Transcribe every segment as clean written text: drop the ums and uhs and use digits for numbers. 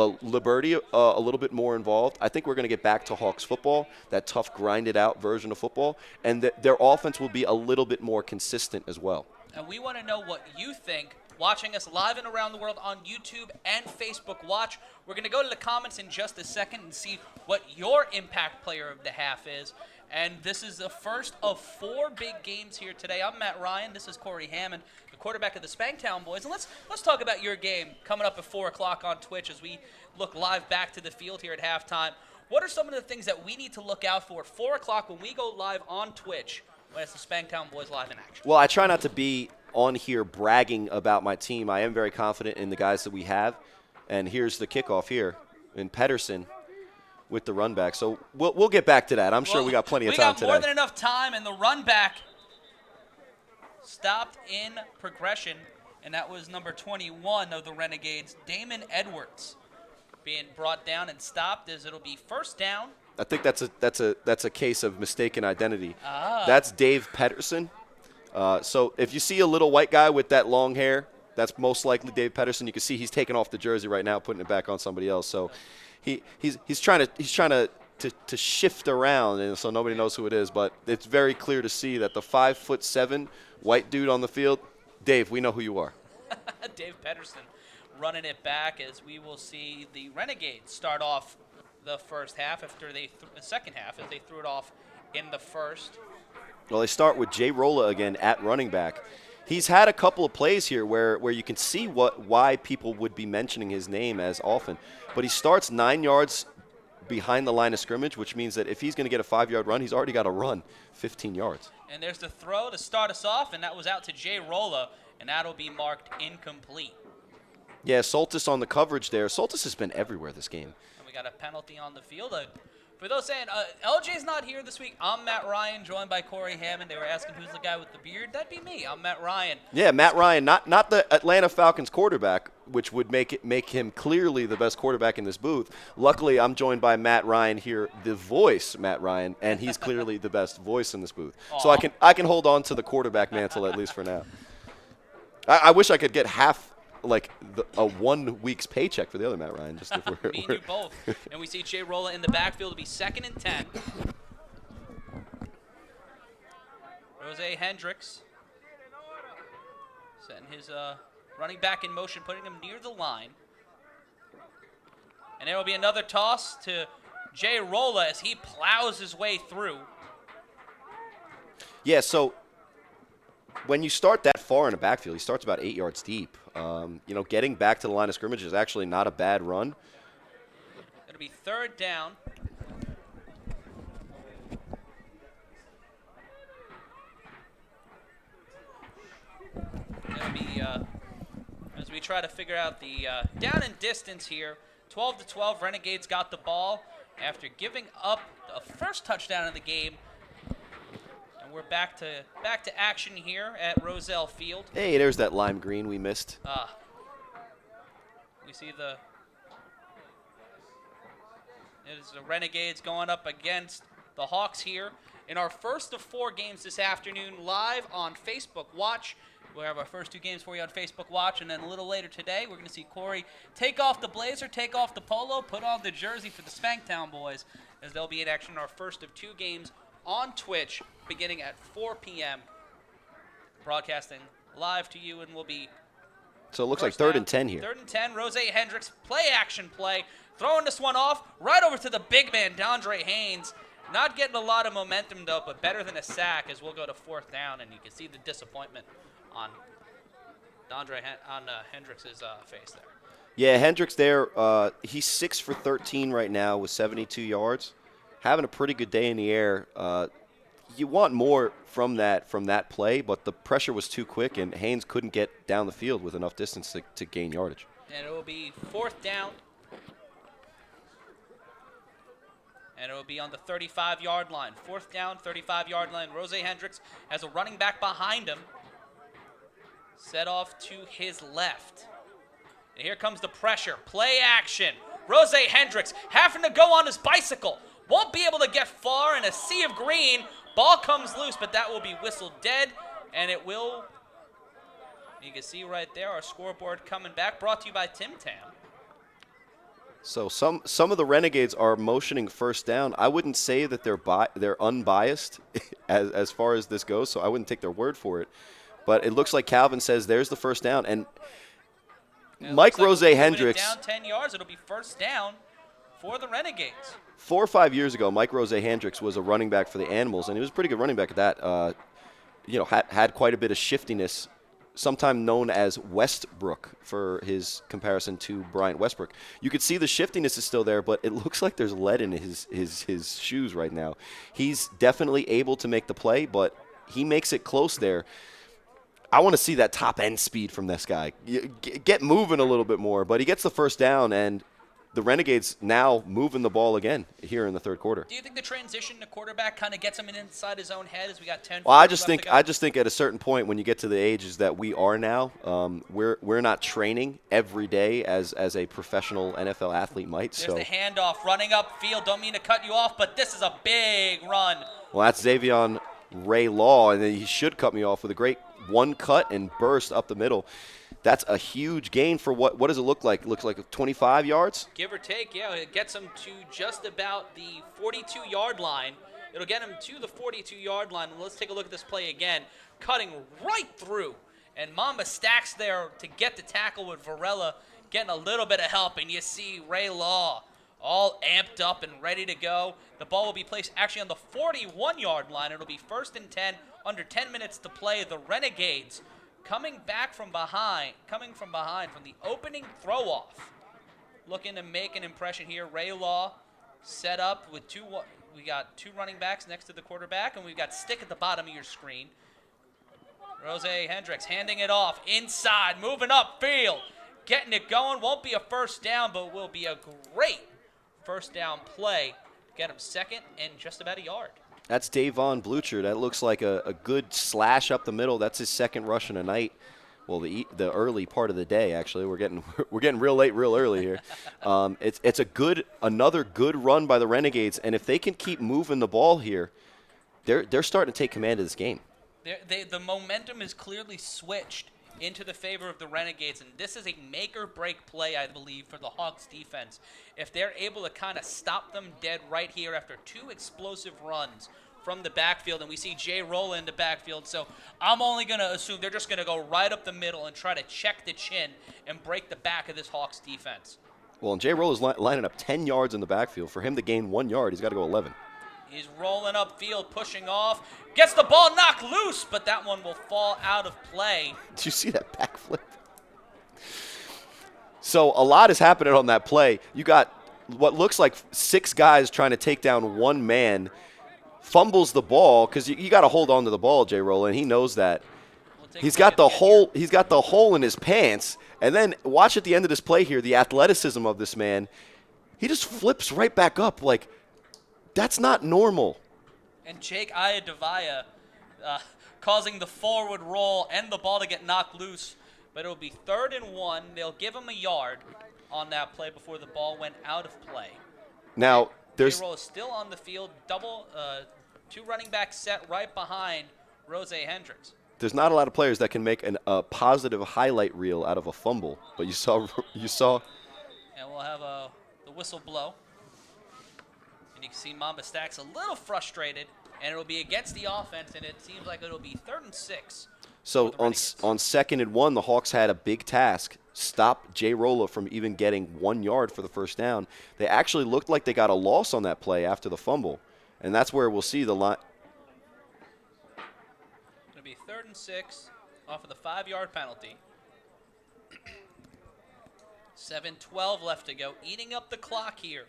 Liberty a little bit more involved. I think we're going to get back to Hawks football, that tough, grinded-out version of football, and their offense will be a little bit more consistent as well. And we want to know what you think. Watching us live and around the world on YouTube and Facebook Watch. We're going to go to the comments in just a second and see what your impact player of the half is. And this is the first of 4 big games here today. I'm Matt Ryan. This is Corey Hammond, the quarterback of the Spanktown Boyz. And let's talk about your game coming up at 4 o'clock on Twitch as we look live back to the field here at halftime. What are some of the things that we need to look out for at 4 o'clock when we go live on Twitch when it's the Spanktown Boyz live in action? Well, I try not to be on here bragging about my team. I am very confident in the guys that we have. And here's the kickoff here in Paterson with the run back. So we'll get back to that. I'm sure we got plenty of time today. We got more than enough time, and the run back stopped in progression, and that was number 21 of the Renegades, Damon Edwards, being brought down and stopped as it'll be first down. I think that's a case of mistaken identity. That's Dave Paterson. So if you see a little white guy with that long hair, that's most likely Dave Paterson. You can see he's taking off the jersey right now, putting it back on somebody else. So he's trying to shift around, and so nobody knows who it is. But it's very clear to see that the 5'7" white dude on the field, Dave, we know who you are. Dave Paterson running it back as we will see the Renegades start off the first half after the second half as they threw it off in the first. Well, they start with Jay Rolla again at running back. He's had a couple of plays here where you can see why people would be mentioning his name as often. But he starts 9 yards behind the line of scrimmage, which means that if he's going to get a 5-yard run, he's already got to run 15 yards. And there's the throw to start us off, and that was out to Jay Rolla, and that'll be marked incomplete. Yeah, Soltis on the coverage there. Soltis has been everywhere this game. And we got a penalty on the field. For those saying, LJ's not here this week, I'm Matt Ryan, joined by Corey Hammond. They were asking who's the guy with the beard. That'd be me. I'm Matt Ryan. Yeah, Matt Ryan, not the Atlanta Falcons quarterback, which would make him clearly the best quarterback in this booth. Luckily, I'm joined by Matt Ryan here, the voice, Matt Ryan, and he's clearly the best voice in this booth. Aww. So I can hold on to the quarterback mantle at least for now. I wish I could get half. Like a 1 week's paycheck for the other Matt Ryan. Just if we're, Me and you both. And we see Jay Rolla in the backfield. It'll be 2nd and 10. Jose Hendricks setting his running back in motion, putting him near the line. And there will be another toss to Jay Rolla as he plows his way through. Yeah, so when you start that far in a backfield, he starts about 8 yards deep. Getting back to the line of scrimmage is actually not a bad run. It'll be 3rd down. It'll be, as we try to figure out the down and distance here, 12-12, Renegades got the ball after giving up the first touchdown of the game. We're back to action here at Roselle Field. Hey, there's that lime green we missed. We see it is the Renegades going up against the Hawks here in our first of 4 games this afternoon live on Facebook Watch. We'll have our first 2 games for you on Facebook Watch, and then a little later today, we're going to see Corey take off the blazer, take off the polo, put on the jersey for the Spanktown Boyz, as they'll be in action in our first of 2 games on Twitch, beginning at 4 p.m., broadcasting live to you, and we'll be... So it looks like 3rd and 10 here. 3rd and 10, Rose Hendricks, play-action play, throwing this one off right over to the big man, DeAndre Haynes. Not getting a lot of momentum, though, but better than a sack as we'll go to 4th down, and you can see the disappointment on Hendricks' face there. Yeah, Hendricks there, he's 6 for 13 right now with 72 yards. Having a pretty good day in the air. You want more from that play, but the pressure was too quick, and Haynes couldn't get down the field with enough distance to gain yardage. And it will be 4th down. And it will be on the 35-yard line. 4th down, 35-yard line. Rose Hendricks has a running back behind him. Set off to his left. And here comes the pressure. Play action. Rose Hendricks having to go on his bicycle. Won't be able to get far in a sea of green. Ball comes loose, but that will be whistled dead. And it will, you can see right there our scoreboard coming back. Brought to you by Tim Tam. So some of the Renegades are motioning first down. I wouldn't say that they're unbiased as far as this goes, so I wouldn't take their word for it. But it looks like Calvin says there's the first down, and Mike Rose Hendricks. Down 10 yards, it'll be first down for the Renegades. 4 or 5 years ago, Mike Rose Hendricks was a running back for the Animals, and he was a pretty good running back at that. Had quite a bit of shiftiness, sometime known as Westbrook for his comparison to Bryant Westbrook. You could see the shiftiness is still there, but it looks like there's lead in his shoes right now. He's definitely able to make the play, but he makes it close there. I want to see that top end speed from this guy. Get moving a little bit more, but he gets the first down, and the Renegades now moving the ball again here in the third quarter. Do you think the transition to quarterback kind of gets him inside his own head as we got 10? Well, I just think at a certain point when you get to the ages that we are now, we're not training every day as a professional NFL athlete might. There's the handoff, running up field. Don't mean to cut you off, but this is a big run. Well, that's Xavier Ray Law, and he should cut me off with a great one cut and burst up the middle. That's a huge gain for what does it look like? It looks like 25 yards? Give or take, yeah. It gets him to just about the 42-yard line. It'll get him to the 42-yard line. Let's take a look at this play again. Cutting right through. And Mamba Stacks there to get the tackle with Varela, getting a little bit of help. And you see Ray Law all amped up and ready to go. The ball will be placed actually on the 41-yard line. It'll be 1st and 10, under 10 minutes to play. The Renegades coming from behind from the opening throw-off. Looking to make an impression here. Ray Law set up with we got two running backs next to the quarterback, and we've got Stick at the bottom of your screen. Rose Hendricks handing it off inside, moving upfield, getting it going. Won't be a first down, but will be a great first down play. Get him second and just about a yard. That's Davon Blucher. That looks like a good slash up the middle. That's his second rush in a night. Well, the early part of the day, actually. We're getting real late, real early here. It's another good run by the Renegades, and if they can keep moving the ball here, they're starting to take command of this game. The momentum is clearly switched into the favor of the Renegades, and this is a make-or-break play, I believe, for the Hawks defense. If they're able to kind of stop them dead right here after two explosive runs from the backfield, and we see Jay Rolla in the backfield, so I'm only going to assume they're just going to go right up the middle and try to check the chin and break the back of this Hawks defense. Well, and Jay Rolla's lining up 10 yards in the backfield. For him to gain 1 yard, he's got to go 11. He's rolling upfield, pushing off, gets the ball knocked loose, but that one will fall out of play. Did you see that backflip? So a lot is happening on that play. You got what looks like 6 guys trying to take down one man, fumbles the ball because you got to hold on to the ball, Jay Rolla, and he knows that. He's got the hole. He's got the hole in his pants, and then watch at the end of this play here the athleticism of this man. He just flips right back up like. That's not normal. And Jake Iadavia causing the forward roll and the ball to get knocked loose. But it'll be 3rd and 1. They'll give him a yard on that play before the ball went out of play. Now, there's J-Roll is still on the field. Two running backs set right behind Rose Hendricks. There's not a lot of players that can make a positive highlight reel out of a fumble. But you saw. And we'll have the whistle blow. And you can see Mamba Stacks a little frustrated, and it'll be against the offense, and it seems like it'll be 3rd and 6. So on 2nd and 1, the Hawks had a big task. Stop Jay Rolla from even getting 1 yard for the first down. They actually looked like they got a loss on that play after the fumble, and that's where we'll see the line. It'll be 3rd and 6 off of the 5-yard penalty. 7:12 left to go, eating up the clock here.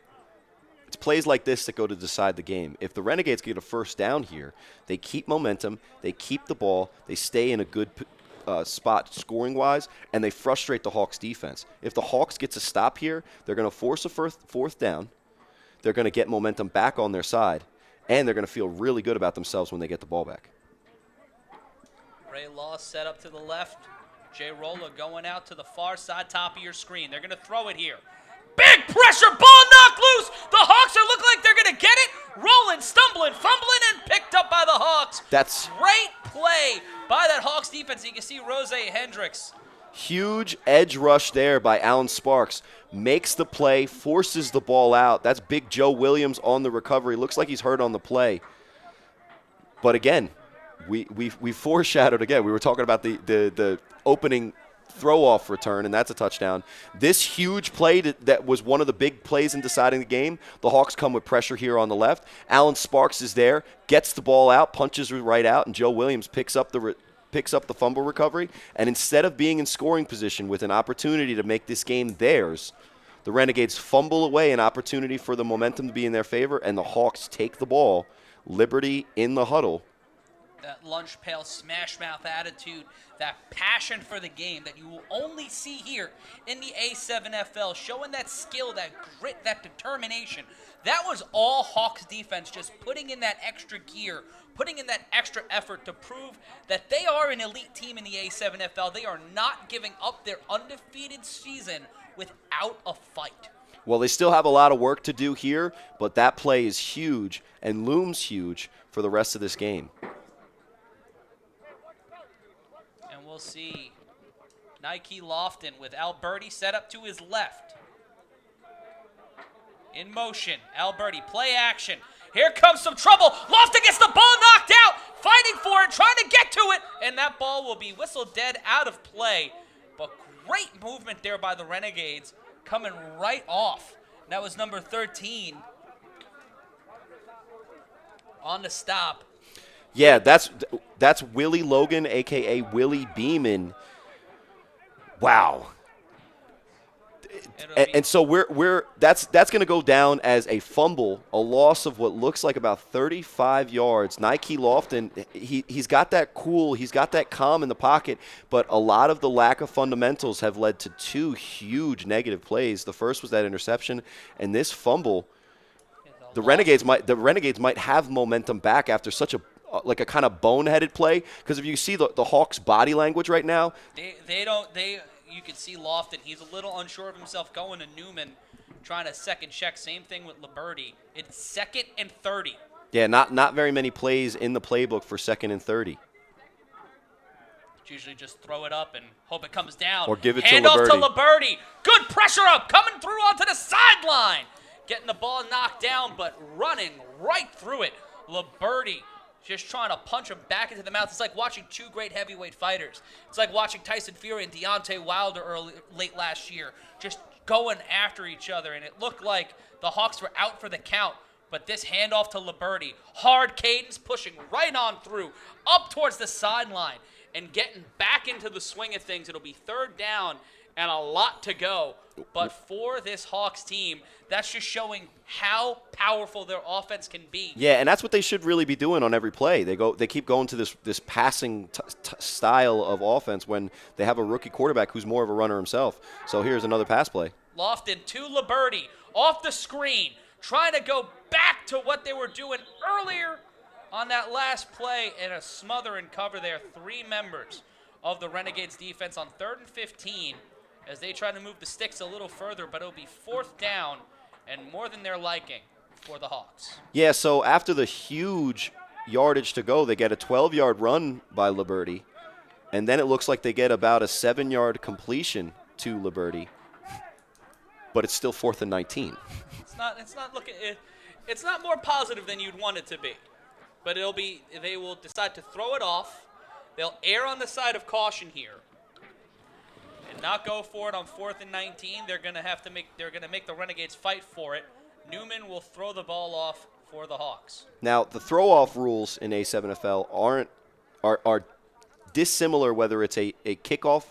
It's plays like this that go to decide the game. If the Renegades get a first down here, they keep momentum, they keep the ball, they stay in a good spot scoring-wise, and they frustrate the Hawks defense. If the Hawks get to stop here, they're going to force a fourth down, they're going to get momentum back on their side, and they're going to feel really good about themselves when they get the ball back. Ray Law set up to the left. Jay Rolla going out to the far side, top of your screen. They're going to throw it here. Big pressure, ball knocked loose. The Hawks are looking like they're going to get it. Rolling, stumbling, fumbling, and picked up by the Hawks. That's great play by that Hawks defense. You can see Rose Hendricks. Huge edge rush there by Alan Sparks. makes the play, forces the ball out. That's big Joe Williams on the recovery. Looks like he's hurt on the play. But again, we foreshadowed again. We were talking about the opening throw-off return, and that's a touchdown. This huge play that was one of the big plays in deciding the game, the Hawks come with pressure here on the left. Alan Sparks is there, gets the ball out, punches right out, and Joe Williams picks up the fumble recovery. And instead of being in scoring position with an opportunity to make this game theirs, the Renegades fumble away an opportunity for the momentum to be in their favor, and the Hawks take the ball. Liberty in the huddle. That lunch pail smash mouth attitude, that passion for the game that you will only see here in the A7FL, showing that skill, that grit, that determination. That was all Hawks defense, just putting in that extra gear, putting in that extra effort to prove that they are an elite team in the A7FL. They are not giving up their undefeated season without a fight. Well, they still have a lot of work to do here, but that play is huge and looms huge for the rest of this game. And we'll see Nike Lofton with Alberti set up to his left. In motion, Alberti, play action. Here comes some trouble. Lofton gets the ball knocked out, fighting for it, trying to get to it, and that ball will be whistled dead out of play. But great movement there by the Renegades, coming right off. That was number 13 on the stop. Yeah, that's Willie Logan, a.k.a. Willie Beeman. Wow. And so that's going to go down as a fumble, a loss of what looks like about 35 yards. Nike Lofton, he's got that cool, he's got that calm in the pocket, but a lot of the lack of fundamentals have led to two huge negative plays. The first was that interception, and this fumble. The Renegades might have momentum back after such a kind of boneheaded play, because if you see the Hawks' body language right now, you can see Lofton. He's a little unsure of himself going to Newman, trying to second check. Same thing with Liberty. It's 2nd and 30. Yeah, not very many plays in the playbook for 2nd and 30. It's usually just throw it up and hope it comes down. Or give it Hand to Liberty. Hand off to Liberty. Good pressure up, coming through onto the sideline. Getting the ball knocked down, but running right through it. Liberty just trying to punch him back into the mouth. It's like watching two great heavyweight fighters. It's like watching Tyson Fury and Deontay Wilder late last year, just going after each other. And it looked like the Hawks were out for the count. But this handoff to Liberty, hard cadence, pushing right on through, up towards the sideline, and getting back into the swing of things. It'll be 3rd down and a lot to go. But for this Hawks team, that's just showing how powerful their offense can be. Yeah, and that's what they should really be doing on every play. They keep going to this passing style of offense when they have a rookie quarterback who's more of a runner himself. So here's another pass play. Lofton to Liberty, off the screen, trying to go back to what they were doing earlier on that last play, and a smother and cover there. 3 members of the Renegades defense on 3rd and 15 as they try to move the sticks a little further, but it'll be 4th down and more than their liking for the Hawks. Yeah, so after the huge yardage to go, they get a 12-yard run by Liberty, and then it looks like they get about a 7-yard completion to Liberty, but it's still 4th and 19. It's not more positive than you'd want it to be, but they will decide to throw it off. They'll err on the side of caution here and not go for it on 4th and 19. They're going to make the Renegades fight for it. Newman will throw the ball off for the Hawks. Now, the throw-off rules in A7FL are dissimilar whether it's a kickoff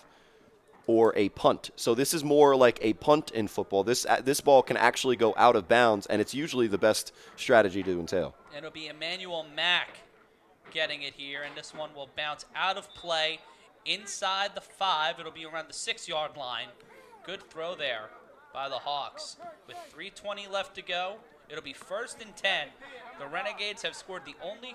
or a punt. So this is more like a punt in football. This ball can actually go out of bounds, and it's usually the best strategy to entail. And it'll be Emmanuel Mack getting it here, and this one will bounce out of play inside the 5. It'll be around the 6-yard line. Good throw there by the Hawks. With 3:20 left to go, it'll be 1st and 10. The Renegades have scored the only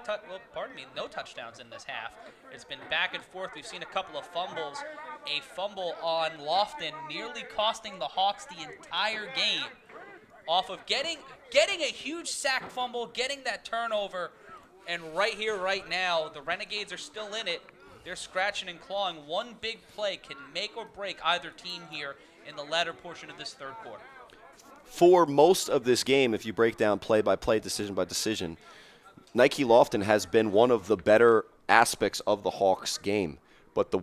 no touchdowns in this half. It's been back and forth. We've seen a couple of fumbles. A fumble on Lofton nearly costing the Hawks the entire game. Off of getting a huge sack fumble, getting that turnover, and right here, right now, the Renegades are still in it. They're scratching and clawing. One big play can make or break either team here in the latter portion of this third quarter. For most of this game, if you break down play-by-play, decision by decision, Nike Lofton has been one of the better aspects of the Hawks game. But the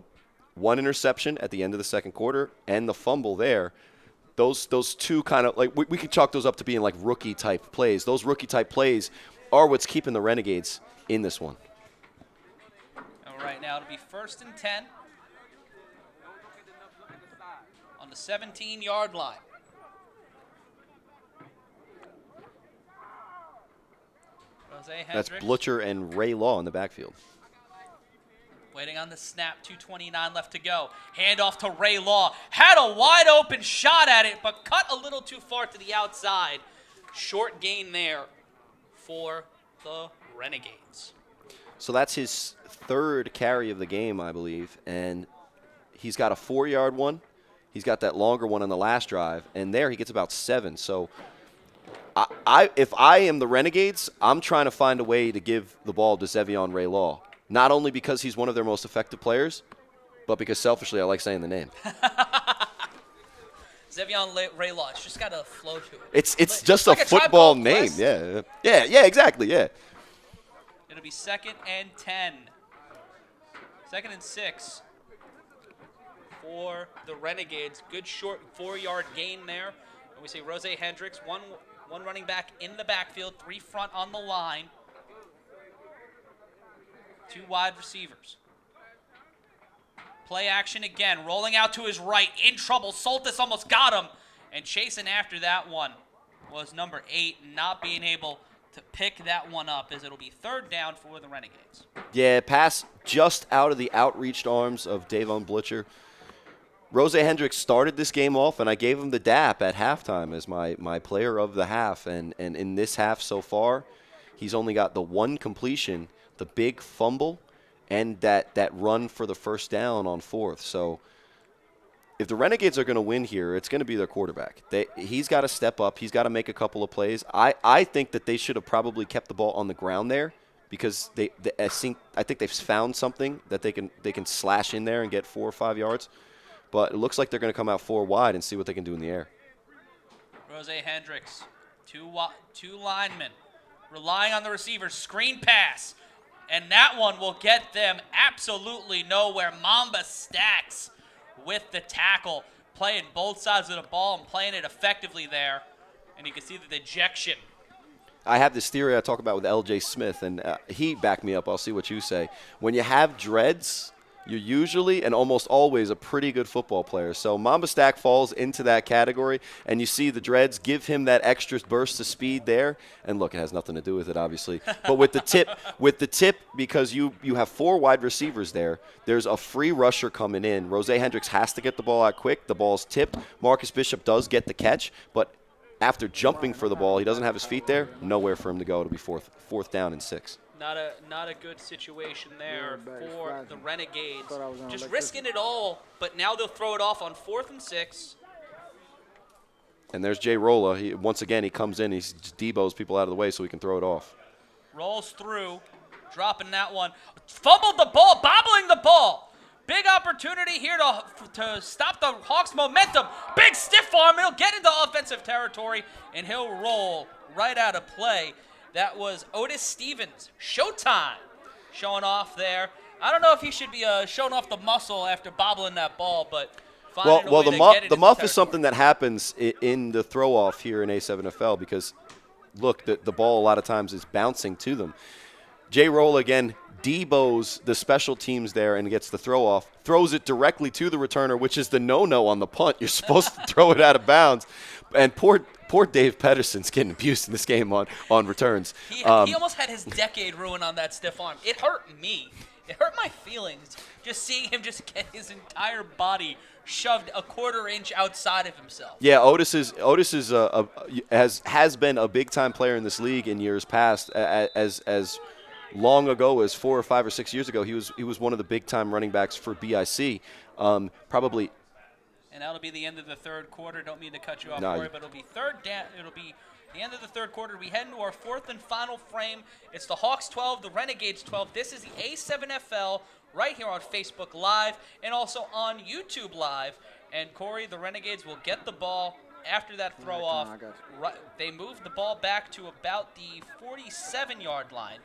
one interception at the end of the second quarter and the fumble there, those two kind of, like, we could chalk those up to being like rookie-type plays. Those rookie-type plays are what's keeping the Renegades in this one. All right, now it'll be 1st and 10 on the 17-yard line. That's Butcher and Ray Law in the backfield. Waiting on the snap, 2:29 left to go. Handoff to Ray Law. Had a wide open shot at it, but cut a little too far to the outside. Short gain there for the Renegades. So that's his third carry of the game, I believe, and he's got a 4-yard one. He's got that longer one on the last drive, and there he gets about 7. So if I am the Renegades, I'm trying to find a way to give the ball to Zevion Ray Law. Not only because he's one of their most effective players, but because selfishly I like saying the name. Zevion Ray Law. It's just got a flow to it. It's just like a football name. Yeah, exactly, yeah. It'll be 2nd and 10. 2nd and 6 for the Renegades. Good short 4-yard gain there. And we see Rose Hendricks, one running back in the backfield, 3 front on the line. 2 wide receivers. Play action again, rolling out to his right, in trouble. Soltis almost got him, and chasing after that one was number 8, not being able to pick that one up, as it'll be 3rd down for the Renegades. Yeah, pass just out of the outreached arms of Davon Butcher. Rose Hendricks started this game off, and I gave him the DAP at halftime as my player of the half. And in this half so far, he's only got the 1 completion, the big fumble, and that run for the 1st down on 4th. So if the Renegades are going to win here, it's going to be their quarterback. He's got to step up. He's got to make a couple of plays. I think that they should have probably kept the ball on the ground there, because I think they've found something that they can slash in there and get 4 or 5 yards. But it looks like they're going to come out 4 wide and see what they can do in the air. Rose Hendricks, two linemen, relying on the receivers, screen pass. And that one will get them absolutely nowhere. Mamba Stacks with the tackle, playing both sides of the ball and playing it effectively there. And you can see the dejection. I have this theory I talk about with L.J. Smith, and he backed me up. I'll see what you say. When you have dreads, you're usually and almost always a pretty good football player. So Mamba Stack falls into that category, and you see the dreads give him that extra burst of speed there. And look, it has nothing to do with it, obviously. But with the tip, because you have 4 wide receivers there, there's a free rusher coming in. Rose Hendricks has to get the ball out quick. The ball's tipped. Marcus Bishop does get the catch, but after jumping for the ball, he doesn't have his feet there. Nowhere for him to go. It'll be fourth down and 6. Not a good situation there for the Renegades. Just risking it all, but now they'll throw it off on 4th and 6. And there's Jay Rolla. Once again, he comes in. He just deboes people out of the way so he can throw it off. Rolls through, dropping that one. Fumbled the ball, bobbling the ball. Big opportunity here to stop the Hawks' momentum. Big stiff arm. He'll get into offensive territory, and he'll roll right out of play. That was Otis Stevens. Showtime showing off there. I don't know if he should be showing off the muscle after bobbling that ball, but the muff is something that happens in the throw-off here in A7FL because, look, the ball a lot of times is bouncing to them. Jay Roll, again, deboes the special teams there and gets the throw-off, throws it directly to the returner, which is the no-no on the punt. You're supposed to throw it out of bounds. And poor Dave Paterson's getting abused in this game on returns. He almost had his decade ruined on that stiff arm. It hurt me. It hurt my feelings just seeing him just get his entire body shoved a 1/4 inch outside of himself. Yeah, Otis has been a big-time player in this league in years past. As long ago as 4 or 5 or 6 years ago, he was one of the big-time running backs for BIC. Probably. And that'll be the end of the third quarter. Don't mean to cut you off, Corey, but it'll be third down. It'll be the end of the third quarter. We head into our 4th and final frame. It's the Hawks 12, the Renegades 12. This is the A7FL right here on Facebook Live and also on YouTube Live. And Corey, the Renegades will get the ball after that throw off. They move the ball back to about the 47-yard line.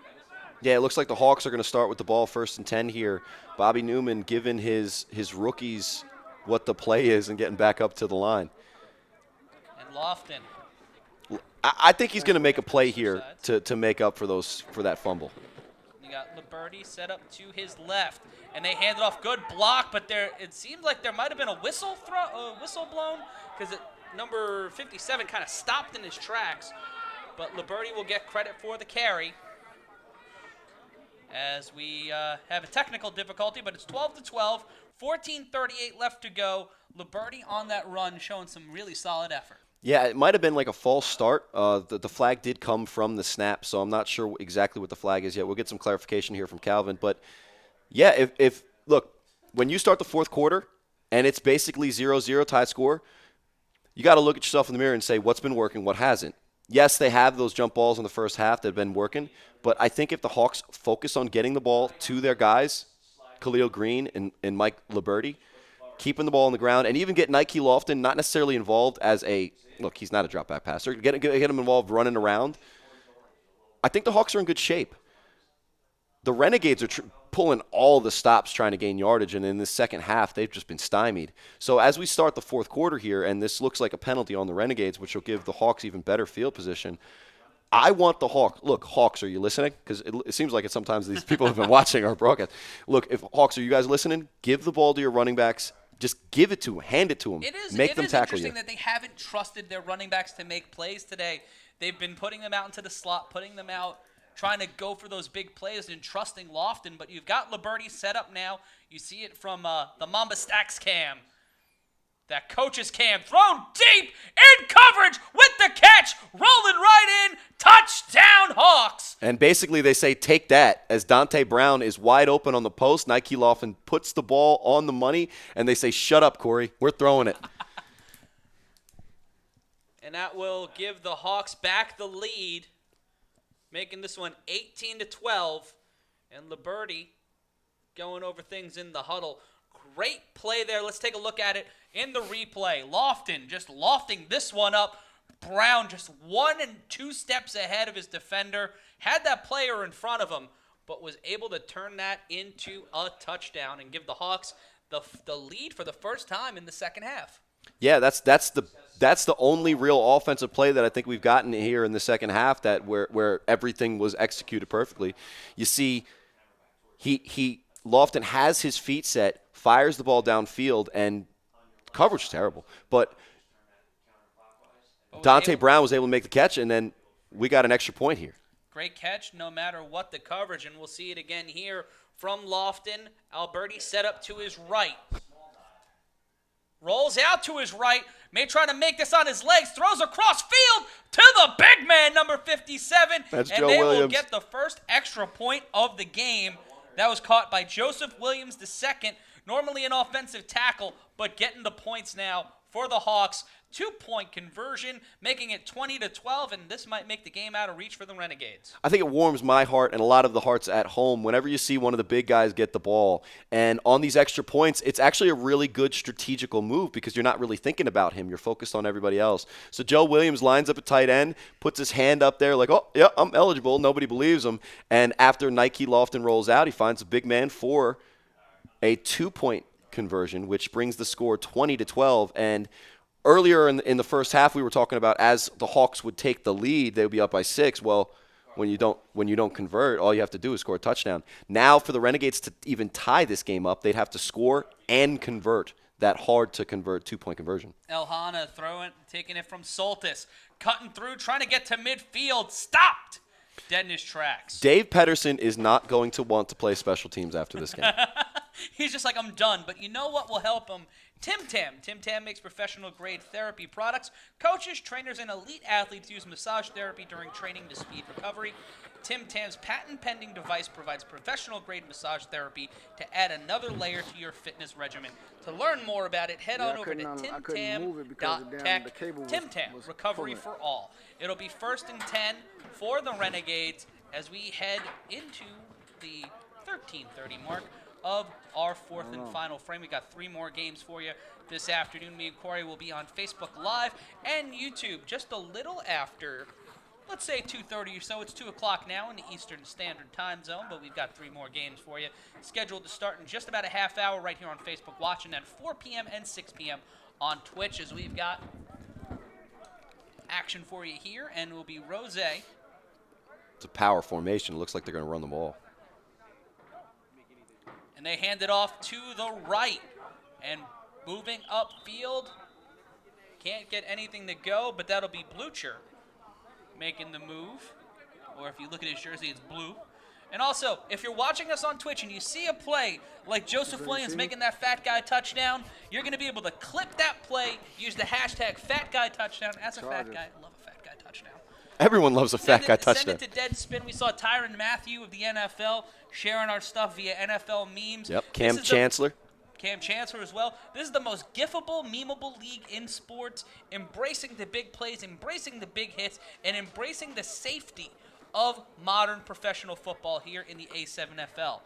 Yeah, it looks like the Hawks are going to start with the ball 1st and 10 here. Bobby Newman giving his rookies what the play is and getting back up to the line. And Lofton. I think he's going to make a play here to make up for that fumble. You got Liberty set up to his left, and they hand it off. Good block, but it seemed like there might have been a whistle blown because number 57 kind of stopped in his tracks. But Liberty will get credit for the carry as we have a technical difficulty, but it's 12-12, 14:38 left to go. Liberty on that run showing some really solid effort. Yeah, it might have been like a false start. The flag did come from the snap, so I'm not sure exactly what the flag is yet. We'll get some clarification here from Calvin. But, yeah, if look, when you start the fourth quarter and it's basically 0-0 tie score, you got to look at yourself in the mirror and say what's been working, what hasn't. Yes, they have those jump balls in the first half that have been working, but I think if the Hawks focus on getting the ball to their guys, Khalil Green and Mike Liberty, keeping the ball on the ground, and even get Nike Lofton not necessarily involved as look, he's not a drop back passer, get him involved running around, I think the Hawks are in good shape. The Renegades are pulling all the stops trying to gain yardage, and in the second half, they've just been stymied. So as we start the fourth quarter here, and this looks like a penalty on the Renegades, which will give the Hawks even better field position, I want the Hawks. Look, Hawks, are you listening? Because it seems like sometimes these people have been watching our broadcast. Look, if Hawks, are you guys listening? Give the ball to your running backs. Just give it to them. Hand it to them. Make them tackle you. It is interesting that they haven't trusted their running backs to make plays today. They've been putting them out into the slot, putting them out, trying to go for those big plays and trusting Lofton. But you've got Liberty set up now. You see it from the Mamba Stacks cam. That coach's cam thrown deep in coverage with the catch, rolling right in, touchdown Hawks. And basically they say take that as Dante Brown is wide open on the post. Nike Lofton puts the ball on the money, and they say shut up, Corey, we're throwing it. And that will give the Hawks back the lead, making this one 18-12, and Liberty going over things in the huddle. Great play there. Let's take a look at it in the replay. Lofton just lofting this one up. Brown just 1 and 2 steps ahead of his defender. Had that player in front of him, but was able to turn that into a touchdown and give the Hawks the lead for the first time in the second half. Yeah, that's the only real offensive play that I think we've gotten here in the second half that where everything was executed perfectly. You see, Lofton has his feet set, fires the ball downfield, and coverage is terrible. But Dante Brown was able to make the catch, and then we got an extra point here. Great catch no matter what the coverage, and we'll see it again here from Lofton. Alberti set up to his right. Rolls out to his right, may try to make this on his legs, throws across field to the big man, number 57. That's and Joe they Williams. will get the first extra point of the game. That was caught by Joseph Williams II, normally an offensive tackle, but getting the points now for the Hawks. 2-point conversion, making it 20-12, and this might make the game out of reach for the Renegades. I think it warms my heart and a lot of the hearts at home whenever you see one of the big guys get the ball. And on these extra points, it's actually a really good strategical move because you're not really thinking about him. You're focused on everybody else. So Joe Williams lines up at tight end, puts his hand up there like, oh, yeah, I'm eligible. Nobody believes him. And after Nike Lofton rolls out, he finds a big man for a 2-point conversion, which brings the score 20-12. And earlier in the first half, we were talking about as the Hawks would take the lead, they would be up by 6. Well, when you don't convert, all you have to do is score a touchdown. Now, for the Renegades to even tie this game up, they'd have to score and convert that hard to convert 2-point conversion. Elhana taking it from Soltis, cutting through, trying to get to midfield, stopped dead in his tracks. Dave Paterson is not going to want to play special teams after this game. He's just like, I'm done. But you know what will help him? Tim Tam. Tim Tam makes professional-grade therapy products. Coaches, trainers, and elite athletes use massage therapy during training to speed recovery. Tim Tam's patent-pending device provides professional-grade massage therapy to add another layer to your fitness regimen. To learn more about it, head on over to timtam.tech. Tim Tam, recovery for all. It'll be 1st and 10 for the Renegades as we head into the 13:30 mark. of our fourth and final frame. We got 3 more games for you this afternoon. Me and Corey will be on Facebook Live and YouTube just a little after, let's say 2:30 or so. It's 2 o'clock now in the Eastern Standard Time Zone, but we've got 3 more games for you scheduled to start in just about a half hour right here on Facebook Watch, and then 4 p.m. and 6 p.m. on Twitch, as we've got action for you here, and it will be Rose. It's a power formation. It looks like they're going to run the ball. And they hand it off to the right. And moving upfield. Can't get anything to go, but that'll be Blucher making the move. Or if you look at his jersey, it's blue. And also, if you're watching us on Twitch and you see a play like Joseph Williams making that fat guy touchdown, you're going to be able to clip that play, use the hashtag fat guy touchdown. As a fat guy, I love a fat guy touchdown. Everyone loves a fat guy touchdown. Send it to Deadspin. We saw Tyrann Mathieu of the NFL sharing our stuff via NFL memes. Yep, Cam Chancellor. Cam Chancellor as well. This is the most gifable, memeable league in sports, embracing the big plays, embracing the big hits, and embracing the safety of modern professional football here in the A7FL.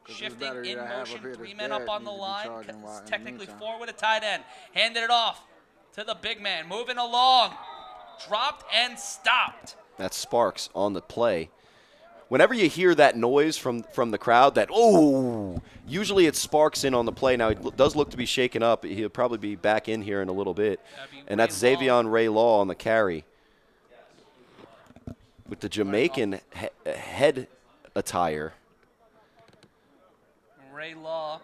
Shifting in motion, 3 men up on the line. It's technically 4 with a tight end. Handed it off to the big man. Moving along. Dropped and stopped. That's Sparks on the play. Whenever you hear that noise from the crowd, that, oh, usually it's Sparks in on the play. Now, he does look to be shaken up. He'll probably be back in here in a little bit. And that's Xavion Ray Law on the carry. With the Jamaican head attire. Ray Law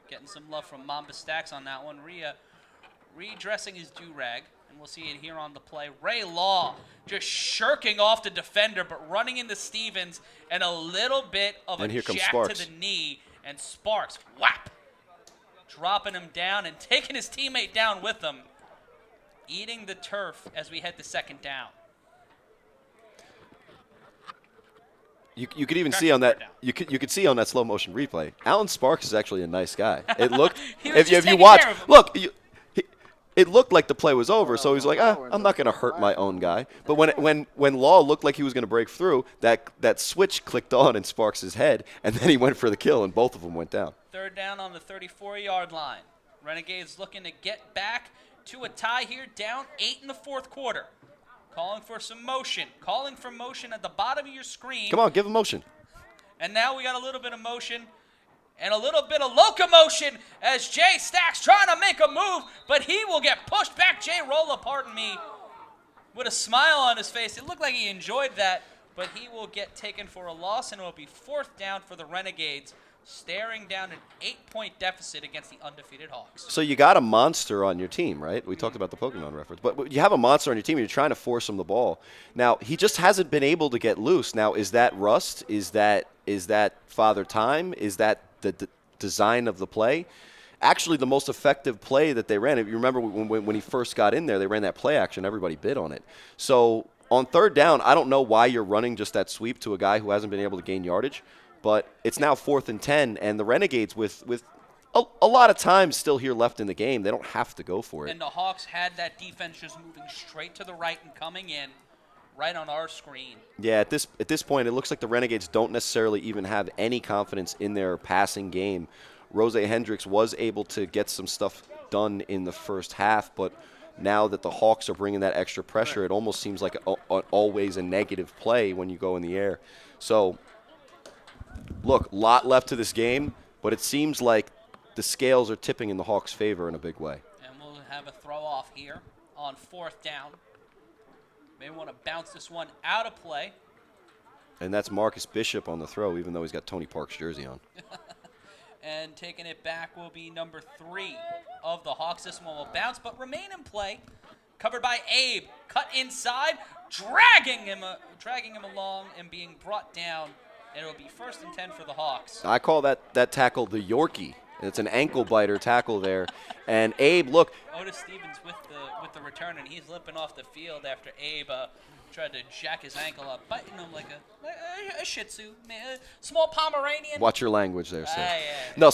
getting some love from Mamba Stacks on that one. Redressing his do-rag. And we'll see it here on the play. Ray Law just shirking off the defender, but running into Stevens, and a little bit of a jack to the knee. And Sparks, whap, dropping him down and taking his teammate down with him. Eating the turf as we head to second down. You could even see on that you could see on that slow motion replay. Alan Sparks is actually a nice guy. It looked if you watch, look. It looked like the play was over, so he's like, I'm not going to hurt my own guy. But when Law looked like he was going to break through, that switch clicked on in Sparks' head, and then he went for the kill, and both of them went down. Third down on the 34-yard line. Renegades looking to get back to a tie here, down 8 in the fourth quarter. Calling for some motion. Calling for motion at the bottom of your screen. Come on, give him motion. And now we got a little bit of motion. And a little bit of locomotion as Jay Stacks trying to make a move, but he will get pushed back. Jay Rolla, pardon me, with a smile on his face. It looked like he enjoyed that, but he will get taken for a loss, and it will be 4th down for the Renegades, staring down an 8-point deficit against the undefeated Hawks. So you got a monster on your team, right? We talked about the Pokemon reference. But you have a monster on your team, and you're trying to force him the ball. Now, he just hasn't been able to get loose. Now, is that rust? Is that Father Time? Is that the design of the play? Actually, the most effective play that they ran, if you remember when he first got in there, they ran that play action. Everybody bid on it. So on third down, I don't know why you're running just that sweep to a guy who hasn't been able to gain yardage, but it's now 4th and 10, and the Renegades with a lot of time still here left in the game, they don't have to go for it. And the Hawks had that defense just moving straight to the right and coming in right on our screen. Yeah, at this point, it looks like the Renegades don't necessarily even have any confidence in their passing game. Rose Hendricks was able to get some stuff done in the first half, but now that the Hawks are bringing that extra pressure, it almost seems like always a negative play when you go in the air. So, look, a lot left to this game, but it seems like the scales are tipping in the Hawks' favor in a big way. And we'll have a throw off here on 4th down. May want to bounce this one out of play. And that's Marcus Bishop on the throw, even though he's got Tony Park's jersey on. And taking it back will be number 3 of the Hawks. This one will bounce, but remain in play. Covered by Abe. Cut inside, dragging him along and being brought down. And it'll be 1st and 10 for the Hawks. I call that tackle the Yorkie. It's an ankle biter tackle there. And Abe, look. Otis Stevens with the return, and he's limping off the field after Abe tried to jack his ankle up, biting him like a Shih Tzu, a small Pomeranian. Watch your language there, sir. Yeah. No,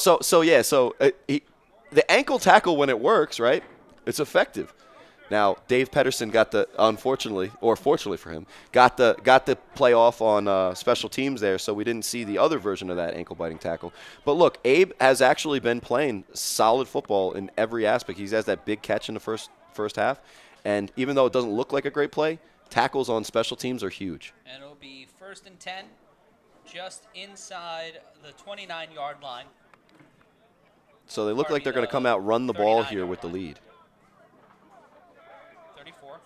the ankle tackle, when it works, right, it's effective. Now, Dave Paterson got the, unfortunately, or fortunately for him, got the play off on special teams there, so we didn't see the other version of that ankle-biting tackle. But look, Abe has actually been playing solid football in every aspect. He has that big catch in the first half, and even though it doesn't look like a great play, tackles on special teams are huge. And it'll be 1st and 10, just inside the 29-yard line. So they look like they're going to come out, run the ball here with the lead. 34.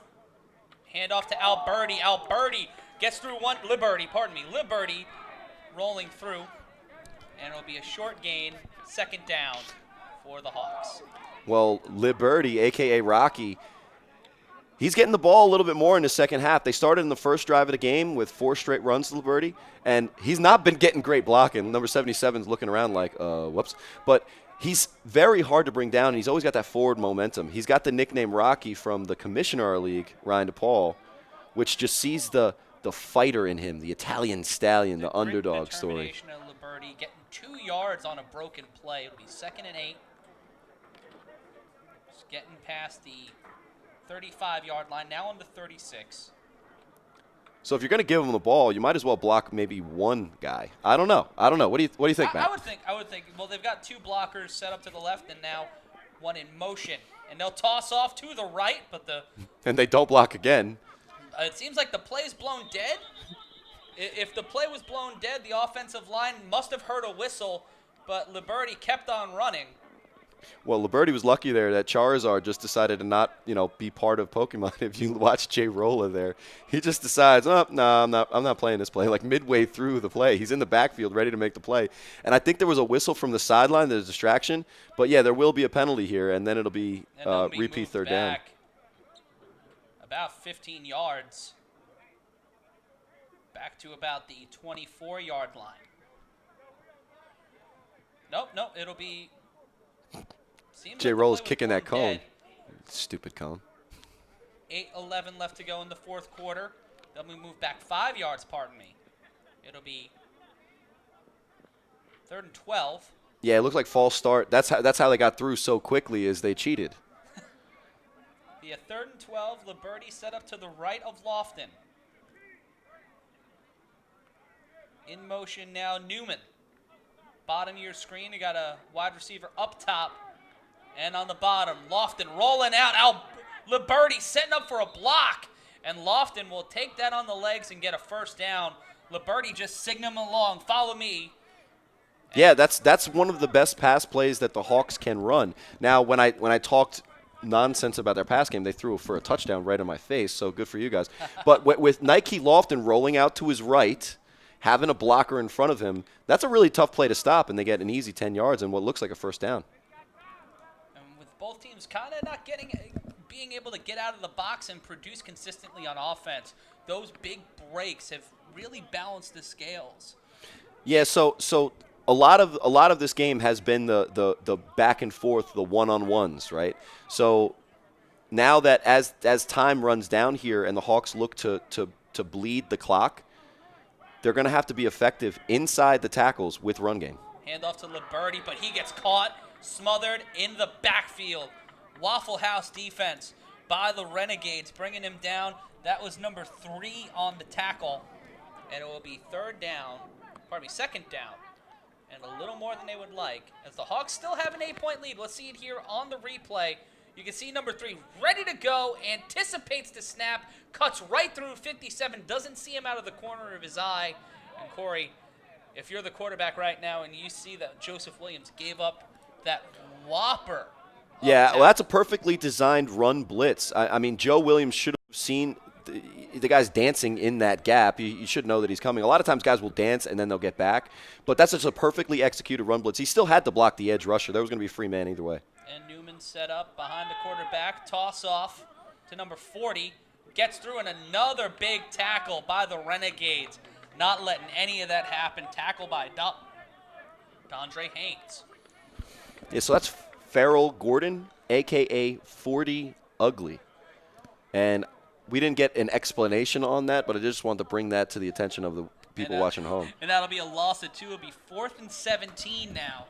Handoff to Alberti. Alberti gets through one. Liberty, pardon me. Liberty rolling through. And it'll be a short gain, 2nd down for the Hawks. Well, Liberty, a.k.a. Rocky, he's getting the ball a little bit more in the second half. They started in the first drive of the game with 4 straight runs to Liberty, and he's not been getting great blocking. Number 77's looking around like, whoops. But he's very hard to bring down, and he's always got that forward momentum. He's got the nickname Rocky from the commissioner of our league, Ryan DePaul, which just sees the fighter in him, the Italian stallion, the underdog story. Determination of Liberty getting 2 yards on a broken play. It'll be 2nd and 8. Just getting past the 35-yard line, now on the 36. So if you're going to give him the ball, you might as well block maybe one guy. I don't know. What do you think, Matt? I would think. Well, they've got 2 blockers set up to the left, and now one in motion, and they'll toss off to the right, but and they don't block again. It seems like the play's blown dead. If the play was blown dead, the offensive line must have heard a whistle, but Liberty kept on running. Well, Liberty was lucky there that Charizard just decided to not, be part of Pokemon. If you watch Jay Rolla there, he just decides, no, I'm not playing this play. Like midway through the play, he's in the backfield ready to make the play. And I think there was a whistle from the sideline, there's a distraction. But yeah, there will be a penalty here, and then it'll be repeat 3rd down. About 15 yards. Back to about the 24-yard line. Nope, it'll be. Jay Roll's kicking that cone. Stupid cone. 8:11 left to go in the 4th quarter. Then we move back 5 yards, pardon me. It'll be 3rd and 12. Yeah, it looks like false start. That's how they got through so quickly, is they cheated. Be a 3rd and 12. Liberty set up to the right of Lofton. In motion now, Newman. Bottom of your screen, you got a wide receiver up top. And on the bottom, Lofton rolling out. Liberty setting up for a block. And Lofton will take that on the legs and get a 1st down. Liberty just signaling along. Follow me. Yeah, that's one of the best pass plays that the Hawks can run. Now, when I talked nonsense about their pass game, they threw for a touchdown right in my face, so good for you guys. But with Nike Lofton rolling out to his right, having a blocker in front of him, that's a really tough play to stop, and they get an easy 10 yards and what looks like a 1st down. And with both teams kind of not being able to get out of the box and produce consistently on offense, those big breaks have really balanced the scales. Yeah, so a lot of this game has been the back and forth, the one-on-ones, right? So now that as time runs down here and the Hawks look to bleed the clock, they're going to have to be effective inside the tackles with run game. Handoff to Liberty, but he gets caught, smothered in the backfield. Waffle House defense by the Renegades, bringing him down. That was number 3 on the tackle, and it will be 2nd down, and a little more than they would like, as the Hawks still have an 8-point lead. Let's see it here on the replay. You can see number 3 ready to go, anticipates the snap, cuts right through 57, doesn't see him out of the corner of his eye. And Corey, if you're the quarterback right now and you see that Joseph Williams gave up that whopper. Yeah, well, that's a perfectly designed run blitz. I mean, Joe Williams should have seen the guy's dancing in that gap. You should know that he's coming. A lot of times guys will dance and then they'll get back. But that's just a perfectly executed run blitz. He still had to block the edge rusher. There was going to be a free man either way. And Newman set up behind the quarterback. Toss off to number 40. Gets through, and another big tackle by the Renegades. Not letting any of that happen. Tackle by Dondre Haynes. Yeah, so that's Farrell Gordon, a.k.a. 40 Ugly. And we didn't get an explanation on that, but I just wanted to bring that to the attention of the people watching home. And that'll be a loss of 2. It'll be 4th and 17 now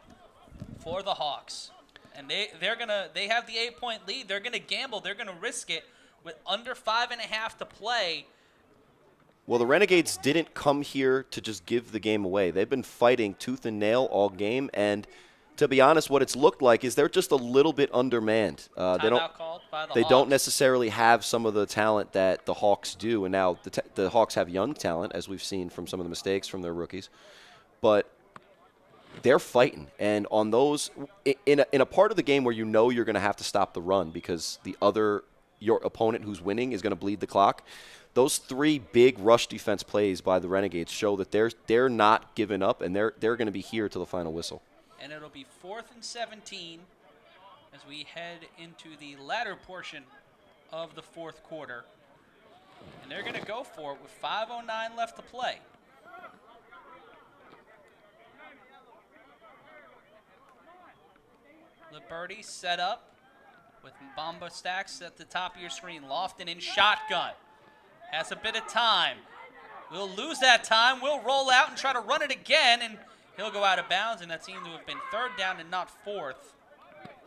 for the Hawks. And they have the 8-point lead. They're gonna gamble. They're gonna risk it with under 5.5 to play. Well, the Renegades didn't come here to just give the game away. They've been fighting tooth and nail all game, and to be honest, what it's looked like is they're just a little bit undermanned. Timeout called by the They Hawks. don't necessarily have some of the talent that the Hawks do, and now the Hawks have young talent, as we've seen from some of the mistakes from their rookies. But they're fighting, and on those, in a part of the game where you know you're going to have to stop the run because your opponent who's winning is going to bleed the clock. Those 3 big rush defense plays by the Renegades show that they're not giving up, and they're going to be here till the final whistle. And it'll be 4th and 17 as we head into the latter portion of the 4th quarter. And they're going to go for it with 5:09 left to play. Liberty set up with Bomba Stacks at the top of your screen. Lofton in shotgun. Has a bit of time. We'll lose that time. We'll roll out and try to run it again, and he'll go out of bounds, and that seemed to have been 3rd down and not 4th,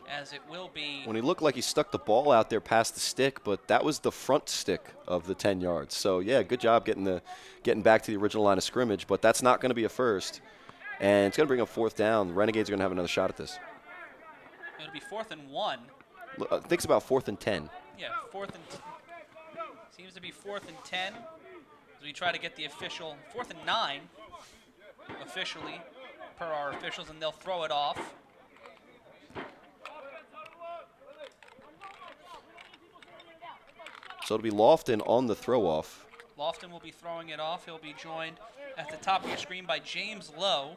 as it will be. When he looked like he stuck the ball out there past the stick, but that was the front stick of the 10 yards. So, yeah, good job getting back to the original line of scrimmage, but that's not going to be a first, and it's going to bring up 4th down. The Renegades are going to have another shot at this. It'll be 4th and 1. I think it's about 4th and 10. Yeah, 4th and seems to be 4th and 10 as we try to get the official 4th and 9 officially per our officials, and they'll throw it off. So it'll be Lofton on the throw off. Lofton will be throwing it off. He'll be joined at the top of your screen by James Lowe,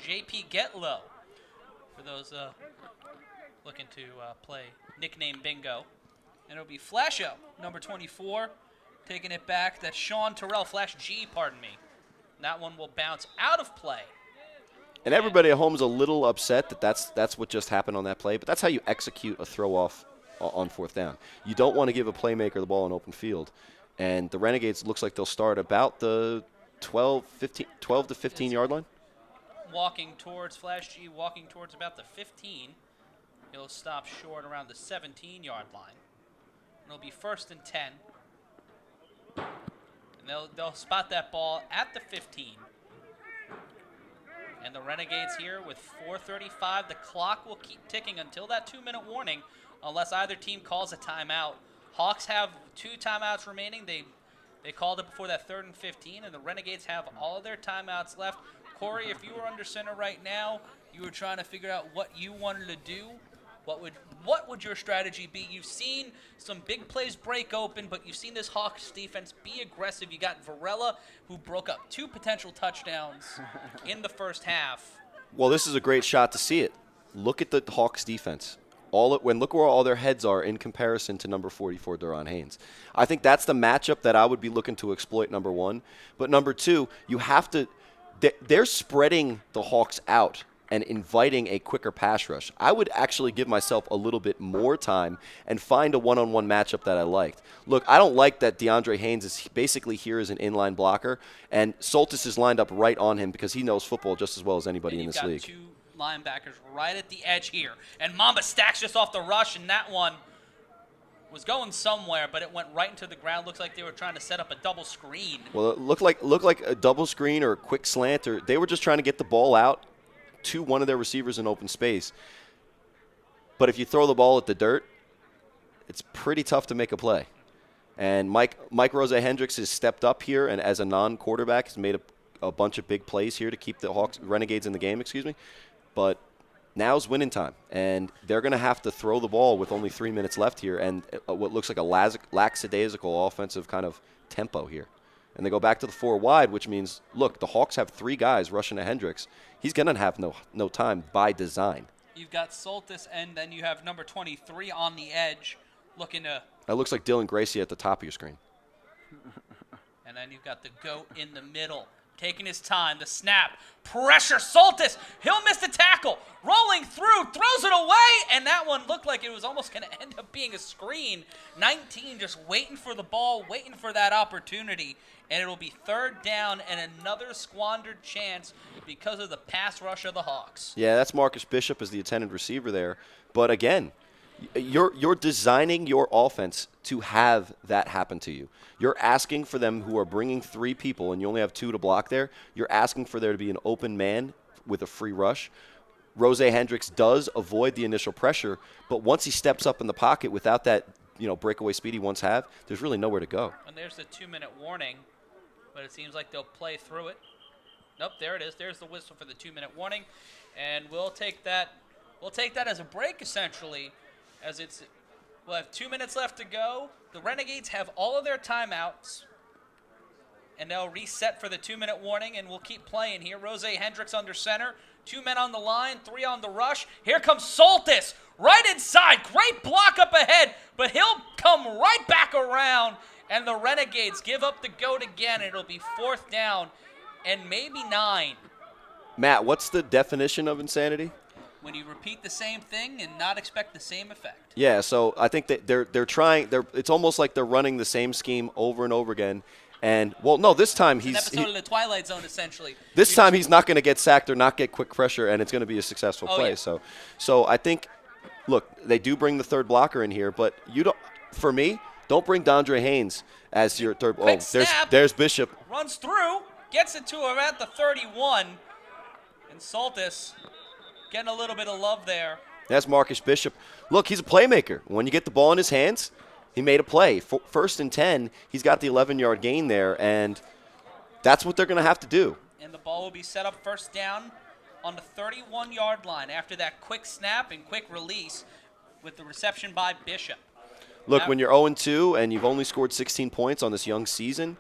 JP Get Low, for those looking to play nickname bingo. And it'll be Flasho, number 24, taking it back. That's Sean Terrell, Flash G, pardon me. That one will bounce out of play. And everybody at home is a little upset that that's what just happened on that play, but that's how you execute a throw-off on 4th down. You don't want to give a playmaker the ball in open field. And the Renegades looks like they'll start about the 12 to 15-yard line. Walking towards Flash G, walking towards about the 15. He'll stop short around the 17-yard line. It'll be 1st and 10. And they'll spot that ball at the 15. And the Renegades here with 4:35. The clock will keep ticking until that 2-minute warning unless either team calls a timeout. Hawks have 2 timeouts remaining. They called it before that 3rd and 15, and the Renegades have all their timeouts left. Corey, if you were under center right now, you were trying to figure out what you wanted to do, what would your strategy be? You've seen some big plays break open, but you've seen this Hawks defense be aggressive. You got Varela, who broke up 2 potential touchdowns in the first half. Well, this is a great shot to see it. Look at the Hawks defense. Look where all their heads are in comparison to number 44, Duron Haynes. I think that's the matchup that I would be looking to exploit, number 1. But number 2, you have to – they're spreading the Hawks out and inviting a quicker pass rush. I would actually give myself a little bit more time and find a one-on-one matchup that I liked. Look, I don't like that DeAndre Haynes is basically here as an inline blocker, and Soltis is lined up right on him because he knows football just as well as anybody in this league. 2 linebackers right at the edge here. And Mamba Stacks just off the rush, and that one was going somewhere, but it went right into the ground. Looks like they were trying to set up a double screen. Well, it looked like a double screen or a quick slant, or they were just trying to get the ball out to one of their receivers in open space. But if you throw the ball at the dirt, it's pretty tough to make a play. And Mike Rosa Hendricks has stepped up here, and as a non-quarterback, has made a bunch of big plays here to keep the Renegades in the game. But now's winning time, and they're going to have to throw the ball with only 3 minutes left here, and what looks like a lackadaisical offensive kind of tempo here. And they go back to the 4 wide, which means, look, the Hawks have 3 guys rushing to Hendricks. He's going to have no time by design. You've got Soltis, and then you have number 23 on the edge looking to... That looks like Dylan Gracie at the top of your screen. And then you've got the GOAT in the middle. taking his time. The snap. Pressure. Soltis. He'll miss the tackle. Rolling through. Throws it away. And that one looked like it was almost going to end up being a screen. 19 just waiting for the ball, waiting for that opportunity. And it'll be third down and another squandered chance because of the pass rush of the Hawks. Yeah, that's Marcus Bishop as the intended receiver there. But again, you're designing your offense to have that happen to you. You're asking for them who are bringing 3 people, and you only have 2 to block there. You're asking for there to be an open man with a free rush. Rose Hendricks does avoid the initial pressure, but once he steps up in the pocket without that breakaway speed he once had, there's really nowhere to go. And there's the 2-minute warning, but it seems like they'll play through it. Nope, there it is. There's the whistle for the 2-minute warning, and we'll take that. We'll take that as a break essentially, as we'll have 2 minutes left to go. The Renegades have all of their timeouts, and they'll reset for the 2-minute warning, and we'll keep playing here. Rose Hendricks under center. 2 men on the line, 3 on the rush. Here comes Soltis, right inside. Great block up ahead, but he'll come right back around, and the Renegades give up the goat again. It'll be 4th down and maybe 9. Matt, what's the definition of insanity? When you repeat the same thing and not expect the same effect. Yeah, so I think that they're trying. It's almost like they're running the same scheme over and over again. And no, this time it's an episode of the Twilight Zone essentially. This time he's not going to get sacked or not get quick pressure, and it's going to be a successful play. Yeah. So I think, look, they do bring the third blocker in here, but you don't. For me, don't bring Dondre Haynes as your third. Quick snap, there's Bishop. Runs through, gets it to him at the 31, and Soltis getting a little bit of love there. That's Marcus Bishop. Look, he's a playmaker. When you get the ball in his hands, he made a play. 1st and 10, he's got the 11-yard gain there, and that's what they're going to have to do. And the ball will be set up 1st down on the 31-yard line after that quick snap and quick release with the reception by Bishop. Look, when you're 0-2 and you've only scored 16 points on this young season,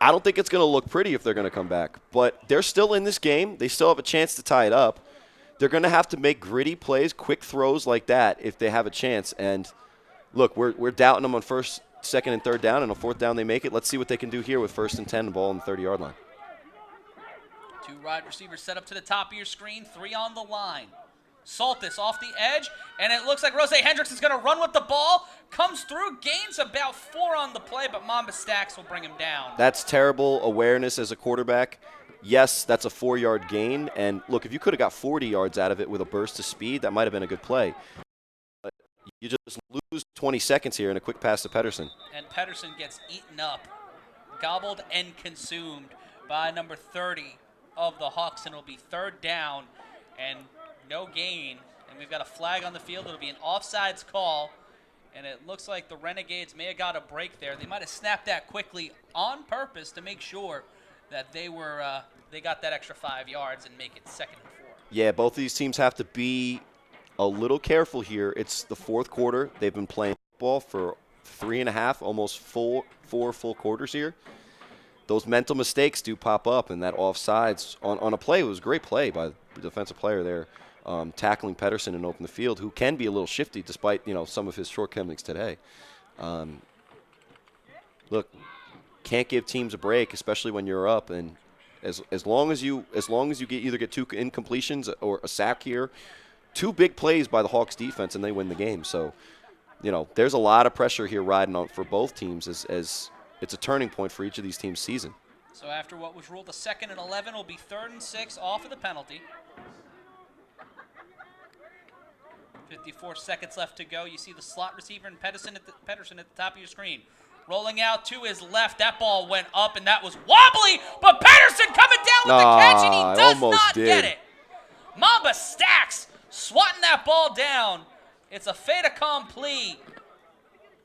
I don't think it's going to look pretty if they're going to come back. But they're still in this game. They still have a chance to tie it up. They're going to have to make gritty plays, quick throws like that if they have a chance. And, look, we're doubting them on 1st, 2nd, and 3rd down, and on 4th down they make it. Let's see what they can do here with 1st and 10, the ball on the 30-yard line. 2 wide receivers set up to the top of your screen, 3 on the line. Soltis off the edge, and it looks like Rose Hendricks is going to run with the ball. Comes through, gains about 4 on the play, but Mamba Stacks will bring him down. That's terrible awareness as a quarterback. Yes, that's a 4-yard gain. And, look, if you could have got 40 yards out of it with a burst of speed, that might have been a good play. But you just lose 20 seconds here in a quick pass to Paterson. And Paterson gets eaten up, gobbled and consumed by number 30 of the Hawks, and it'll be 3rd down and no gain. And we've got a flag on the field. It'll be an offsides call, and it looks like the Renegades may have got a break there. They might have snapped that quickly on purpose to make sure that they got that extra 5 yards and make it 2nd and 4. Yeah, both of these teams have to be a little careful here. It's the 4th quarter. They've been playing football for 3.5, almost 4 full quarters here. Those mental mistakes do pop up, and that offsides on a play, it was a great play by the defensive player there, tackling Paterson and open the field, who can be a little shifty despite some of his shortcomings today. Look, can't give teams a break, especially when you're up, and as long as you either get 2 incompletions or a sack here, 2 big plays by the Hawks defense and they win the game. So, there's a lot of pressure here riding on for both teams as it's a turning point for each of these teams' season. So after what was ruled a 2nd and 11 will be 3rd and 6 off of the penalty. 54 seconds left to go. You see the slot receiver and Paterson at the top of your screen. Rolling out to his left. That ball went up, and that was wobbly, but Paterson coming down with the catch, and he does not get it. Mamba Stacks swatting that ball down. It's a fait accompli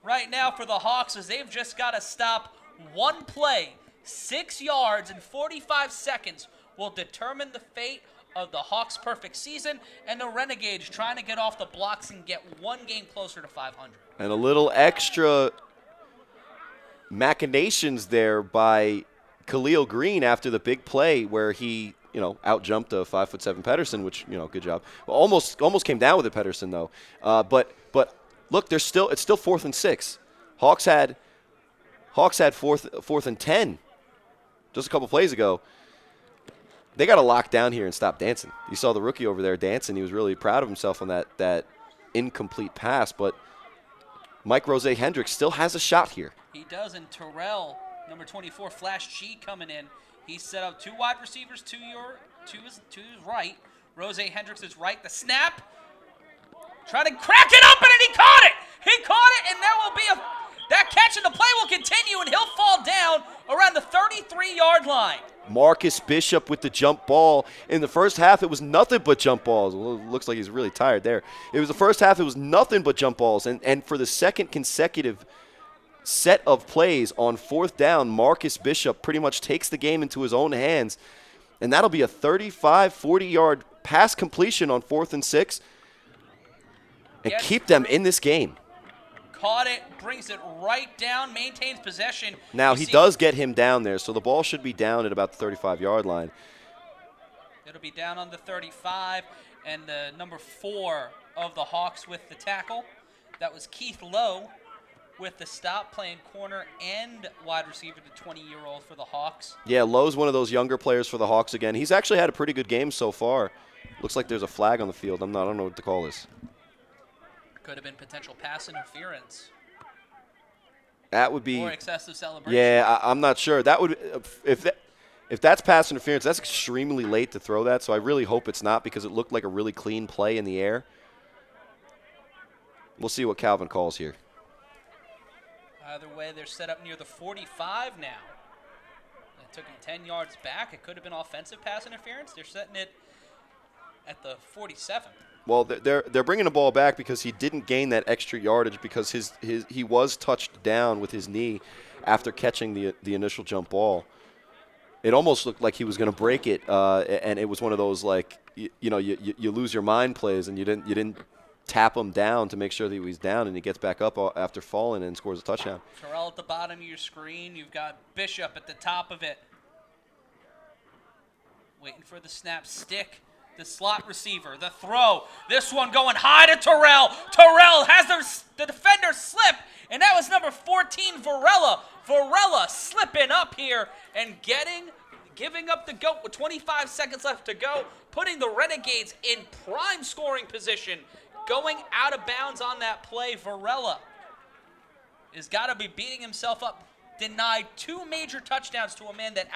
right now for the Hawks, as they've just got to stop one play. 6 yards and 45 seconds will determine the fate of the Hawks' perfect season, and the Renegades trying to get off the blocks and get one game closer to 500. And a little extra machinations there by Khalil Green after the big play where he, out-jumped a 5'7" Paterson, which, good job. Well, almost came down with it, Paterson, though. But look, it's still 4th and 6. Hawks had 4th and 10 just a couple plays ago, they got to lock down here and stop dancing. You saw the rookie over there dancing. He was really proud of himself on that incomplete pass. But Mike Rose Hendricks still has a shot here. He does, and Terrell, number 24, Flash G coming in. He set up 2 wide receivers to his right. Rose Hendricks is right. The snap. Try to crack it open, and he caught it. He caught it, and there will be that catch, and the play will continue, and he'll fall down around the 33-yard line. Marcus Bishop with the jump ball. In the first half, it was nothing but jump balls. Well, it looks like he's really tired there. It was the first half, it was nothing but jump balls. And for the second consecutive set of plays on 4th down, Marcus Bishop pretty much takes the game into his own hands. And that'll be a 35, 40-yard pass completion on 4th and 6 and keep them in this game. Caught it, brings it right down, maintains possession. Now, he does get him down there, so the ball should be down at about the 35-yard line. It'll be down on the 35, and the number 4 of the Hawks with the tackle. That was Keith Lowe with the stop, playing corner and wide receiver, the 20-year-old for the Hawks. Yeah, Lowe's one of those younger players for the Hawks again. He's actually had a pretty good game so far. Looks like there's a flag on the field. I don't know what to call this. Could have been potential pass interference. That would be. Or excessive celebration. Yeah, I'm not sure. That would, if that's pass interference, that's extremely late to throw that. So I really hope it's not, because it looked like a really clean play in the air. We'll see what Calvin calls here. Either way, they're set up near the 45 now. It took him 10 yards back. It could have been offensive pass interference. They're setting it at the 47. Well, they're bringing the ball back because he didn't gain that extra yardage, because he was touched down with his knee after catching the initial jump ball. It almost looked like he was going to break it, and it was one of those, like, you lose your mind plays, and you didn't tap him down to make sure that he was down, and he gets back up after falling and scores a touchdown. Terrell at the bottom of your screen. You've got Bishop at the top of it. Waiting for the snap. Stick. The slot receiver, the throw. This one going high to Terrell. Terrell has the defender slip, and that was number 14, Varela. Varela slipping up here and giving up the goat with 25 seconds left to go, putting the Renegades in prime scoring position. Going out of bounds on that play, Varela has got to be beating himself up. Denied 2 major touchdowns to a man that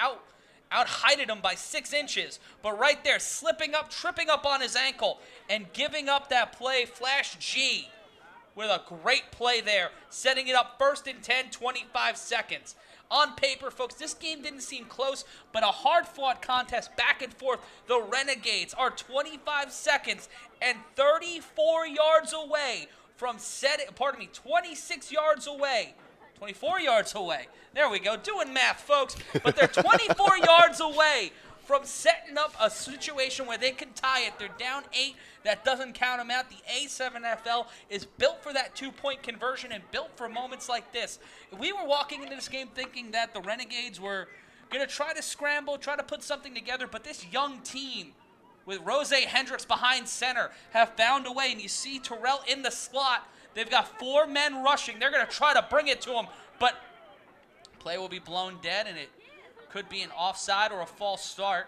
out-heighted him by 6 inches, but right there, slipping up, tripping up on his ankle, and giving up that play. Flash G with a great play there, setting it up 1st and 10, 25 seconds. On paper, folks, this game didn't seem close, but a hard-fought contest back and forth. The Renegades are 25 seconds and 34 yards away from 26 yards away. 24 yards away. There we go. Doing math, folks. But they're 24 yards away from setting up a situation where they can tie it. They're down 8. That doesn't count them out. The A7FL is built for that 2-point conversion and built for moments like this. We were walking into this game thinking that the Renegades were going to try to scramble, try to put something together, but this young team with Rose Hendricks behind center have found a way, and you see Terrell in the slot. They've got 4 men rushing. They're going to try to bring it to him, but play will be blown dead, and it could be an offside or a false start.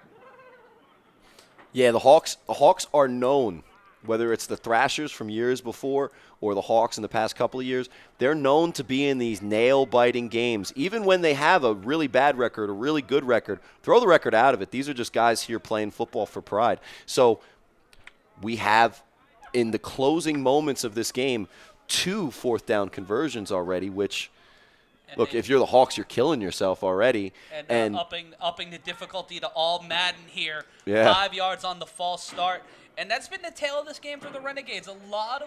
Yeah, the Hawks are known, whether it's the Thrashers from years before or the Hawks in the past couple of years, they're known to be in these nail-biting games. Even when they have a really bad record, a really good record, throw the record out of it. These are just guys here playing football for pride. So we have, in the closing moments of this game, 2 4th-down conversions already, which, look, if you're the Hawks, you're killing yourself already. And upping the difficulty to all Madden here. Yeah. 5 yards on the false start. And that's been the tale of this game for the Renegades. A lot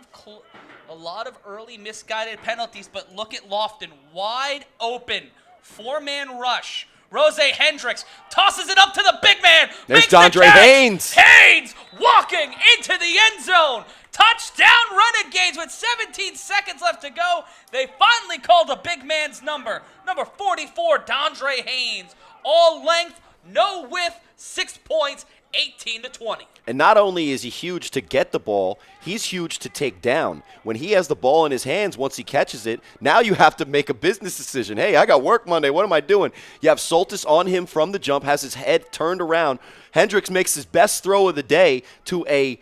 of early misguided penalties, but look at Lofton. Wide open. 4-man rush. Rose Hendricks tosses it up to the big man. There's Dondre Haynes. Haynes walking into the end zone. Touchdown Renegades with 17 seconds left to go. They finally called a big man's number. Number 44, Dondre Haynes. All length, no width, 6 points, 18-20. And not only is he huge to get the ball, he's huge to take down. When he has the ball in his hands, once he catches it, now you have to make a business decision. Hey, I got work Monday. What am I doing? You have Soltis on him from the jump, has his head turned around. Hendricks makes his best throw of the day to a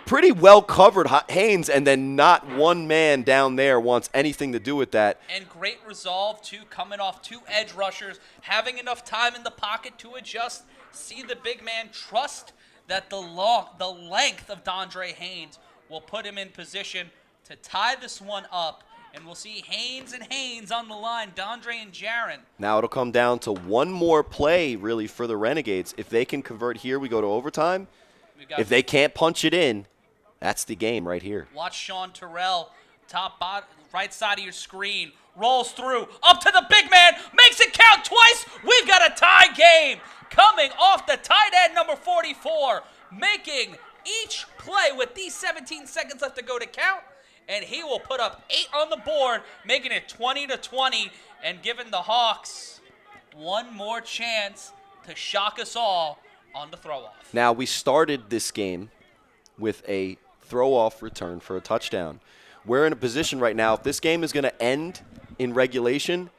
pretty well-covered Haynes, and then not one man down there wants anything to do with that. And great resolve, too, coming off 2 edge rushers, having enough time in the pocket to adjust. See the big man trust that the length of Dondre Haynes will put him in position to tie this one up. And we'll see Haynes and Haynes on the line, Dondre and Jaron. Now it'll come down to one more play, really, for the Renegades. If they can convert here, we go to overtime. If they can't punch it in, that's the game right here. Watch Sean Terrell, right side of your screen, rolls through, up to the big man, makes it count twice. We've got a tie game coming off the tight end, number 44, making each play with these 17 seconds left to go to count, and he will put up 8 on the board, making it 20-20, and giving the Hawks one more chance to shock us all on the throw-off. Now, we started this game with a throw-off return for a touchdown. We're in a position right now, if this game is going to end in regulation,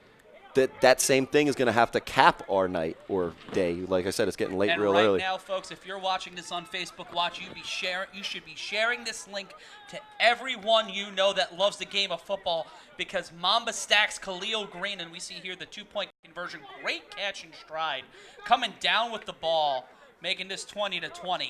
that same thing is going to have to cap our night or day. Like I said, it's getting late and real right early. Now, folks, if you're watching this on Facebook Watch, you should be sharing this link to everyone you know that loves the game of football, because Mamba stacks Khalil Green, and we see here the 2-point conversion. Great catch and stride. Coming down with the ball, making this 20-20.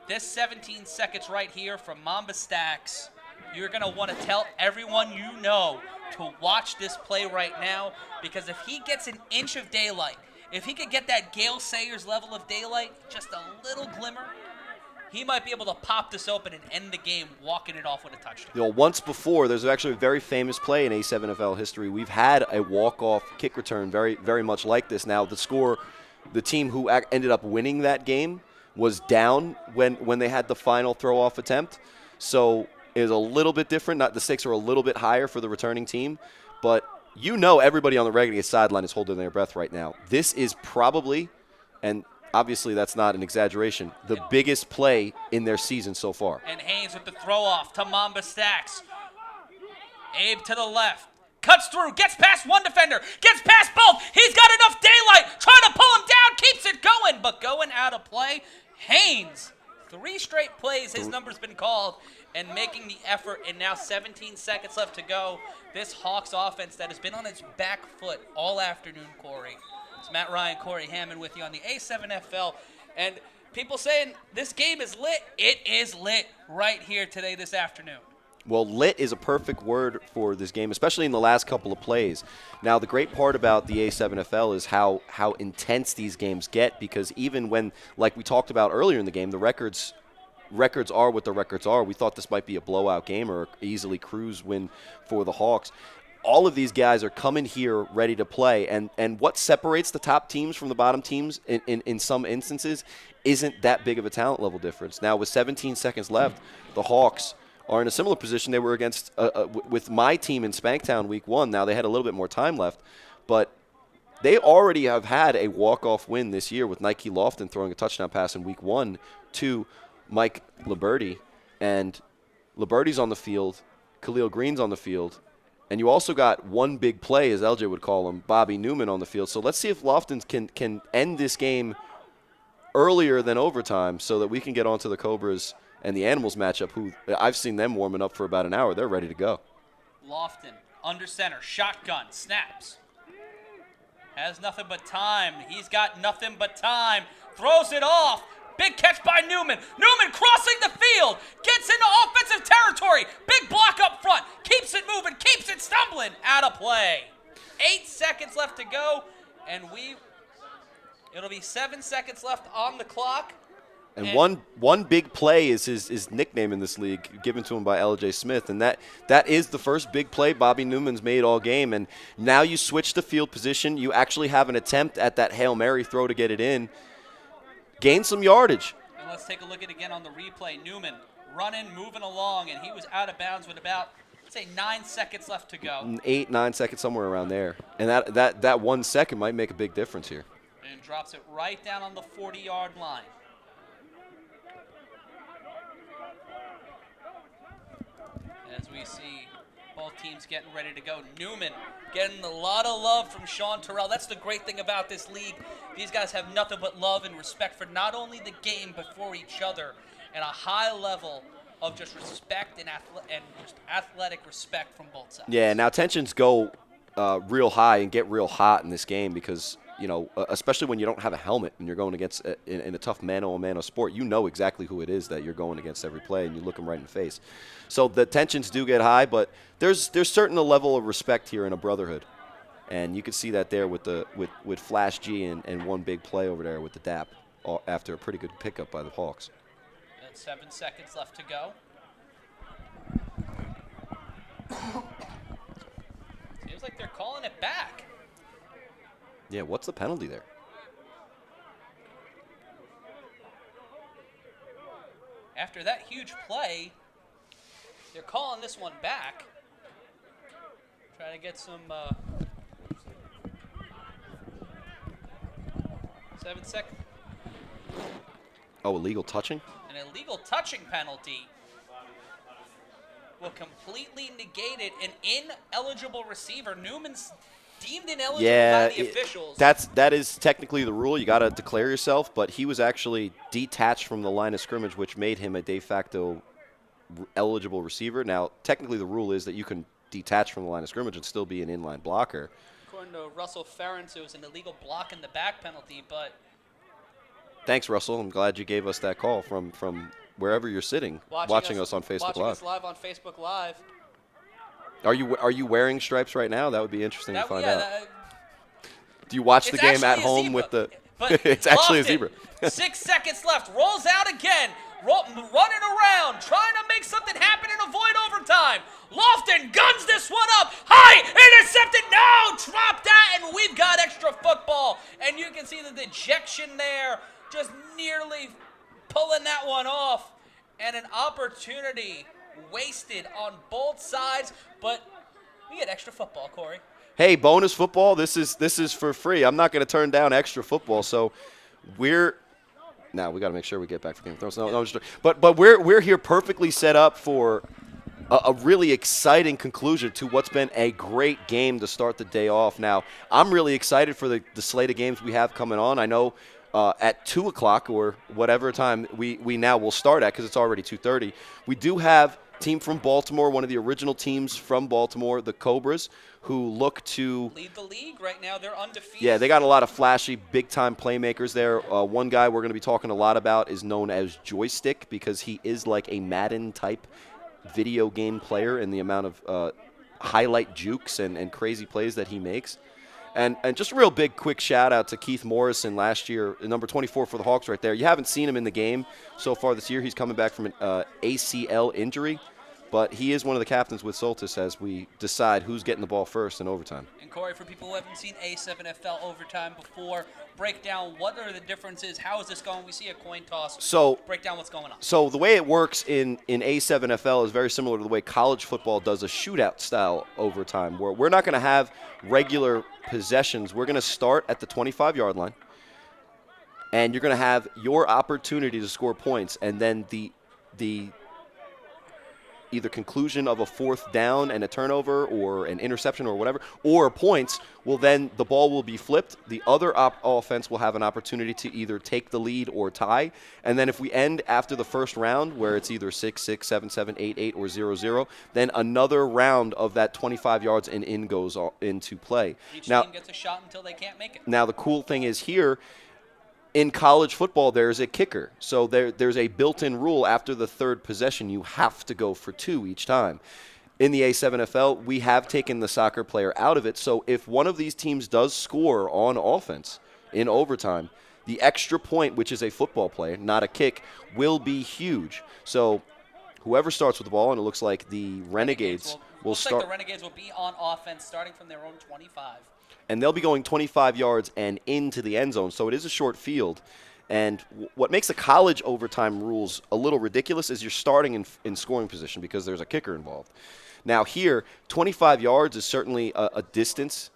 This 17 seconds right here from Mamba Stacks, you're going to want to tell everyone you know to watch this play right now, because if he gets an inch of daylight, if he could get that Gale Sayers level of daylight, just a little glimmer, he might be able to pop this open and end the game walking it off with a touchdown. You know, once before, there's actually a very famous play in A7FL history. We've had a walk-off kick return very, very much like this. Now, the team who ended up winning that game was down when they had the final throw-off attempt. So it was a little bit different. The stakes are a little bit higher for the returning team. But you know everybody on the Renegades sideline is holding their breath right now. This is probably, and obviously that's not an exaggeration, the biggest play in their season so far. And Haynes with the throw-off to Mamba Stacks. Abe to the left. Cuts through, gets past one defender, gets past both. He's got enough daylight, trying to pull him down, keeps it going, but going out of play. Haynes, 3 straight plays, his number's been called, and making the effort, and now 17 seconds left to go. This Hawks offense that has been on its back foot all afternoon, Corey. It's Matt Ryan, Corey Hammond with you on the A7FL, and people saying this game is lit. It is lit right here today, this afternoon. Well, lit is a perfect word for this game, especially in the last couple of plays. Now, the great part about the A7FL is how intense these games get, because even when, like we talked about earlier in the game, the records are what the records are. We thought this might be a blowout game or easily cruise win for the Hawks. All of these guys are coming here ready to play, and what separates the top teams from the bottom teams in some instances isn't that big of a talent level difference. Now, with 17 seconds left, the Hawks are in a similar position they were against with my team in Spanktown week 1. Now, they had a little bit more time left, but they already have had a walk-off win this year with Nike Lofton throwing a touchdown pass in week 1 to Mike Liberty. And Liberty's on the field, Khalil Green's on the field, and you also got one big play, as LJ would call him, Bobby Newman on the field. So let's see if Lofton can end this game earlier than overtime so that we can get onto the Cobras and the Animals matchup, who I've seen them warming up for about an hour. They're ready to go. Lofton, under center, shotgun, snaps. Has nothing but time. He's got nothing but time. Throws it off. Big catch by Newman. Newman crossing the field. Gets into offensive territory. Big block up front. Keeps it moving. Keeps it stumbling. Out of play. 8 seconds left to go. And it'll be 7 seconds left on the clock. And one big play is his nickname in this league, given to him by LJ Smith. And that is the first big play Bobby Newman's made all game. And now you switch the field position. You actually have an attempt at that Hail Mary throw to get it in. Gain some yardage. And let's take a look at it again on the replay. Newman running, moving along, and he was out of bounds with about, let's say, 9 seconds left to go. 8, 9 seconds, somewhere around there. And that 1 second might make a big difference here. And drops it right down on the 40-yard line. As we see both teams getting ready to go. Newman getting a lot of love from Sean Terrell. That's the great thing about this league. These guys have nothing but love and respect for not only the game but for each other, and a high level of just respect and just athletic respect from both sides. Yeah, now tensions go real high and get real hot in this game because, you know, especially when you don't have a helmet and you're going against in a tough mano-a-mano sport, you know exactly who it is that you're going against every play, and you look them right in the face. So the tensions do get high, but there's certain a level of respect here in a brotherhood, and you can see that there with Flash G and one big play over there with the DAP after a pretty good pickup by the Hawks. That's 7 seconds left to go. Seems like they're calling it back. Yeah, what's the penalty there? After that huge play, they're calling this one back. Try to get some 7 seconds. Oh, illegal touching? An illegal touching penalty will completely negate it. An ineligible receiver. Newman's deemed ineligible by the officials. That is technically the rule. You got to declare yourself, but he was actually detached from the line of scrimmage, which made him a de facto eligible receiver. Now, technically the rule is that you can detach from the line of scrimmage and still be an inline blocker. According to Russell Ferentz, it was an illegal block in the back penalty, but... Thanks, Russell. I'm glad you gave us that call from wherever you're sitting, watching us on Facebook watching Live. Us live on Facebook Live. Are you wearing stripes right now? That would be interesting to find out. Do you watch the It's game at actually a home zebra, with the? but It's actually a Lofton, zebra. 6 seconds left. Rolls out again. Running around, trying to make something happen and avoid overtime. Lofton guns this one up. High, intercepted. No, drop that, and we've got extra football. And you can see the dejection there, just nearly pulling that one off. And an opportunity wasted on both sides, but we get extra football, Corey. Hey, bonus football. This is for free. I'm not going to turn down extra football. So now we got to make sure we get back to Game of Thrones. No, but we're here perfectly set up for a really exciting conclusion to what's been a great game to start the day off. Now, I'm really excited for the slate of games we have coming on. I know at 2 o'clock or whatever time we now will start at, because it's already 2:30, we do have team from Baltimore, one of the original teams from Baltimore, the Cobras, who look to lead the league right now. They're undefeated. Yeah, they got a lot of flashy, big-time playmakers there. One guy we're going to be talking a lot about is known as Joystick, because he is like a Madden-type video game player in the amount of highlight jukes and crazy plays that he makes. And just a real big, quick shout-out to Keith Morrison last year, number 24 for the Hawks right there. You haven't seen him in the game so far this year. He's coming back from an ACL injury. But he is one of the captains with Soltis as we decide who's getting the ball first in overtime. And Corey, for people who haven't seen A7FL overtime before, break down what are the differences, how is this going? We see a coin toss. So break down what's going on. So the way it works in A7FL is very similar to the way college football does a shootout style overtime, where we're not going to have regular possessions. We're going to start at the 25-yard line, and you're going to have your opportunity to score points, and then the either conclusion of a fourth down and a turnover or an interception or whatever, or points, then the ball will be flipped. The other offense will have an opportunity to either take the lead or tie. And then if we end after the first round, where it's either 6-6, 7-7, 8-8, or 0-0, then another round of that 25 yards and in goes into play. Each team gets a shot until they can't make it. Now, the cool thing is here, in college football, there's a kicker. So there's a built-in rule after the third possession, you have to go for 2 each time. In the A7FL, we have taken the soccer player out of it. So if one of these teams does score on offense in overtime, the extra point, which is a football play, not a kick, will be huge. So whoever starts with the ball, and it looks like the Renegades will start. Like the Renegades will be on offense starting from their own 25. And they'll be going 25 yards and into the end zone, so it is a short field. And what makes the college overtime rules a little ridiculous is you're starting in scoring position because there's a kicker involved. Now here, 25 yards is certainly a distance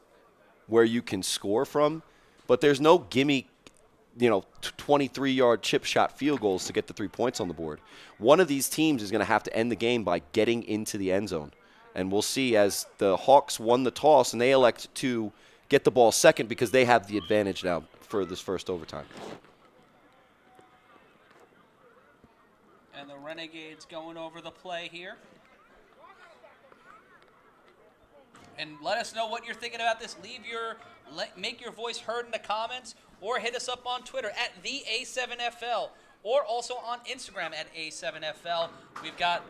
where you can score from, but there's no gimme, 23-yard chip shot field goals to get the 3 points on the board. One of these teams is going to have to end the game by getting into the end zone. And we'll see as the Hawks won the toss and they elect to get the ball second because they have the advantage now for this first overtime. And the Renegades going over the play here. And let us know what you're thinking about this. Make your voice heard in the comments, or hit us up on Twitter at the A7FL, or also on Instagram at A7FL. We've got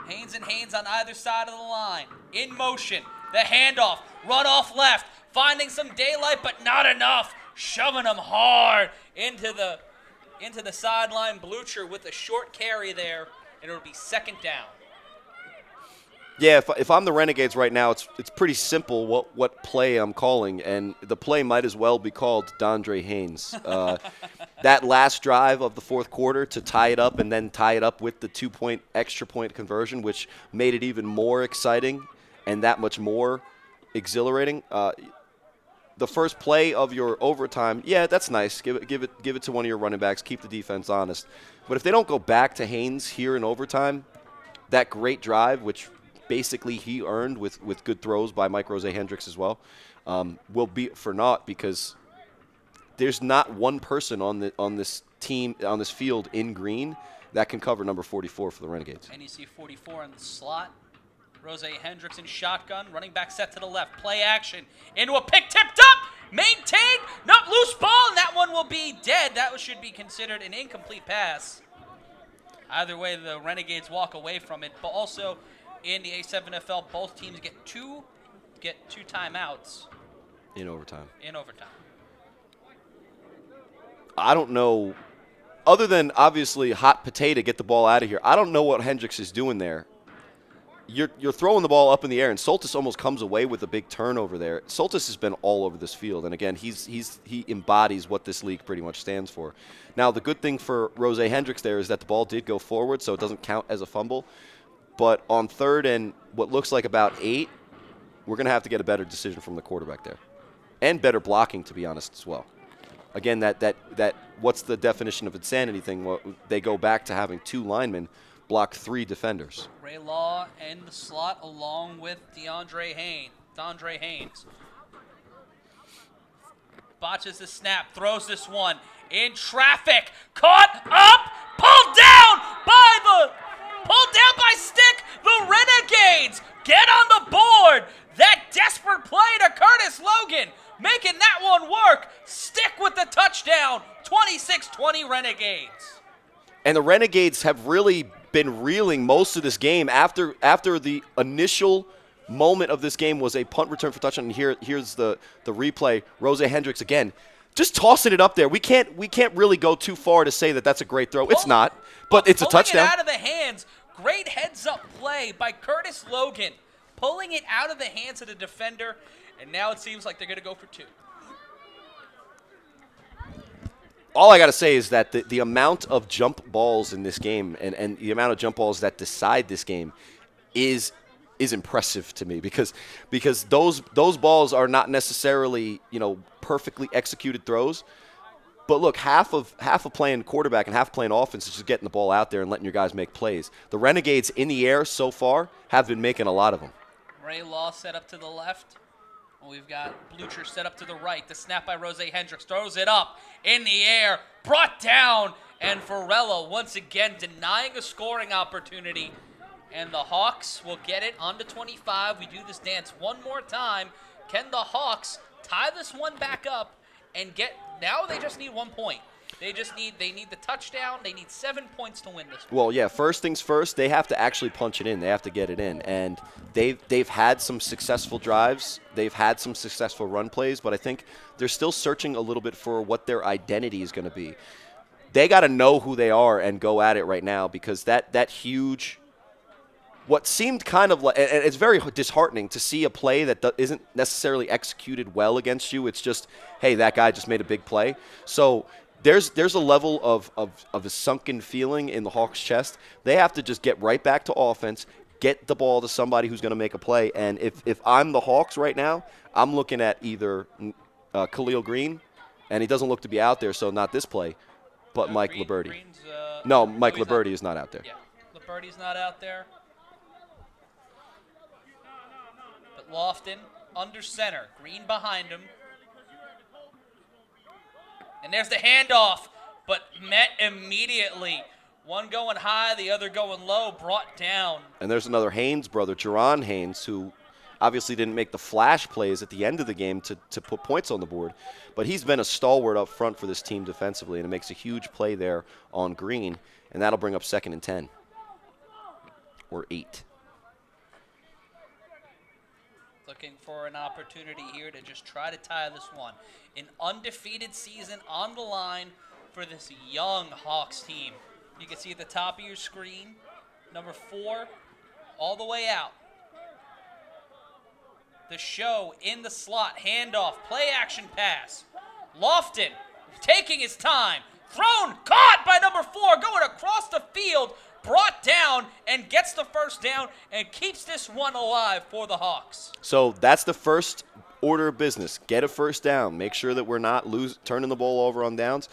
Haynes and Haynes on either side of the line. In motion. The handoff. Run off left. Finding some daylight, but not enough. Shoving them hard into the sideline. Blucher with a short carry there, and it'll be second down. Yeah, if I'm the Renegades right now, it's pretty simple what play I'm calling, and the play might as well be called Dondre Haynes. That last drive of the fourth quarter to tie it up and then tie it up with the 2-point extra point conversion, which made it even more exciting and that much more exhilarating. The first play of your overtime, yeah, that's nice. Give it to one of your running backs. Keep the defense honest. But if they don't go back to Haynes here in overtime, that great drive, which basically he earned with good throws by Mike Rose Hendricks as well, will be for naught because there's not one person on this team, on this field in green that can cover number 44 for the Renegades. And you see 44 in the slot. Rose Hendricks in shotgun, running back set to the left. Play action into a pick, tipped up, maintained, not loose ball, and that one will be dead. That should be considered an incomplete pass. Either way, the Renegades walk away from it, but also in the A7FL, both teams get two timeouts. In overtime. I don't know. Other than, obviously, hot potato, get the ball out of here. I don't know what Hendricks is doing there. You're throwing the ball up in the air, and Soltis almost comes away with a big turnover there. Soltis has been all over this field, and again, he embodies what this league pretty much stands for. Now, the good thing for Rose Hendricks there is that the ball did go forward, so it doesn't count as a fumble. But on third and what looks like about 8, we're going to have to get a better decision from the quarterback there, and better blocking, to be honest, as well. Again, that what's the definition of insanity thing? Well, they go back to having 2 linemen block 3 defenders. Ray Law in the slot along with Dondre Haynes. Botches the snap, throws this one in traffic, caught up, pulled down by Stick. The Renegades get on the board. That desperate play to Curtis Logan, making that one work. Stick with the touchdown, 26-20 Renegades. And the Renegades have really been reeling most of this game after the initial moment of this game was a punt return for touchdown. And here's the replay. Rose Hendricks again, just tossing it up there. We can't really go too far to say that that's a great throw. It's not, but it's a touchdown. Pulling it out of the hands. Great heads-up play by Curtis Logan, pulling it out of the hands of the defender, and now it seems like they're going to go for 2. All I got to say is that the amount of jump balls in this game and the amount of jump balls that decide this game is impressive to me because those balls are not necessarily perfectly executed throws. But look, half of playing quarterback and half playing offense is just getting the ball out there and letting your guys make plays. The Renegades in the air so far have been making a lot of them. Ray Law set up to the left. We've got Blucher set up to the right. The snap by Rose Hendricks throws it up in the air, brought down, and Farella once again denying a scoring opportunity. And the Hawks will get it on to 25. We do this dance one more time. Can the Hawks tie this one back up and now they just need 1 point. They need the touchdown. They need 7 points to win this one. Well, yeah, first things first, they have to actually punch it in. They have to get it in. And they've had some successful drives. They've had some successful run plays, but I think they're still searching a little bit for what their identity is going to be. They got to know who they are and go at it right now because that huge what seemed kind of like, and it's very disheartening to see a play that isn't necessarily executed well against you. It's just, hey, that guy just made a big play. So there's a level of a sunken feeling in the Hawks' chest. They have to just get right back to offense, get the ball to somebody who's going to make a play. And if I'm the Hawks right now, I'm looking at either Khalil Green and he doesn't look to be out there, so not this play, but Mike Liberti. No, Mike Liberti is not out there. Yeah, Liberti's not out there. But Lofton under center, Green behind him. And there's the handoff, but met immediately. One going high, the other going low, brought down. And there's another Haynes brother, Jerron Haynes, who obviously didn't make the flash plays at the end of the game to put points on the board. But he's been a stalwart up front for this team defensively, and it makes a huge play there on Green, and that'll bring up 2nd and 10 or 8. Looking for an opportunity here to just try to tie this one. An undefeated season on the line for this young Hawks team. You can see at the top of your screen, number 4, all the way out. The show in the slot, handoff, play action pass. Lofton taking his time, thrown, caught by number 4, going across the field, brought down and gets the first down and keeps this one alive for the Hawks. So that's the first order of business. Get a first down. Make sure that we're not turning the ball over on downs.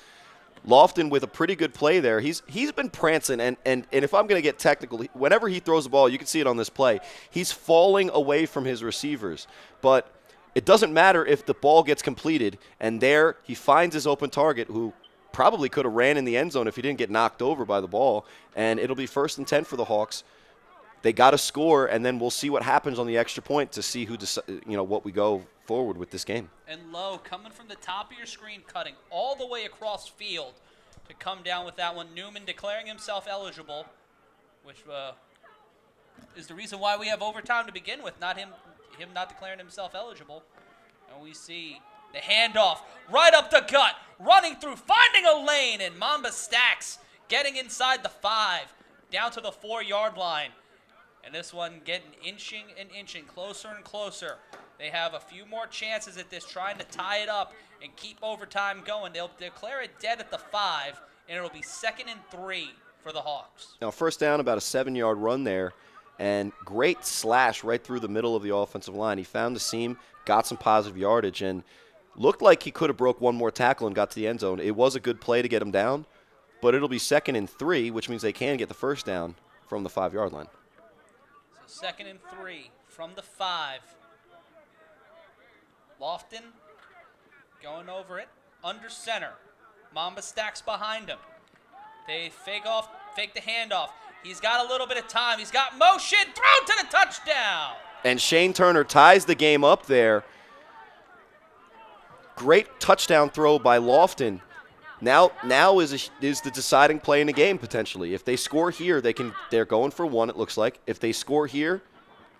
Lofton with a pretty good play there. He's been prancing, and if I'm going to get technical, whenever he throws the ball, you can see it on this play, he's falling away from his receivers. But it doesn't matter if the ball gets completed, and there he finds his open target, who probably could have ran in the end zone if he didn't get knocked over by the ball, and it'll be 1st and 10 for the Hawks. They got to score, and then we'll see what happens on the extra point to see what we go forward with this game. And Lowe coming from the top of your screen, cutting all the way across field to come down with that one. Newman declaring himself eligible, which is the reason why we have overtime to begin with, not him not declaring himself eligible. And we see the handoff right up the gut, running through, finding a lane, and Mamba Stacks getting inside the 5, down to the 4-yard line. And this one getting inching and inching, closer and closer. They have a few more chances at this, trying to tie it up and keep overtime going. They'll declare it dead at the 5, and it'll be 2nd and 3 for the Hawks. Now, first down, about a 7-yard run there, and great slash right through the middle of the offensive line. He found the seam, got some positive yardage, and looked like he could have broke one more tackle and got to the end zone. It was a good play to get him down, but it'll be 2nd and 3, which means they can get the first down from the 5-yard line. So 2nd and 3 from the 5. Lofton going over it, under center. Mamba Stacks behind him. They fake the handoff. He's got a little bit of time. He's got motion, thrown to the touchdown. And Shane Turner ties the game up there. Great touchdown throw by Lofton. Now is the deciding play in the game potentially. If they score here, they're going for 1, it looks like. If they score here,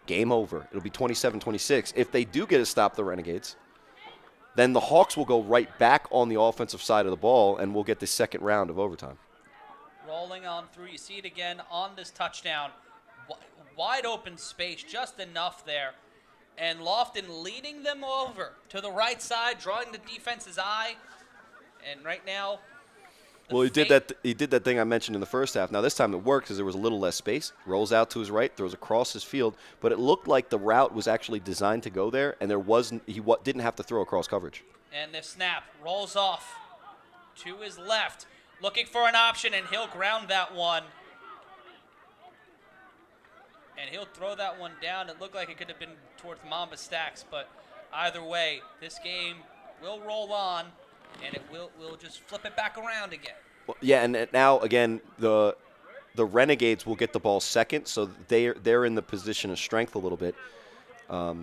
game over. It'll be 27-26. If they do get to stop the Renegades, then the Hawks will go right back on the offensive side of the ball, and we'll get the 2nd round of overtime. Rolling on through. You see it again on this touchdown. Wide open space, just enough there. And Lofton leading them over to the right side, drawing the defense's eye. And right now, well, he did that thing I mentioned in the first half. Now this time it worked because there was a little less space. Rolls out to his right, throws across his field, but it looked like the route was actually designed to go there, and he didn't have to throw across coverage. And the snap rolls off to his left, looking for an option, and he'll ground that one. And he'll throw that one down. It looked like it could have been towards Mamba Stacks, but either way, this game will roll on. And we'll just flip it back around again. Well, yeah, and now again the Renegades will get the ball second, so they're in the position of strength a little bit. I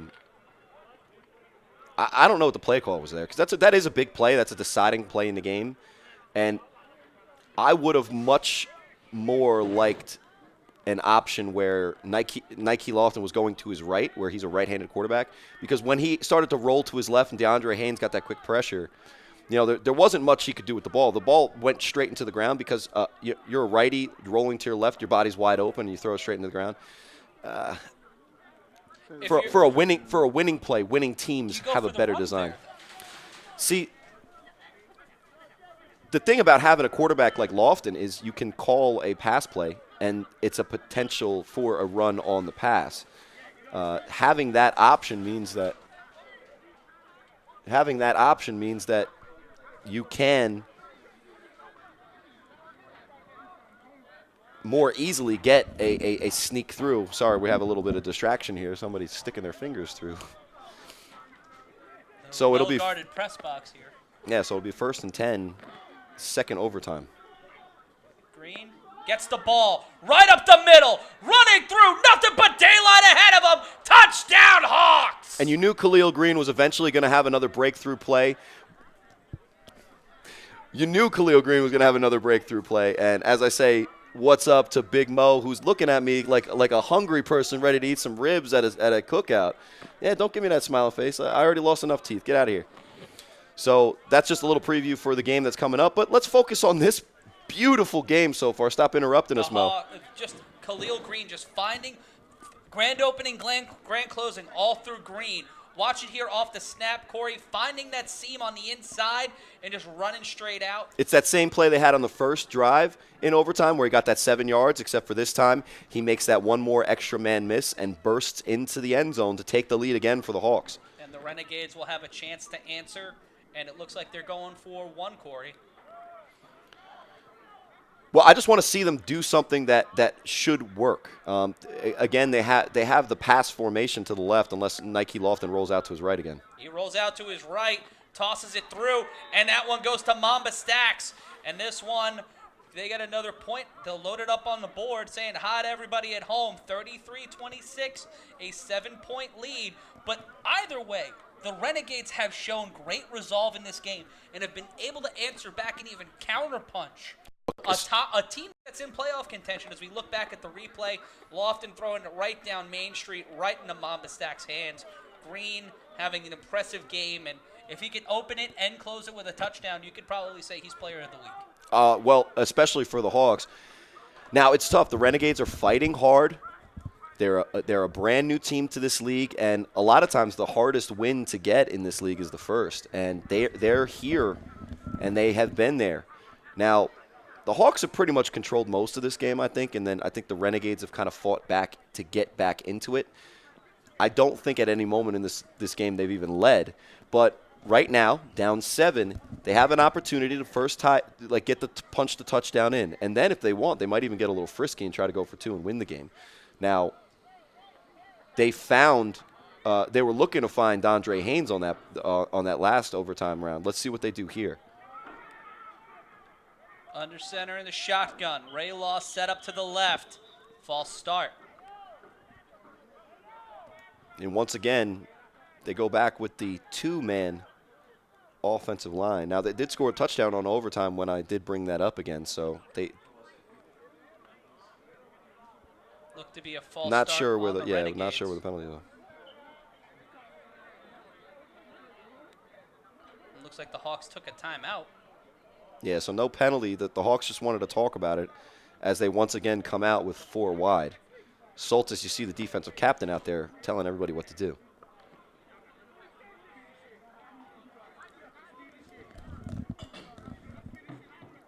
don't know what the play call was there, because that is a big play. That's a deciding play in the game, and I would have much more liked an option where Nike Lofton was going to his right, where he's a right-handed quarterback, because when he started to roll to his left and DeAndre Haynes got that quick pressure. There wasn't much he could do with the ball. The ball went straight into the ground because you're a righty rolling to your left. Your body's wide open, and you throw it straight into the ground. For a winning play, winning teams have a better design. See, the thing about having a quarterback like Lofton is you can call a pass play, and it's a potential for a run on the pass. Having that option means that you can more easily get a sneak through. Sorry, we have a little bit of distraction here. Somebody's sticking their fingers through. So it'll be well-guarded press box here. Yeah, so it'll be 1st and 10, second overtime. Green gets the ball right up the middle, running through, nothing but daylight ahead of him. Touchdown, Hawks! And you knew Khalil Green was eventually going to have another breakthrough play. And as I say, what's up to Big Mo, who's looking at me like a hungry person ready to eat some ribs at a cookout. Yeah, don't give me that smile face. I already lost enough teeth. Get out of here. So that's just a little preview for the game that's coming up. But let's focus on this beautiful game so far. Stop interrupting us, Mo. Just Khalil Green just finding grand opening, grand closing all through Green. Watch it here off the snap. Corey finding that seam on the inside and just running straight out. It's that same play they had on the first drive in overtime where he got that 7 yards, except for this time he makes that one more extra man miss and bursts into the end zone to take the lead again for the Hawks. And the Renegades will have a chance to answer, and it looks like they're going for one, Corey. Well, I just want to see them do something that should work. Again, they have the pass formation to the left unless Nike Lofton rolls out to his right again. He rolls out to his right, tosses it through, and that one goes to Mamba Stacks. And this one, they get another point. They'll load it up on the board saying hi to everybody at home. 33-26, a 7-point lead. But either way, the Renegades have shown great resolve in this game and have been able to answer back and even counterpunch a team that's in playoff contention. As we look back at the replay, Lofton throwing it right down Main Street, right into Mamba Stack's hands. Green having an impressive game, and if he can open it and close it with a touchdown, you could probably say he's player of the week. Well, especially for the Hawks. Now, it's tough. The Renegades are fighting hard. They're a brand new team to this league, and a lot of times the hardest win to get in this league is the first. And they're here, and they have been there. Now, the Hawks have pretty much controlled most of this game, I think, and then I think the Renegades have kind of fought back to get back into it. I don't think at any moment in this game they've even led, but right now, down 7, they have an opportunity to first get punch the touchdown in, and then if they want, they might even get a little frisky and try to go for 2 and win the game. Now, they were looking to find Dondre Haynes on that last overtime round. Let's see what they do here. Under center in the shotgun. Ray Law set up to the left. False start. And once again, they go back with the 2-man offensive line. Now, they did score a touchdown on overtime when I did bring that up again, so they look to be a false not start sure on where the Renegades. not sure where the penalty was. It looks like the Hawks took a timeout. Yeah, so no penalty. The Hawks just wanted to talk about it as they once again come out with 4 wide. Soltis, you see the defensive captain out there telling everybody what to do.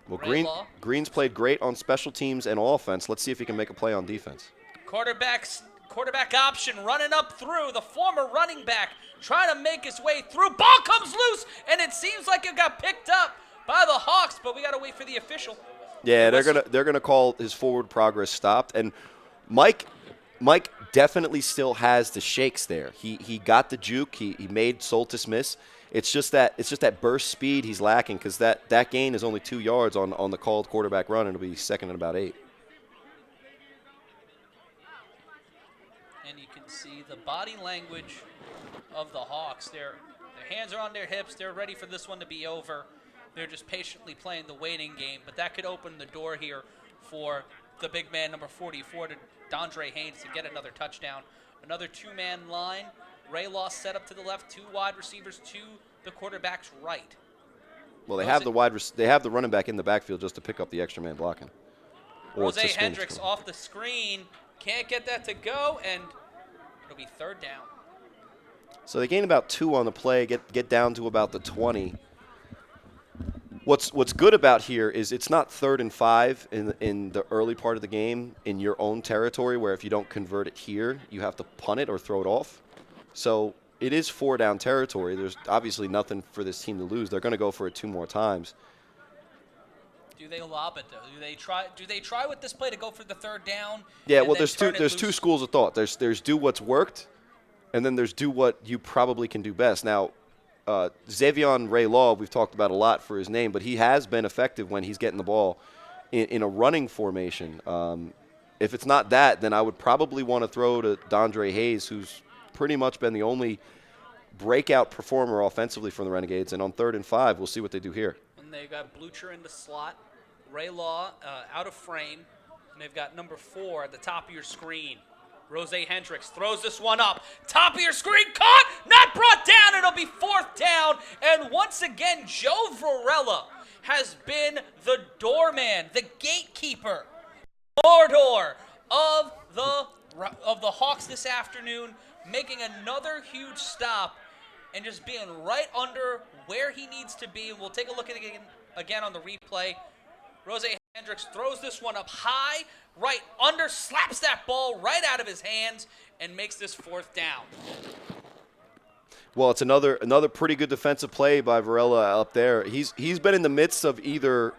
Well, Green's played great on special teams and offense. Let's see if he can make a play on defense. Quarterback option running up through. The former running back trying to make his way through. Ball comes loose, and it seems like it got picked up by the Hawks, but we got to wait for the official. Yeah, they're gonna call his forward progress stopped, and Mike definitely still has the shakes there. He got the juke. He made Soltis miss. It's just that burst speed he's lacking because that gain is only 2 yards on the called quarterback run, and it'll be second and about 8. And you can see the body language of the Hawks. Their hands are on their hips. They're ready for this one to be over. They're just patiently playing the waiting game, but that could open the door here for the big man, number 44, to Dondre Haynes to get another touchdown. Another 2-man line. Ray Law set up to the left, 2 wide receivers to the quarterback's right. Well, they have the running back in the backfield just to pick up the extra man blocking. Rose Hendricks off the screen, can't get that to go, and it'll be 3rd down. So they gain about 2 on the play, get down to about the 20. What's good about here is it's not 3rd and 5 in the early part of the game in your own territory, where if you don't convert it here, you have to punt it or throw it off. So it is 4-down territory. There's obviously nothing for this team to lose. They're going to go for it 2 more times. Do they lob it though? Do they try with this play to go for the 3rd down? Yeah, well, there's two schools of thought. There's do what's worked, and then there's do what you probably can do best. Now, Xavion Ray-Law, we've talked about a lot for his name, but he has been effective when he's getting the ball in a running formation. If it's not that, then I would probably want to throw to Dondre Hayes, who's pretty much been the only breakout performer offensively for the Renegades. And on 3rd and 5, we'll see what they do here. And they've got Blucher in the slot, Ray-Law out of frame, and they've got number 4 at the top of your screen. Rose Hendricks throws this one up. Top of your screen, caught, not brought down. It'll be 4th down. And once again, Joe Varela has been the doorman, the gatekeeper, Mordor of the Hawks this afternoon, making another huge stop and just being right under where he needs to be. And we'll take a look at it again on the replay. Rose Hendricks throws this one up high, right under, slaps that ball right out of his hands, and makes this 4th down. Well, it's another pretty good defensive play by Varela up there. He's been in the midst of either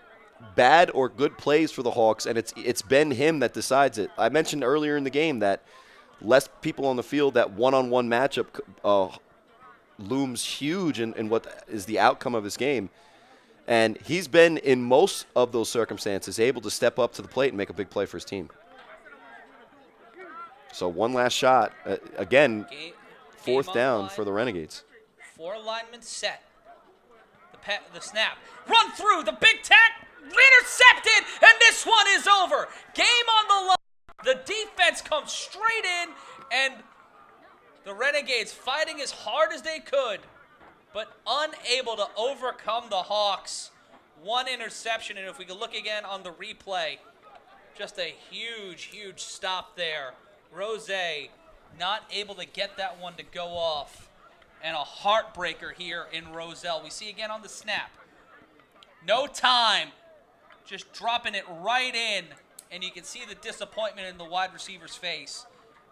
bad or good plays for the Hawks, and it's been him that decides it. I mentioned earlier in the game that less people on the field, that one-on-one matchup looms huge in what is the outcome of this game. And he's been, in most of those circumstances, able to step up to the plate and make a big play for his team. So one last shot. Again, 4th down for the Renegades. 4 linemen set. The snap. Run through. The big tack. Intercepted. And this one is over. Game on the line. The defense comes straight in. And the Renegades fighting as hard as they could, but unable to overcome the Hawks. 1 interception, and if we could look again on the replay, just a huge, huge stop there. Rose not able to get that one to go off, and a heartbreaker here in Roselle. We see again on the snap. No time, just dropping it right in, and you can see the disappointment in the wide receiver's face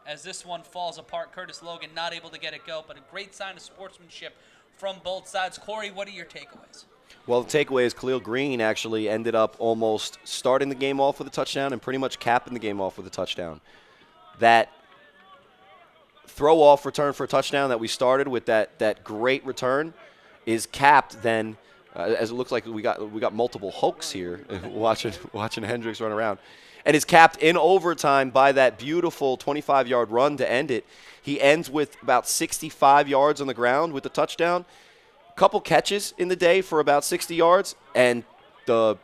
as this one falls apart. Curtis Logan not able to get it go, but a great sign of sportsmanship from both sides. Corey, what are your takeaways? Well, the takeaway is Khalil Green actually ended up almost starting the game off with a touchdown and pretty much capping the game off with a touchdown. That throw-off return for a touchdown that we started with, that great return, is capped then, as it looks like we got multiple Hulks here watching Hendricks run around, and is capped in overtime by that beautiful 25-yard run to end it. He ends with about 65 yards on the ground with the touchdown, couple catches in the day for about 60 yards, and the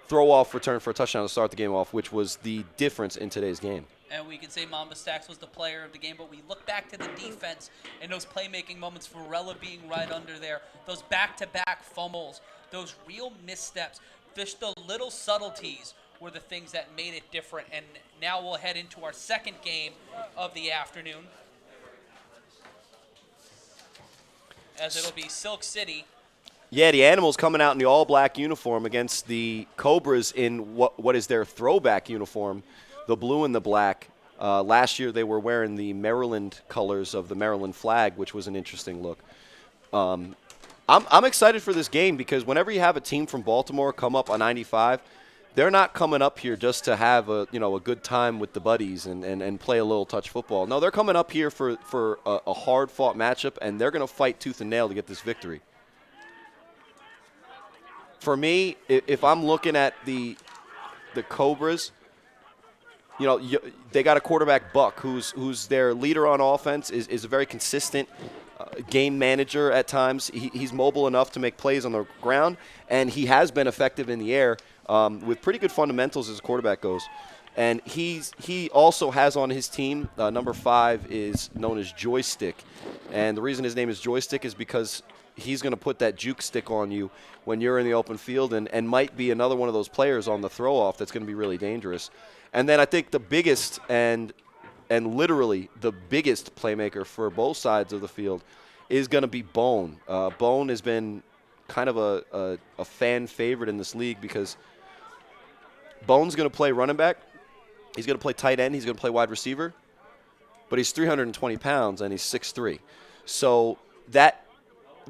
throw-off return for a touchdown to start the game off, which was the difference in today's game. And we can say Mamba Stacks was the player of the game, but we look back to the defense and those playmaking moments, Varela being right under there, those back-to-back fumbles, those real missteps, just the little subtleties were the things that made it different. And now we'll head into our second game of the afternoon, as it'll be Silk City. Yeah, the Animals coming out in the all-black uniform against the Cobras in what is their throwback uniform, the blue and the black. Last year they were wearing the Maryland colors of the Maryland flag, which was an interesting look. I'm excited for this game because whenever you have a team from Baltimore come up on 95, they're not coming up here just to have a good time with the buddies and play a little touch football. No, they're coming up here for a hard-fought matchup, and they're going to fight tooth and nail to get this victory. For me, if I'm looking at the Cobras, they got a quarterback, Buck, who's their leader on offense, is a very consistent game manager at times. He's mobile enough to make plays on the ground, and he has been effective in the air with pretty good fundamentals as a quarterback goes. And he also has on his team, number 5 is known as Joystick. And the reason his name is Joystick is because he's going to put that juke stick on you when you're in the open field and might be another one of those players on the throw-off that's going to be really dangerous. And then I think the biggest and literally the biggest playmaker for both sides of the field is going to be Bone. Bone has been kind of a fan favorite in this league because Bone's going to play running back. He's going to play tight end. He's going to play wide receiver. But he's 320 pounds and he's 6'3". So that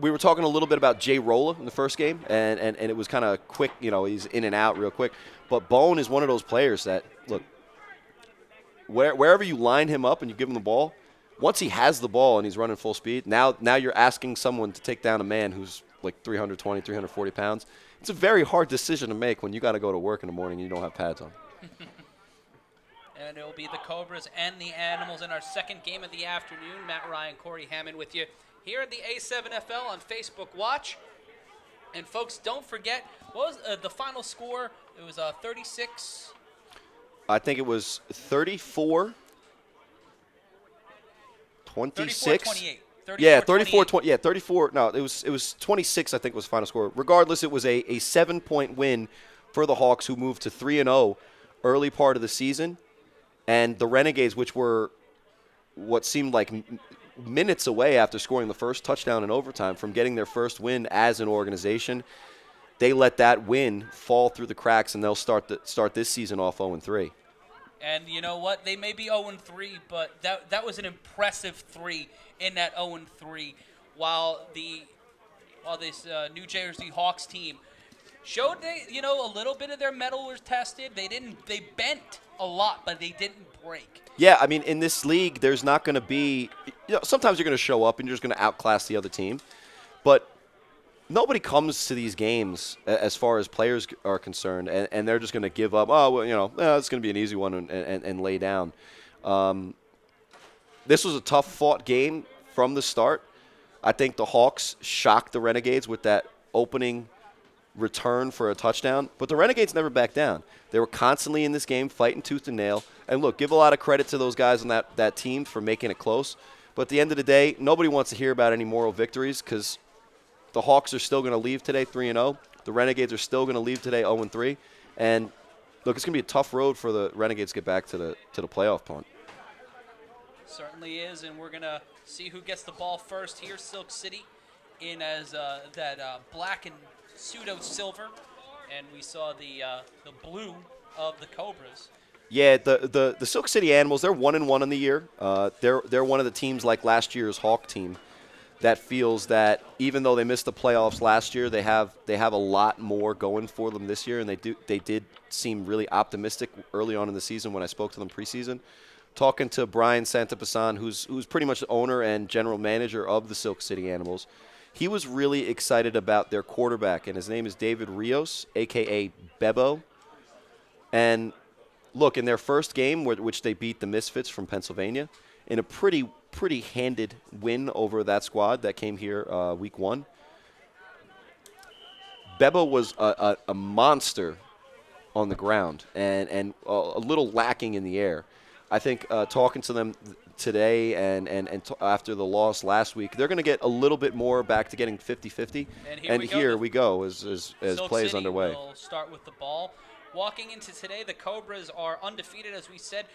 we were talking a little bit about Jay Rolla in the first game, and it was kind of quick. He's in and out real quick. But Bone is one of those players that, look, wherever you line him up and you give him the ball, once he has the ball and he's running full speed, now you're asking someone to take down a man who's like 320, 340 pounds. It's a very hard decision to make when you got to go to work in the morning and you don't have pads on. And it will be the Cobras and the Animals in our second game of the afternoon. Matt Ryan, Corey Hammond with you here at the A7FL on Facebook Watch. And folks, don't forget, what was the final score? It was 36. I think it was 34, 26. 34-28. Yeah, 34-20. Yeah, 34. No, it was 26. I think was the final score. Regardless, it was a 7-point win for the Hawks, who moved to 3-0 early part of the season, and the Renegades, which were what seemed like minutes away after scoring the first touchdown in overtime from getting their first win as an organization, they let that win fall through the cracks, and they'll start this season off 0-3. And you know what? They may be 0-3, but that was an impressive 3 in that 0-3. While this New Jersey Hawks team showed a little bit of their mettle was tested. They bent a lot, but they didn't break. Yeah, I mean, in this league, there's not going to be, sometimes you're going to show up and you're just going to outclass the other team, but nobody comes to these games as far as players are concerned, and they're just going to give up. Oh, well, it's going to be an easy one and lay down. This was a tough-fought game from the start. I think the Hawks shocked the Renegades with that opening return for a touchdown, but the Renegades never backed down. They were constantly in this game fighting tooth and nail. And look, give a lot of credit to those guys on that team for making it close. But at the end of the day, nobody wants to hear about any moral victories because the Hawks are still going to leave today 3-0. The Renegades are still going to leave today 0-3. And look, it's going to be a tough road for the Renegades to get back to the playoff punt. Certainly is, and we're going to see who gets the ball first here. Silk City in as that black and pseudo-silver, and we saw the blue of the Cobras. Yeah, the Silk City Animals, they're 1-1 on the year. They're one of the teams like last year's Hawk team that feels that even though they missed the playoffs last year, they have a lot more going for them this year, and they did seem really optimistic early on in the season when I spoke to them preseason. Talking to Brian Santapasan, who's pretty much the owner and general manager of the Silk City Animals, he was really excited about their quarterback, and his name is David Rios, a.k.a. Bebo. And look, in their first game, which they beat the Misfits from Pennsylvania, in a pretty handed win over that squad that came here week 1, Bebo was a monster on the ground and a little lacking in the air. I think talking to them today and after the loss last week, they're going to get a little bit more back to getting 50-50. And here we go as play is underway. Will start with the ball. Walking into today, the Cobras are undefeated, as we said,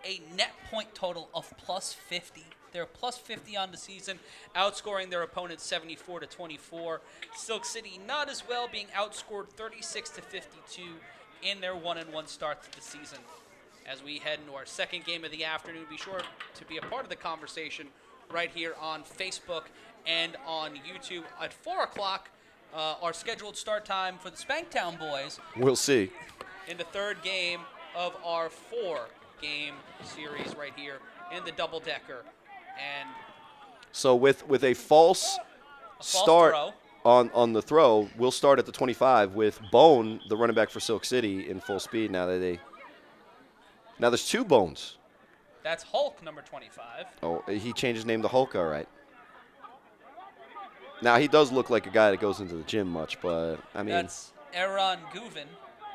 a net point total of plus 50. They're plus 50 on the season, outscoring their opponents 74-24. Silk City not as well, being outscored 36-52 in their 1-1 start to the season. As we head into our second game of the afternoon, be sure to be a part of the conversation right here on Facebook and on YouTube. At 4 o'clock, our scheduled start time for the Spanktown boys. We'll see. In the third game of our 4-game series right here in the double-decker. And so with a false start throw on the throw, we'll start at the 25 with Bone, the running back for Silk City, in full speed now that Now there's 2 Bones. That's Hulk, number 25. Oh, he changed his name to Hulk, all right. Now, he does look like a guy that goes into the gym much, but, I mean. That's Aaron Guvin,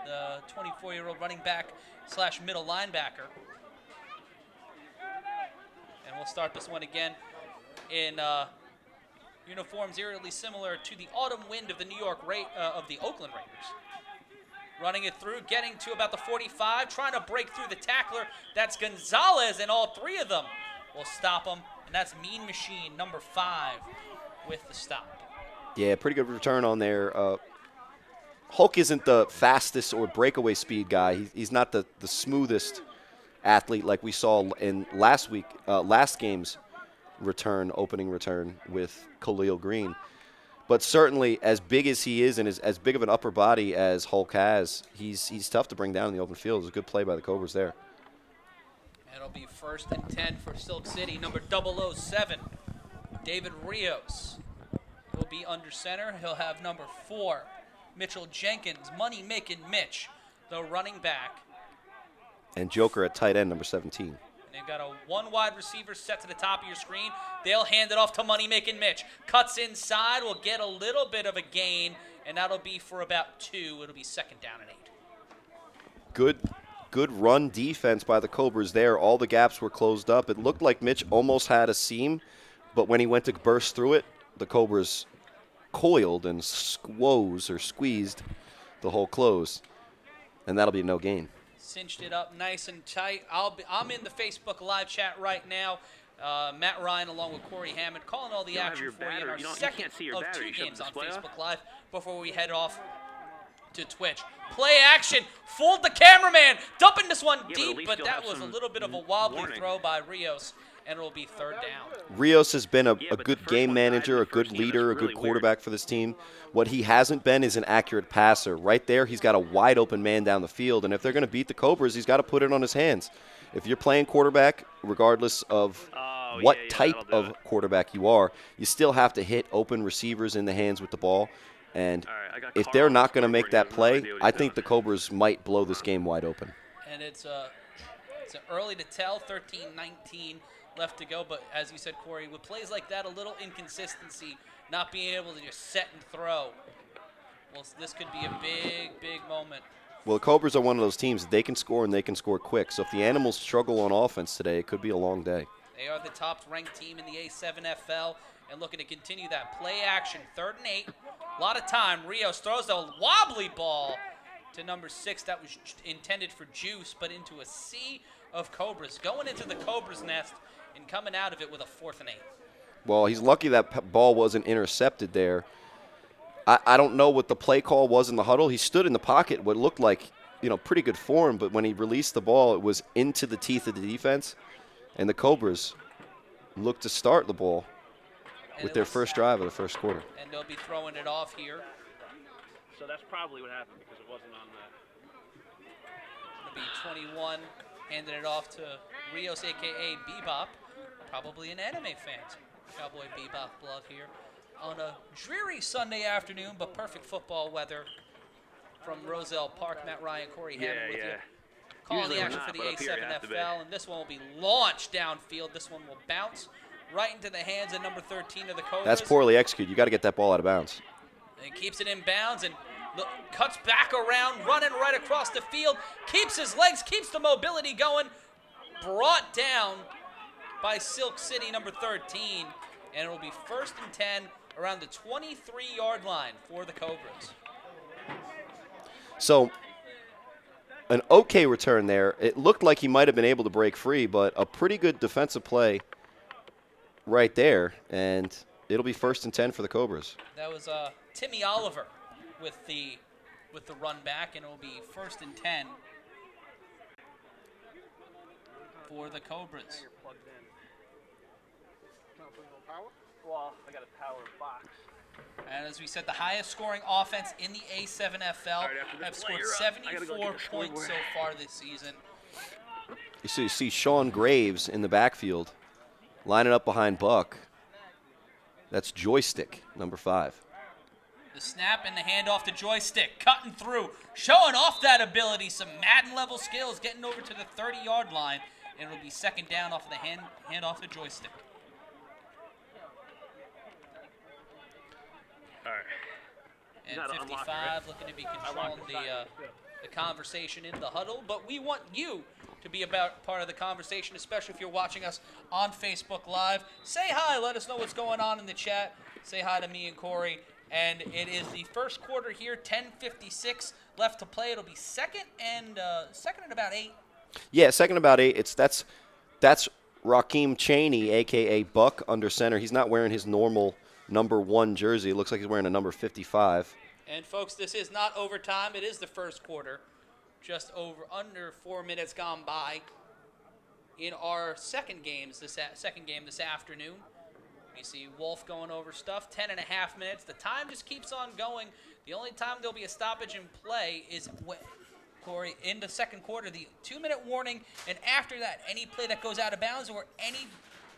the 24-year-old running back / middle linebacker. And we'll start this one again in uniforms eerily similar to the autumn wind of the of the Oakland Raiders. Running it through, getting to about the 45, trying to break through the tackler. That's Gonzalez, and all 3 of them will stop him. And that's Mean Machine, number 5, with the stop. Yeah, pretty good return on there. Hulk isn't the fastest or breakaway speed guy. He's not the smoothest athlete like we saw in last game's opening return with Khalil Green. But certainly, as big as he is and as big of an upper body as Hulk has, he's tough to bring down in the open field. It was a good play by the Cobras there. It'll be 1st and 10 for Silk City. Number 007, David Rios, will be under center. He'll have number 4, Mitchell Jenkins, money-making Mitch, the running back. And Joker at tight end, number 17. And they've got a 1 wide receiver set to the top of your screen. They'll hand it off to money-making Mitch. Cuts inside, will get a little bit of a gain, and that'll be for about 2. It'll be 2nd down and 8. Good run defense by the Cobras there. All the gaps were closed up. It looked like Mitch almost had a seam, but when he went to burst through it, the Cobras coiled and squeezed the whole close, and that'll be no gain. Cinched it up nice and tight. I'm in the Facebook live chat right now. Matt Ryan along with Corey Hammond calling all the action for you in our second of 2 games on Facebook Live before we head off to Twitch. Play action, fooled the cameraman, dumping this one deep, but that was a little bit of a wobbly throw by Rios, and it'll be 3rd down. Rios has been a good game manager, a good leader, a good quarterback for this team. What he hasn't been is an accurate passer. Right there, he's got a wide open man down the field, and if they're going to beat the Cobras, he's got to put it on his hands. If you're playing quarterback, regardless of what type of quarterback you are, you still have to hit open receivers in the hands with the ball. And if they're not going to make that play, I think the Cobras might blow this game wide open. And it's early to tell, 13-19 left to go. But as you said, Corey, with plays like that, a little inconsistency, not being able to just set and throw. Well, this could be a big moment. Well, the Cobras are one of those teams. They can score, and they can score quick. So if the Animals struggle on offense today, it could be a long day. They are the top-ranked team in the A7FL and looking to continue that play action. 3rd and 8. A lot of time. Rios throws a wobbly ball to number 6. That was intended for juice, but into a sea of Cobras. Going into the Cobras nest and coming out of it with a 4th and 8. Well, he's lucky that ball wasn't intercepted there. I don't know what the play call was in the huddle. He stood in the pocket, what looked like, pretty good form, but when he released the ball, it was into the teeth of the defense, and the Cobras looked to start the ball with their first drive of the first quarter. And they'll be throwing it off here. So that's probably what happened because it wasn't on the. It'll be 21, handing it off to Rios, a.k.a. Bebop, probably an anime fan. Cowboy Bebop love here. On a dreary Sunday afternoon, but perfect football weather from Roselle Park. Matt Ryan, Corey Hammond with you. Calling the action for the A7FL, and this one will be launched downfield. This one will bounce right into the hands of number 13 of the Cobras. That's poorly executed. You got to get that ball out of bounds. And keeps it in bounds and cuts back around, running right across the field. Keeps his legs, keeps the mobility going. Brought down by Silk City, number 13. And it will be 1st and 10 around the 23-yard line for the Cobras. So an okay return there. It looked like he might have been able to break free, but a pretty good defensive play right there, and it'll be 1st and 10 for the Cobras. That was Timmy Oliver with the run back, and it will be 1st and 10 for the Cobras. Well, I got a power box. And as we said, the highest scoring offense in the A7FL have scored 74 points so far this season. You see Sean Graves in the backfield lining up behind Buck. That's Joystick, number 5. The snap and the handoff to Joystick, cutting through, showing off that ability, some Madden-level skills, getting over to the 30-yard line, and it'll be 2nd down off of the handoff to Joystick. All right. And 55 looking to be controlling the conversation in the huddle, but we want you to be part of the conversation, especially if you're watching us on Facebook Live. Say hi, let us know what's going on in the chat. Say hi to me and Corey. And it is the first quarter here, 10:56 left to play. It'll be second and about 8. Yeah, 2nd about 8. That's Raheem Chaney, a.k.a. Buck, under center. He's not wearing his normal number 1 jersey. It looks like he's wearing a number 55. And, folks, this is not overtime. It is the first quarter. Just under 4 minutes gone by. in our second game this afternoon. You see Wolf going over stuff, 10.5 minutes. The time just keeps on going. The only time there'll be a stoppage in play is when, Corey, in the second quarter, the 2-minute warning, and after that, any play that goes out of bounds or any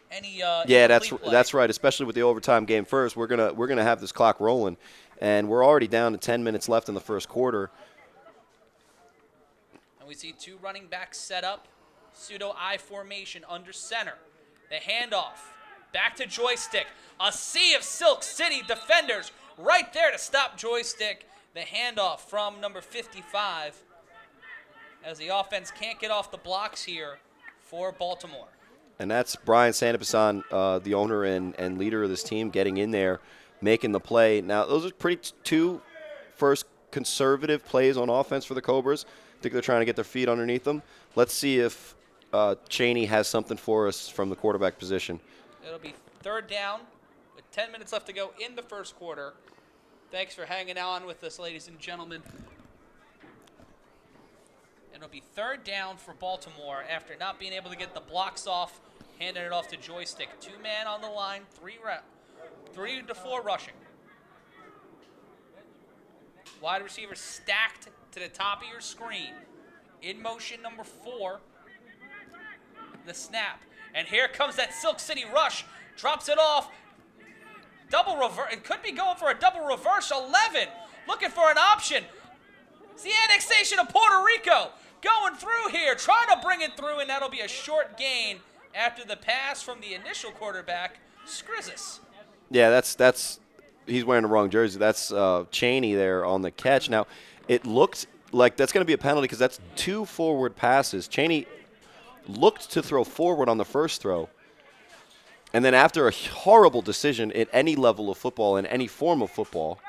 yeah, incomplete play. that's right. Especially with the overtime game first, we're gonna have this clock rolling, and we're already down to 10 minutes left in the first quarter. And we see 2 running backs set up, pseudo I formation under center. The handoff back to Joystick. A sea of Silk City defenders right there to stop Joystick. The handoff from number 55, as the offense can't get off the blocks here for Baltimore. And that's Brian Sandepasan, the owner and leader of this team, getting in there, making the play. Now, those are two first conservative plays on offense for the Cobras. I think they're trying to get their feet underneath them. Let's see if Cheney has something for us from the quarterback position. It'll be 3rd down with 10 minutes left to go in the first quarter. Thanks for hanging on with us, ladies and gentlemen. It'll be 3rd down for Baltimore after not being able to get the blocks off, handing it off to Joystick. 2-man on the line, 3 to 4 rushing. Wide receiver stacked to the top of your screen. In motion, number 4. The snap. And here comes that Silk City rush. Drops it off. Double reverse. It could be going for a double reverse. 11. Looking for an option. It's the annexation of Puerto Rico. Going through here. Trying to bring it through. And that'll be a short gain after the pass from the initial quarterback, Skrizis. Yeah, that's he's wearing the wrong jersey. That's Cheney there on the catch. Now, it looked like that's going to be a penalty because that's 2 forward passes. Cheney looked to throw forward on the first throw. And then after a horrible decision at any level of football, in any form of football,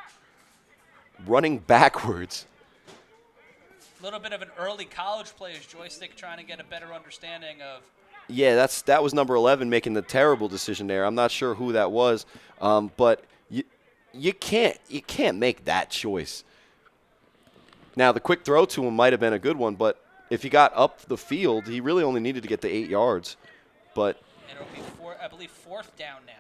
running backwards. A little bit of an early college player's Joystick trying to get a better understanding of. Yeah, that was number 11 making the terrible decision there. I'm not sure who that was, but you can't make that choice. Now, the quick throw to him might have been a good one, but if he got up the field, he really only needed to get to 8 yards. But and it'll be, I believe, 4th down now.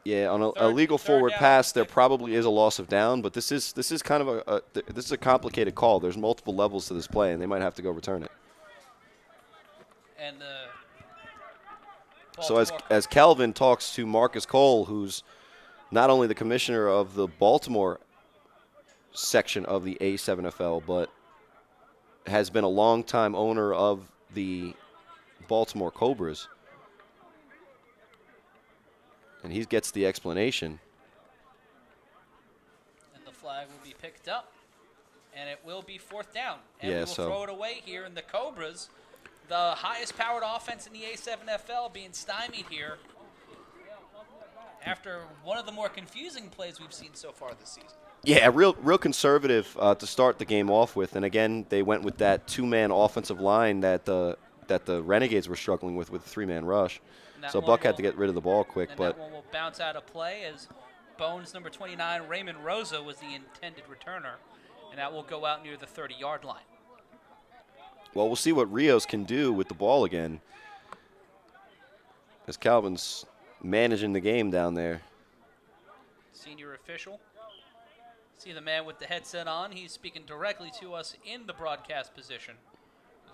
Yeah, on a legal forward pass, there probably is a loss of down, but this is kind of this is a complicated call. There's multiple levels to this play, and they might have to go return it. And so as Kelvin talks to Marcus Cole, who's not only the commissioner of the Baltimore section of the A7FL, but has been a longtime owner of the Baltimore Cobras. And he gets the explanation. And the flag will be picked up. And it will be 4th down. And yeah, we will throw it away here. And the Cobras, the highest powered offense in the A7FL, being stymied here after one of the more confusing plays we've seen so far this season. Yeah, real conservative to start the game off with. And again, they went with that 2-man offensive line that the Renegades were struggling with a 3-man rush. So Buck had to get rid of the ball quick. But that one will bounce out of play as Bones number 29, Raymond Rosa, was the intended returner. And that will go out near the 30-yard line. Well, we'll see what Rios can do with the ball again, as Calvin's managing the game down there. Senior official. See the man with the headset on. He's speaking directly to us in the broadcast position.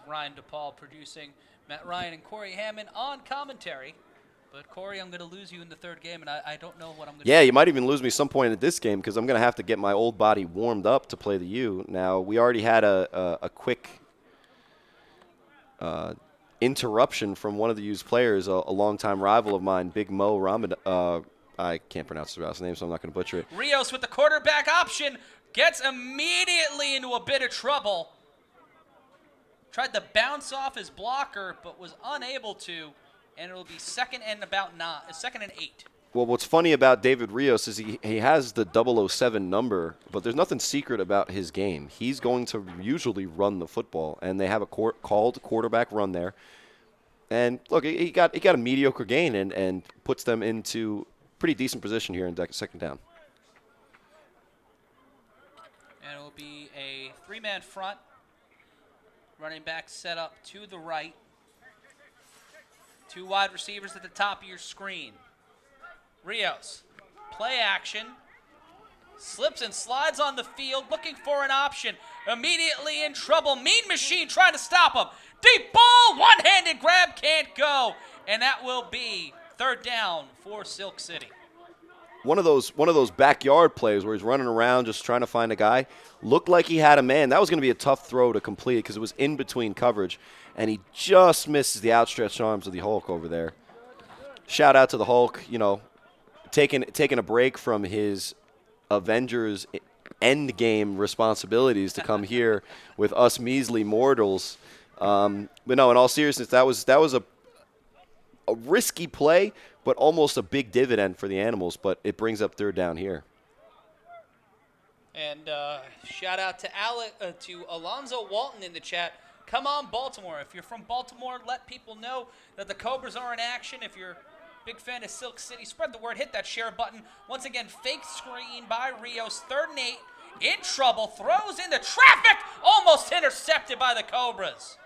Ryan DePaul producing, Matt Ryan and Corey Hammond on commentary. But, Corey, I'm going to lose you in the 3rd game, and I don't know what I'm going to do. Yeah, you might even lose me some point at this game because I'm going to have to get my old body warmed up to play the U. Now, we already had a quick interruption from one of the U's players, a longtime rival of mine, Big Mo Ramadan. I can't pronounce his last name, so I'm not going to butcher it. Rios with the quarterback option gets immediately into a bit of trouble. Tried to bounce off his blocker, but was unable to, and it'll be 2nd and 8. Well, what's funny about David Rios is he has the 007 number, but there's nothing secret about his game. He's going to usually run the football, and they have a called quarterback run there. And look, he got a mediocre gain and puts them into pretty decent position here in 2nd down. And it will be a 3-man front. Running back set up to the right. 2 wide receivers at the top of your screen. Rios, play action. Slips and slides on the field, looking for an option. Immediately in trouble. Mean Machine trying to stop him. Deep ball, one-handed grab, can't go. And that will be 3rd down for Silk City. One of those backyard plays where he's running around just trying to find a guy. Looked like he had a man. That was going to be a tough throw to complete because it was in between coverage, and he just misses the outstretched arms of the Hulk over there. Shout out to the Hulk, taking a break from his Avengers Endgame responsibilities to come here with us measly mortals. But no, in all seriousness, that was a risky play, but almost a big dividend for the Animals. But it brings up 3rd down here. And shout out to Alonzo Walton in the chat. Come on, Baltimore. If you're from Baltimore, let people know that the Cobras are in action. If you're a big fan of Silk City, spread the word. Hit that share button. Once again, fake screen by Rios. 3rd and 8. In trouble. Throws into traffic. Almost intercepted by the Cobras.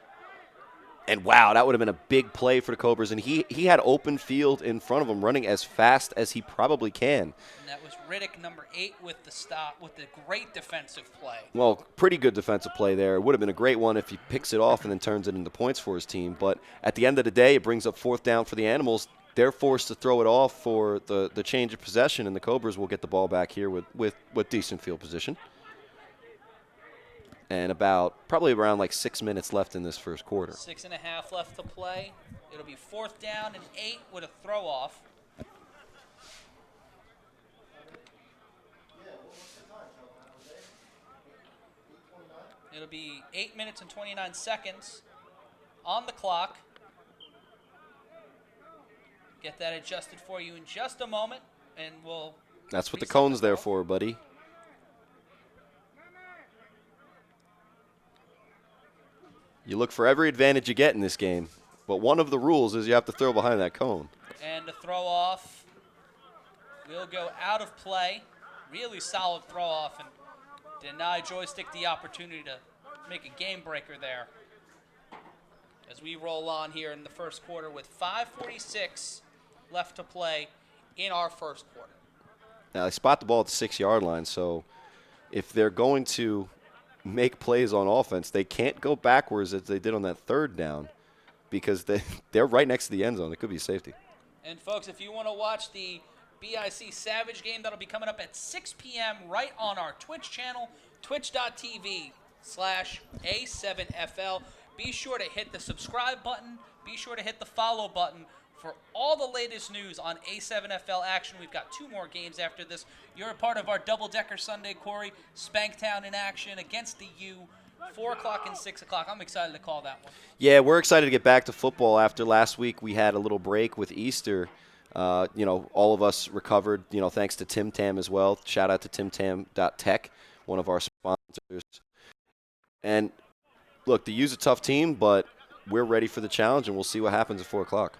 And wow, that would have been a big play for the Cobras. And he had open field in front of him, running as fast as he probably can. And that was Riddick, number 8, with the stop, with the great defensive play. Well, pretty good defensive play there. It would have been a great one if he picks it off and then turns it into points for his team. But at the end of the day, it brings up 4th down for the Animals. They're forced to throw it off for the change of possession, and the Cobras will get the ball back here with decent field position. And probably around like 6 minutes left in this first quarter. 6.5 left to play. It'll be 4th down and 8 with a throw off. It'll be 8 minutes and 29 seconds on the clock. Get that adjusted for you in just a moment, and we'll. That's what the cone's there for, buddy. You look for every advantage you get in this game, but one of the rules is you have to throw behind that cone. And the throw off will go out of play. Really solid throw off, and deny Joystick the opportunity to make a game breaker there. As we roll on here in the first quarter with 5:46 left to play in our first quarter. Now, they spot the ball at the 6-yard line, so if they're going to make plays on offense, they can't go backwards as they did on that 3rd down because they're right next to the end zone. It could be safety. And, folks, if you want to watch the BIC Savage game, that'll be coming up at 6 p.m. right on our Twitch channel, twitch.tv/A7FL. Be sure to hit the subscribe button. Be sure to hit the follow button for all the latest news on A7FL action. We've got 2 more games after this. You're a part of our double-decker Sunday, Corey. Spanktown in action against the U, 4 o'clock and 6 o'clock. I'm excited to call that one. Yeah, we're excited to get back to football. After last week, we had a little break with Easter. All of us recovered, thanks to Tim Tam as well. Shout out to timtam.tech, one of our sponsors. And, look, the U's a tough team, but we're ready for the challenge, and we'll see what happens at 4 o'clock.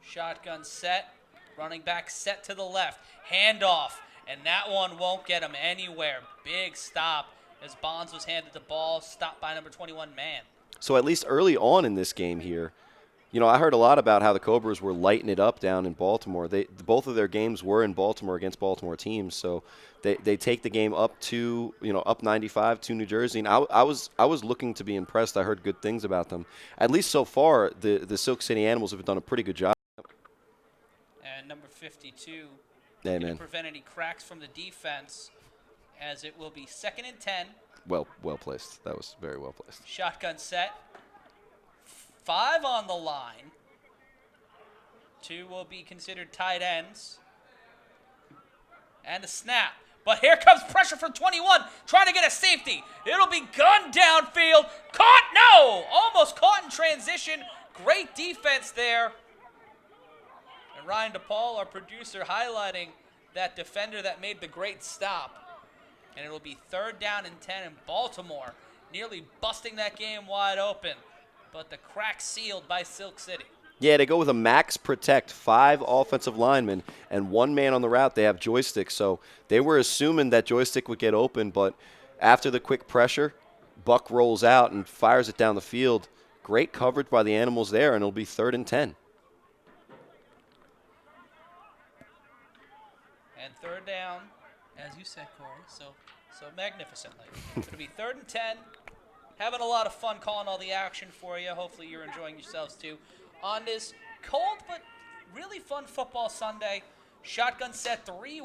Shotgun set, running back set to the left, handoff, and that one won't get him anywhere. Big stop as Bonds was handed the ball, stopped by number 21, Man. So at least early on in this game here, I heard a lot about how the Cobras were lighting it up down in Baltimore. Both of their games were in Baltimore against Baltimore teams, so they take the game up to up 95 to New Jersey. And I was looking to be impressed. I heard good things about them. At least so far, the Silk City Animals have done a pretty good job. And number 52 to prevent any cracks from the defense, as it will be 2nd and 10. Well placed. That was very well placed. Shotgun set. 5 on the line. 2 will be considered tight ends. And a snap. But here comes pressure from 21, trying to get a safety. It'll be gunned downfield. Caught? No! Almost caught in transition. Great defense there. And Ryan DePaul, our producer, highlighting that defender that made the great stop. And it'll be 3rd down and 10 in Baltimore, nearly busting that game wide open. But the crack sealed by Silk City. Yeah, they go with a max protect, 5 offensive linemen, and 1 man on the route. They have Joystick, so they were assuming that Joystick would get open, but after the quick pressure, Buck rolls out and fires it down the field. Great coverage by the Animals there, and it'll be 3rd and 10. And 3rd down, as you said, Corey, so magnificently. It'll be 3rd and 10. Having a lot of fun calling all the action for you. Hopefully you're enjoying yourselves too. On this cold but really fun football Sunday, shotgun set, 3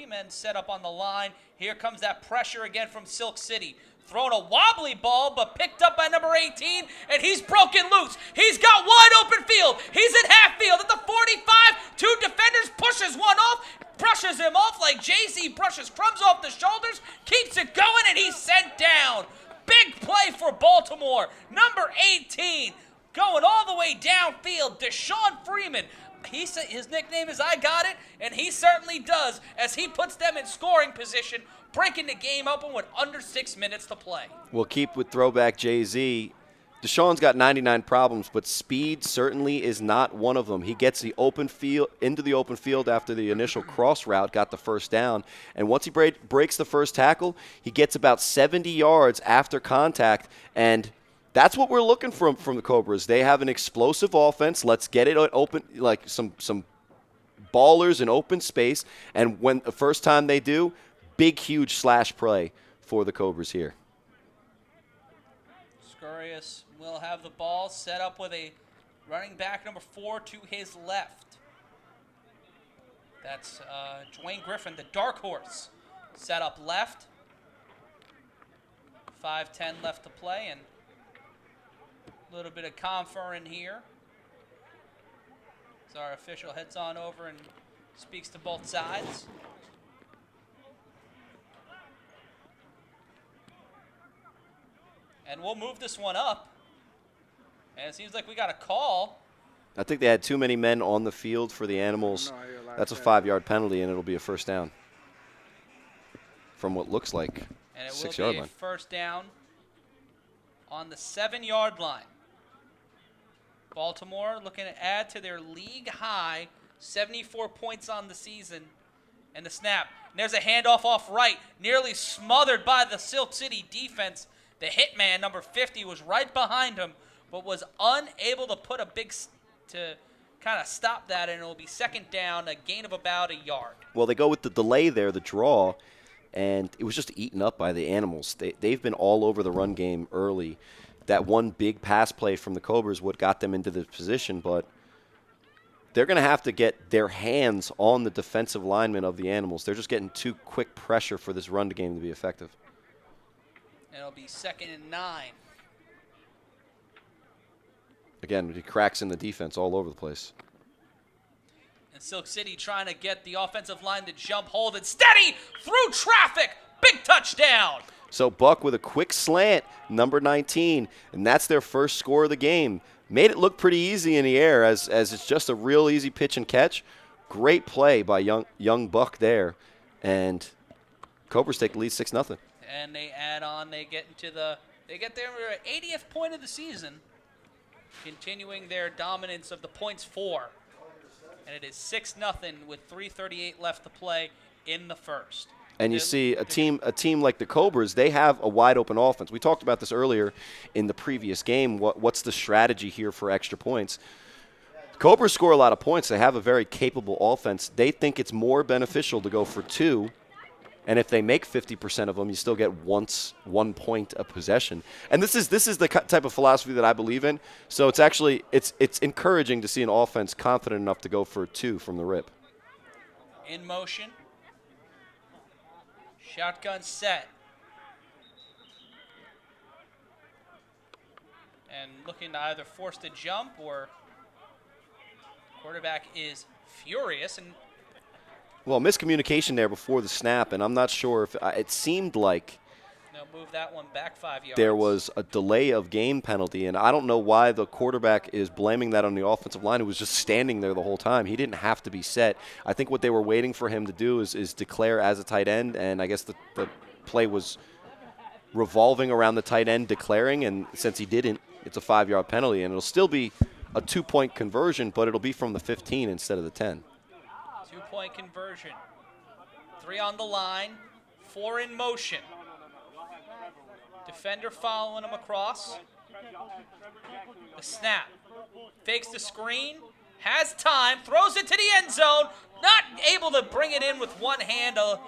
men set up on the line. Here comes that pressure again from Silk City. Thrown a wobbly ball, but picked up by number 18, and he's broken loose. He's got wide open field. He's at half field at the 45. 2 defenders, pushes one off, brushes him off like Jay-Z brushes crumbs off the shoulders, keeps it going, and he's sent down. Big play for Baltimore. Number 18 going all the way downfield. Deshaun Freeman. He said his nickname is I Got It, and he certainly does as he puts them in scoring position, breaking the game open with under 6 minutes to play. We'll keep with throwback Jay-Z. Deshaun's got 99 problems, but speed certainly is not one of them. He gets the open field into the open field after the initial cross route got the 1st down, and once he breaks the first tackle, he gets about 70 yards after contact, and that's what we're looking from the Cobras. They have an explosive offense. Let's get it open, like some ballers in open space, and when the first time they do, big, huge slash play for the Cobras here. Scurious will have the ball set up with a running back number 4 to his left. That's Dwayne Griffin, the dark horse, set up left. 5:10 left to play, and a little bit of conferring here. So our official heads on over and speaks to both sides. And we'll move this one up. And it seems like we got a call. I think they had too many men on the field for the Animals. That's a 5-yard penalty, and it'll be a 1st down from what looks like and it 6-yard will be line. a 1st down on the 7-yard line. Baltimore looking to add to their league high 74 points on the season. And the snap. And there's a handoff off right, nearly smothered by the Silk City defense. The hitman, number 50, was right behind him, but was unable to put a to kind of stop that, and it will be 2nd down, a gain of about a yard. Well, they go with the delay there, the draw, and it was just eaten up by the Animals. They've been all over the run game early. That one big pass play from the Cobras what got them into this position, but they're going to have to get their hands on the defensive linemen of the Animals. They're just getting too quick pressure for this run game to be effective. It'll be 2nd and 9. Again, he cracks in the defense all over the place. And Silk City trying to get the offensive line to jump, hold it steady through traffic. Big touchdown. So Buck with a quick slant, number 19, and that's their first score of the game. Made it look pretty easy in the air as it's just a real easy pitch and catch. Great play by young Buck there, and Cobras take the lead 6-0. And they add on. They get their 80th point of the season, continuing their dominance of the points 4. And it is 6-0 with 3:38 left to play in the 1st. And you see a team like the Cobras, they have a wide open offense. We talked about this earlier in the previous game. What's the strategy here for extra points? The Cobras score a lot of points. They have a very capable offense. They think it's more beneficial to go for 2. And if they make 50% of them, you still get 1 point a possession. And this is the type of philosophy that I believe in. So it's actually it's encouraging to see an offense confident enough to go for 2 from the rip. In motion. Shotgun set. And looking to either force the jump or quarterback is furious. And well, miscommunication there before the snap, and I'm not sure if it seemed like they'll move that one back 5 yards. There was a delay of game penalty, and I don't know why the quarterback is blaming that on the offensive line, who was just standing there the whole time. He didn't have to be set. I think what they were waiting for him to do is declare as a tight end, and I guess the play was revolving around the tight end declaring, and since he didn't, it's a 5-yard penalty, and it'll still be a 2-point conversion, but it'll be from the 15 instead of the 10. 2-point conversion. 3 on the line, 4 in motion. Defender following him across. The snap. Fakes the screen. Has time. Throws it to the end zone. Not able to bring it in with one hand. A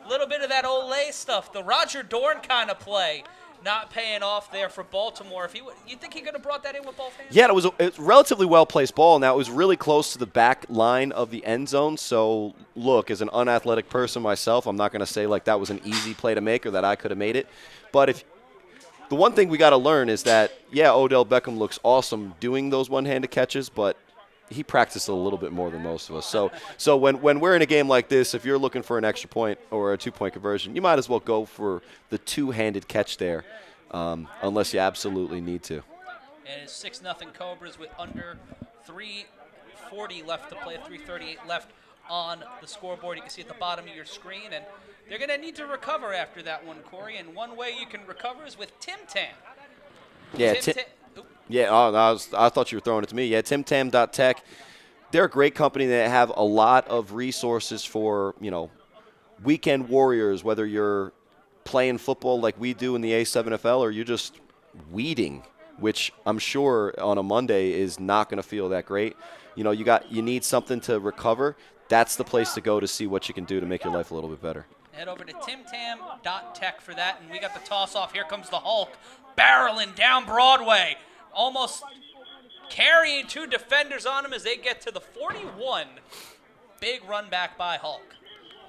little bit of that Olay stuff. The Roger Dorn kind of play. Not paying off there for Baltimore. If you think he could have brought that in with both hands? Yeah, it was a relatively well-placed ball. Now, it was really close to the back line of the end zone. So, look, as an unathletic person myself, I'm not going to say like that was an easy play to make or that I could have made it. But the one thing we got to learn is that, yeah, Odell Beckham looks awesome doing those one-handed catches, but he practiced a little bit more than most of us. So when we're in a game like this, if you're looking for an extra point or a two-point conversion, you might as well go for the two-handed catch there, unless you absolutely need to. And it's 6-0 Cobras with under 3:40 left to play, 3:38 left on the scoreboard. You can see at the bottom of your screen, and they're going to need to recover after that one, Corey. And one way you can recover is with Tim Tam. Yeah, Yeah, I thought you were throwing it to me. Yeah, TimTam.tech. They're a great company that have a lot of resources for, weekend warriors, whether you're playing football like we do in the A7FL or you're just weeding, which I'm sure on a Monday is not going to feel that great. You need something to recover. That's the place to go to see what you can do to make your life a little bit better. Head over to timtam.tech for that, and we got the toss-off. Here comes the Hulk, barreling down Broadway. Almost carrying two defenders on him as they get to the 41. Big run back by Hulk.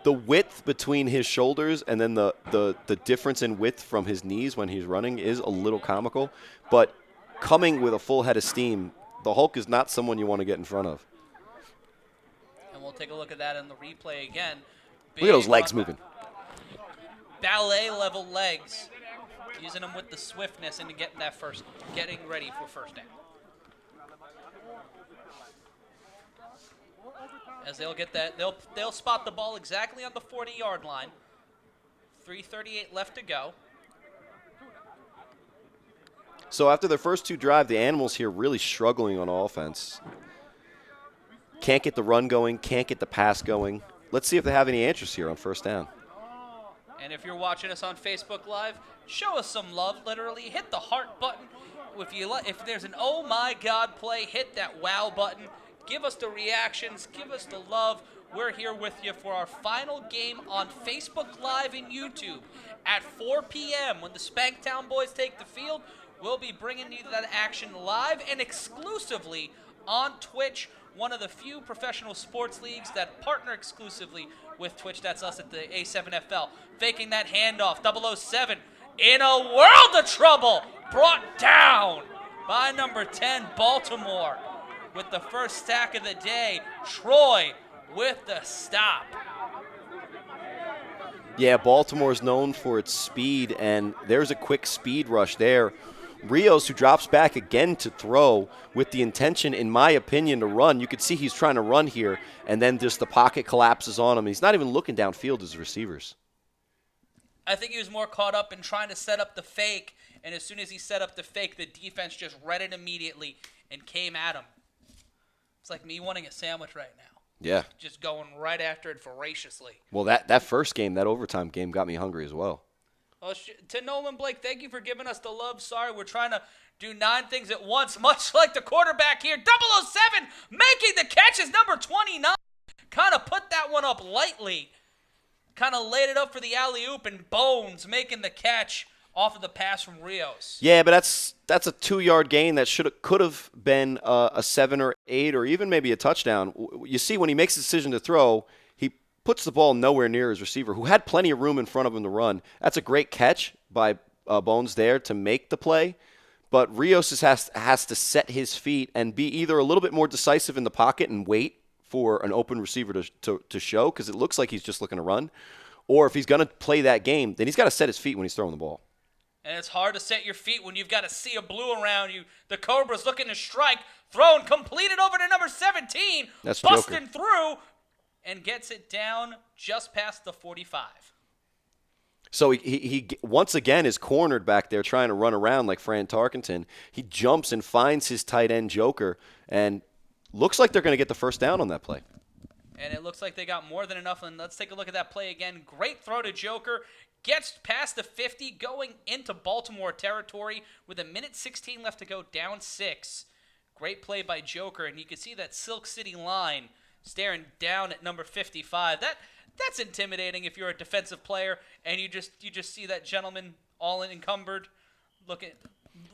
The width between his shoulders and then the difference in width from his knees when he's running is a little comical. But coming with a full head of steam, the Hulk is not someone you want to get in front of. And we'll take a look at that in the replay again. Look at those legs moving. Ballet-level legs. Using them with the swiftness into getting ready for first down. As they'll get that, they'll spot the ball exactly on the 40-yard line. 3:38 left to go. So after their first two drives, the Animals here really struggling on offense. Can't get the run going, can't get the pass going. Let's see if they have any answers here on first down. And if you're watching us on Facebook Live, show us some love, literally. Hit the heart button. If there's an oh my God play, hit that wow button. Give us the reactions. Give us the love. We're here with you for our final game on Facebook Live and YouTube at 4 p.m. When the Spanktown boys take the field, we'll be bringing you that action live and exclusively on Twitch, one of the few professional sports leagues that partner exclusively with Twitch. That's us at the A7FL. Faking that handoff, 007 in a world of trouble. Brought down by number 10, Baltimore. With the first sack of the day, Troy with the stop. Yeah, Baltimore's known for its speed, and there's a quick speed rush there. Rios, who drops back again to throw with the intention, in my opinion, to run. You could see he's trying to run here, and then just the pocket collapses on him. He's not even looking downfield as receivers. I think he was more caught up in trying to set up the fake, and as soon as he set up the fake, the defense just read it immediately and came at him. It's like me wanting a sandwich right now. Yeah. Just going right after it voraciously. Well, that first game, that overtime game, got me hungry as well. Well, to Nolan Blake, thank you for giving us the love. Sorry, we're trying to do 9 things at once, much like the quarterback here. 007 making the catch is number 29. Kind of put that one up lightly. Kind of laid it up for the alley-oop, and Bones making the catch off of the pass from Rios. Yeah, but that's a 2-yard gain that could have been a 7 or 8 or even maybe a touchdown. You see, when he makes the decision to throw, he puts the ball nowhere near his receiver, who had plenty of room in front of him to run. That's a great catch by Bones there to make the play. But Rios has to set his feet and be either a little bit more decisive in the pocket and wait for an open receiver to show, because it looks like he's just looking to run. Or if he's going to play that game, then he's got to set his feet when he's throwing the ball. And it's hard to set your feet when you've got a sea of blue around you. The Cobras looking to strike, thrown, completed over to number 17. That's busting Joker. Through, and gets it down just past the 45. So he once again is cornered back there trying to run around like Fran Tarkenton. He jumps and finds his tight end Joker, and looks like they're going to get the first down on that play. And it looks like they got more than enough. And let's take a look at that play again. Great throw to Joker. gets past the 50, going into Baltimore territory with 1:16 left to go, down 6. Great play by Joker, and you can see that Silk City line staring down at number 55. That's intimidating if you're a defensive player and you just see that gentleman all encumbered,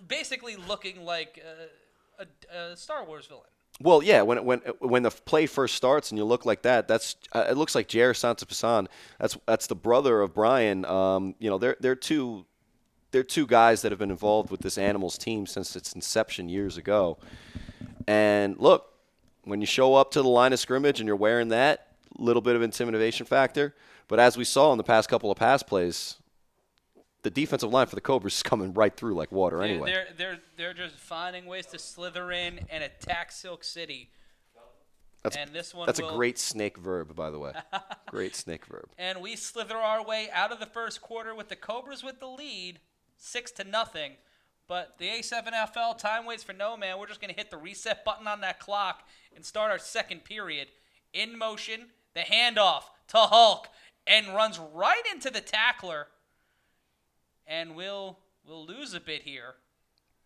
basically looking like a Star Wars villain. Well, yeah, when the play first starts and you look like that, it looks like Jair Santapasan. That's the brother of Brian. They're two guys that have been involved with this Animals team since its inception years ago. And look, when you show up to the line of scrimmage and you're wearing that, little bit of intimidation factor. But as we saw in the past couple of pass plays, the defensive line for the Cobras is coming right through like water anyway. They're just finding ways to slither in and attack Silk City. That's a great snake verb, by the way. Great snake verb. And we slither our way out of the first quarter with the Cobras with the lead, 6-0. But the A7FL time waits for no man. We're just going to hit the reset button on that clock and start our second period. In motion, the handoff to Hulk, and runs right into the tackler. And we'll lose a bit here.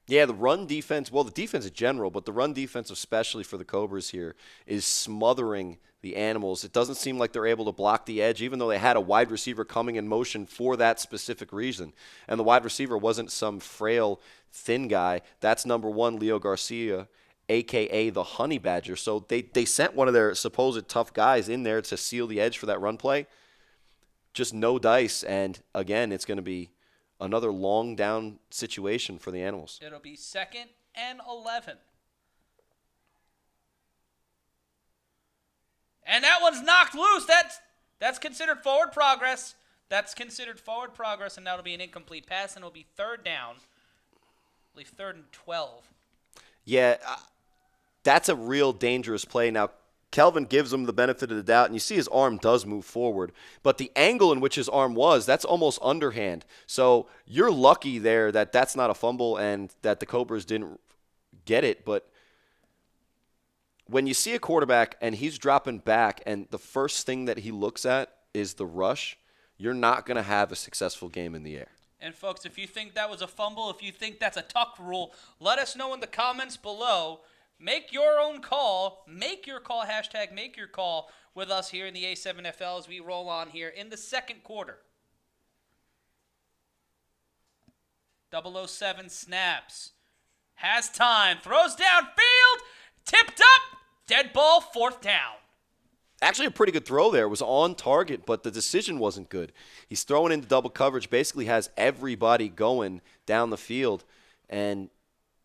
Yeah, the run defense, well, the defense in general, but the run defense especially for the Cobras here is smothering the Animals. It doesn't seem like they're able to block the edge, even though they had a wide receiver coming in motion for that specific reason. And the wide receiver wasn't some frail, thin guy. That's number 1, Leo Garcia, a.k.a. the Honey Badger. So they sent one of their supposed tough guys in there to seal the edge for that run play. Just no dice, and again, it's going to be another long down situation for the Animals. It'll be 2nd and 11. And that one's knocked loose. That's considered forward progress. And that'll be an incomplete pass, and it'll be 3rd down. I believe 3rd and 12. Yeah, that's a real dangerous play. Now, Kelvin gives him the benefit of the doubt, and you see his arm does move forward. But the angle in which his arm was, that's almost underhand. So you're lucky there that that's not a fumble and that the Cobras didn't get it. But when you see a quarterback and he's dropping back and the first thing that he looks at is the rush, you're not going to have a successful game in the air. And, folks, if you think that was a fumble, if you think that's a tuck rule, let us know in the comments below. Make your own call. Make your call. Hashtag make your call with us here in the A7FL as we roll on here in the second quarter. 007 snaps. Has time. Throws downfield. Tipped up. Dead ball. 4th down. Actually, a pretty good throw there. It was on target, but the decision wasn't good. He's throwing into double coverage, basically has everybody going down the field. And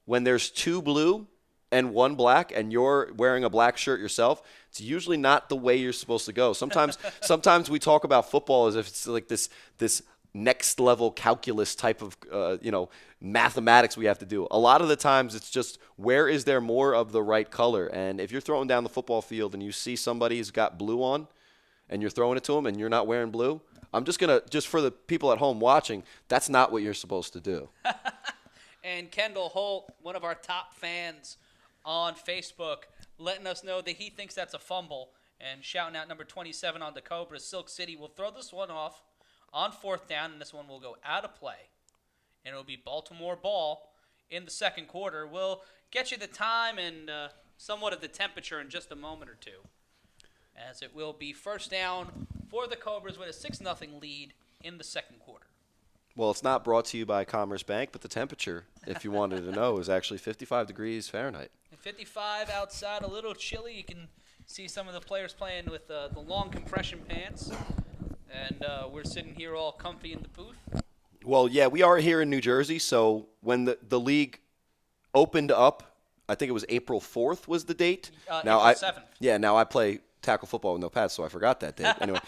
when there's 2 blue and 1 black, and you're wearing a black shirt yourself, it's usually not the way you're supposed to go. Sometimes we talk about football as if it's like this next level calculus type of mathematics we have to do. A lot of the times it's just where is there more of the right color. And if you're throwing down the football field and you see somebody who's got blue on, and you're throwing it to them and you're not wearing blue, I'm just for the people at home watching, that's not what you're supposed to do. And Kendall Holt, one of our top fans on Facebook, letting us know that he thinks that's a fumble, and shouting out number 27 on the Cobras. Silk City will throw this one off on 4th down, and this one will go out of play. And it'll be Baltimore ball in the second quarter. We'll get you the time and somewhat of the temperature in just a moment or two, as it will be 1st down for the Cobras with a 6-0 lead in the second quarter. Well, it's not brought to you by Commerce Bank, but the temperature, if you wanted to know, is actually 55 degrees Fahrenheit. 55 outside, a little chilly. You can see some of the players playing with the long compression pants. And we're sitting here all comfy in the booth. Well, yeah, we are here in New Jersey. So when the league opened up, I think it was April 4th was the date. April 7th. Yeah, now I play tackle football with no pads, so I forgot that date. Anyway.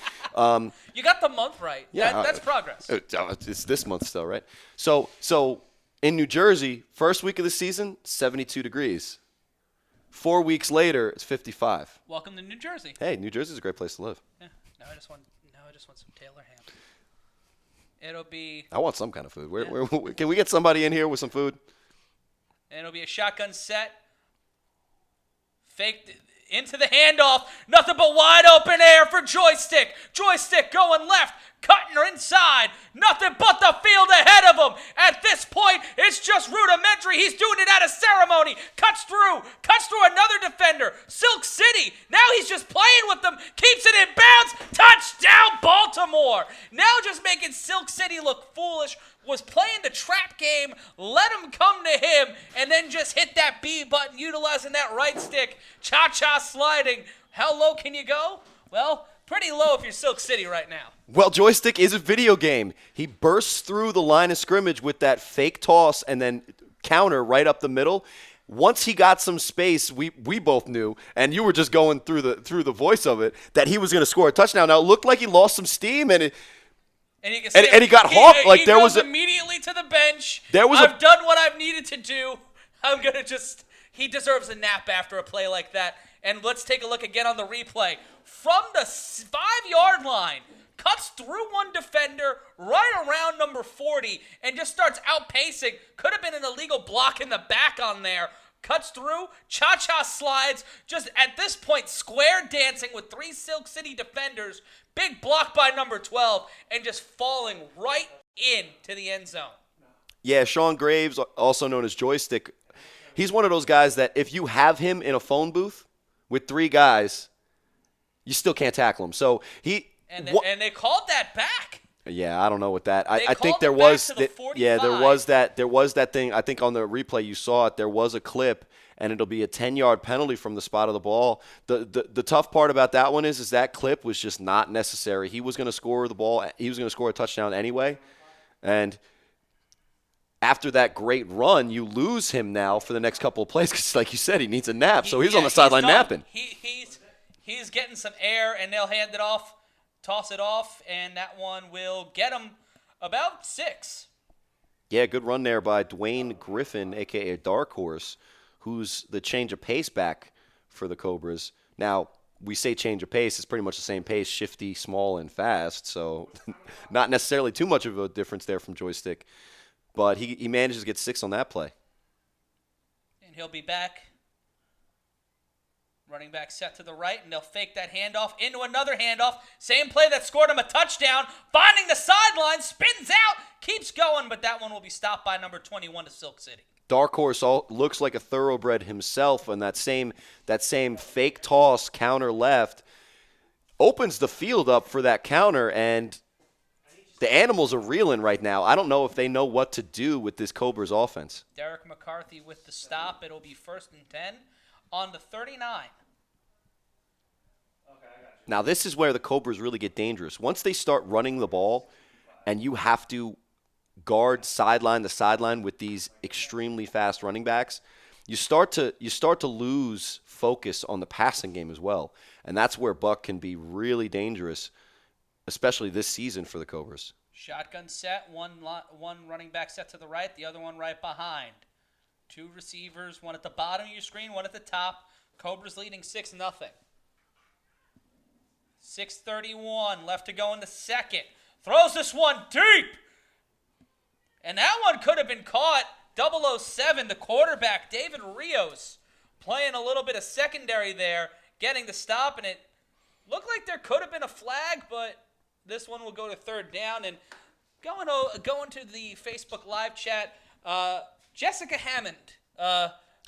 You got the month right. Yeah, that's progress. It's this month still, right? So in New Jersey, first week of the season, 72 degrees. 4 weeks later, it's 55. Welcome to New Jersey. Hey, New Jersey's a great place to live. Yeah. Now I just want some Taylor ham. It'll be. I want some kind of food. Where can we get somebody in here with some food? And it'll be a shotgun set. Faked into the handoff. Nothing but wide open air for Joystick. Joystick going left, cutting her inside. Nothing but the field ahead of him. At this point, it's just rudimentary. He's doing it out of ceremony. Cuts through another defender. Silk City. Now he's just playing with them. Keeps it in bounds. Touchdown, Baltimore. Now just making Silk City look foolish. Was playing the trap game, let him come to him, and then just hit that B button, utilizing that right stick, cha-cha sliding. How low can you go? Well, pretty low if you're Silk City right now. Well, Joystick is a video game. He bursts through the line of scrimmage with that fake toss and then counter right up the middle. Once he got some space, we both knew, and you were just going through the voice of it, that he was going to score a touchdown. Now, it looked like he lost some steam, and he got hawked. Like there was immediately to the bench. I've done what I've needed to do. I'm gonna he deserves a nap after a play like that. And let's take a look again on the replay. From the 5-yard line, cuts through one defender right around number 40 and just starts outpacing. Could have been an illegal block in the back on there. Cuts through, cha-cha slides, just at this point square dancing with 3 Silk City defenders, big block by number 12, and just falling right into the end zone. Yeah, Sean Graves, also known as Joystick, he's one of those guys that if you have him in a phone booth with 3 guys, you still can't tackle him. So And they called that back. Yeah, I don't know what that. I think there was there was that thing. I think on the replay you saw it. There was a clip, and it'll be a 10-yard penalty from the spot of the ball. The tough part about that one is that clip was just not necessary. He was going to score the ball. He was going to score a touchdown anyway, and after that great run, you lose him now for the next couple of plays because, like you said, he needs a nap. So he's on the sideline napping. He's getting some air, and they'll hand it off. Toss it off, and that one will get him about 6. Yeah, good run there by Dwayne Griffin, a.k.a. Dark Horse, who's the change of pace back for the Cobras. Now, we say change of pace. It's pretty much the same pace, shifty, small, and fast, so not necessarily too much of a difference there from Joystick. But he manages to get 6 on that play. And he'll be back. Running back set to the right, and they'll fake that handoff into another handoff. Same play that scored him a touchdown. Finding the sideline, spins out, keeps going, but that one will be stopped by number 21 to Silk City. Dark Horse looks like a thoroughbred himself, and that same fake toss, counter left, opens the field up for that counter, and the animals are reeling right now. I don't know if they know what to do with this Cobras offense. Derek McCarthy with the stop. It'll be 1st and 10 on the 39. Now, this is where the Cobras really get dangerous. Once they start running the ball and you have to guard sideline to sideline with these extremely fast running backs, you start to lose focus on the passing game as well. And that's where Buck can be really dangerous, especially this season for the Cobras. Shotgun set, one running back set to the right, the other one right behind. 2 receivers, one at the bottom of your screen, one at the top. Cobras leading 6-0. 6:31 left to go in the second. Throws this one deep. And that one could have been caught. 007, the quarterback, David Rios, playing a little bit of secondary there, getting the stop, and it looked like there could have been a flag, but this one will go to 3rd down. And going to the Facebook live chat, Jessica Hammond.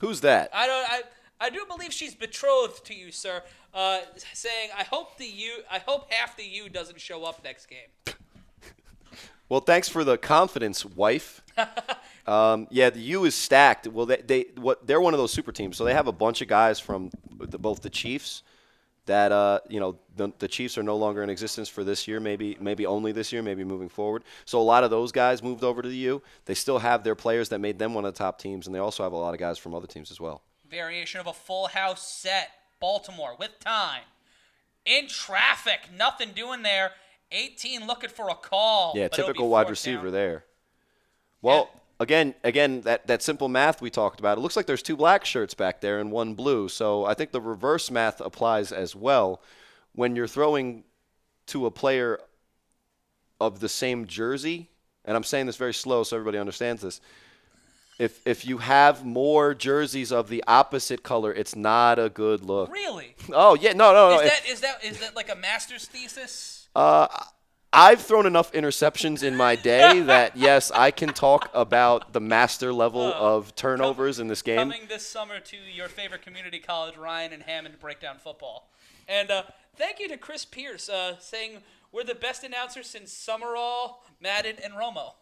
Who's that? I do believe she's betrothed to you, sir. Saying, I hope half the U doesn't show up next game. Well, thanks for the confidence, wife. Yeah, the U is stacked. Well, they're one of those super teams, so they have a bunch of guys from both the Chiefs. That the Chiefs are no longer in existence for this year, maybe only this year, maybe moving forward. So a lot of those guys moved over to the U. They still have their players that made them one of the top teams, and they also have a lot of guys from other teams as well. Variation of a full house set. Baltimore with time. In traffic. Nothing doing there. 18 looking for a call. Yeah, typical wide receiver there. Well, again, that simple math we talked about, it looks like there's 2 black shirts back there and 1 blue. So I think the reverse math applies as well. When you're throwing to a player of the same jersey, and I'm saying this very slow so everybody understands this, If you have more jerseys of the opposite color, it's not a good look. Really? Oh yeah, no. Is that like a master's thesis? I've thrown enough interceptions in my day that yes, I can talk about the master level of turnovers in this game. Coming this summer to your favorite community college, Ryan and Hammond Breakdown Football. And thank you to Chris Pierce saying we're the best announcers since Summerall, Madden, and Romo.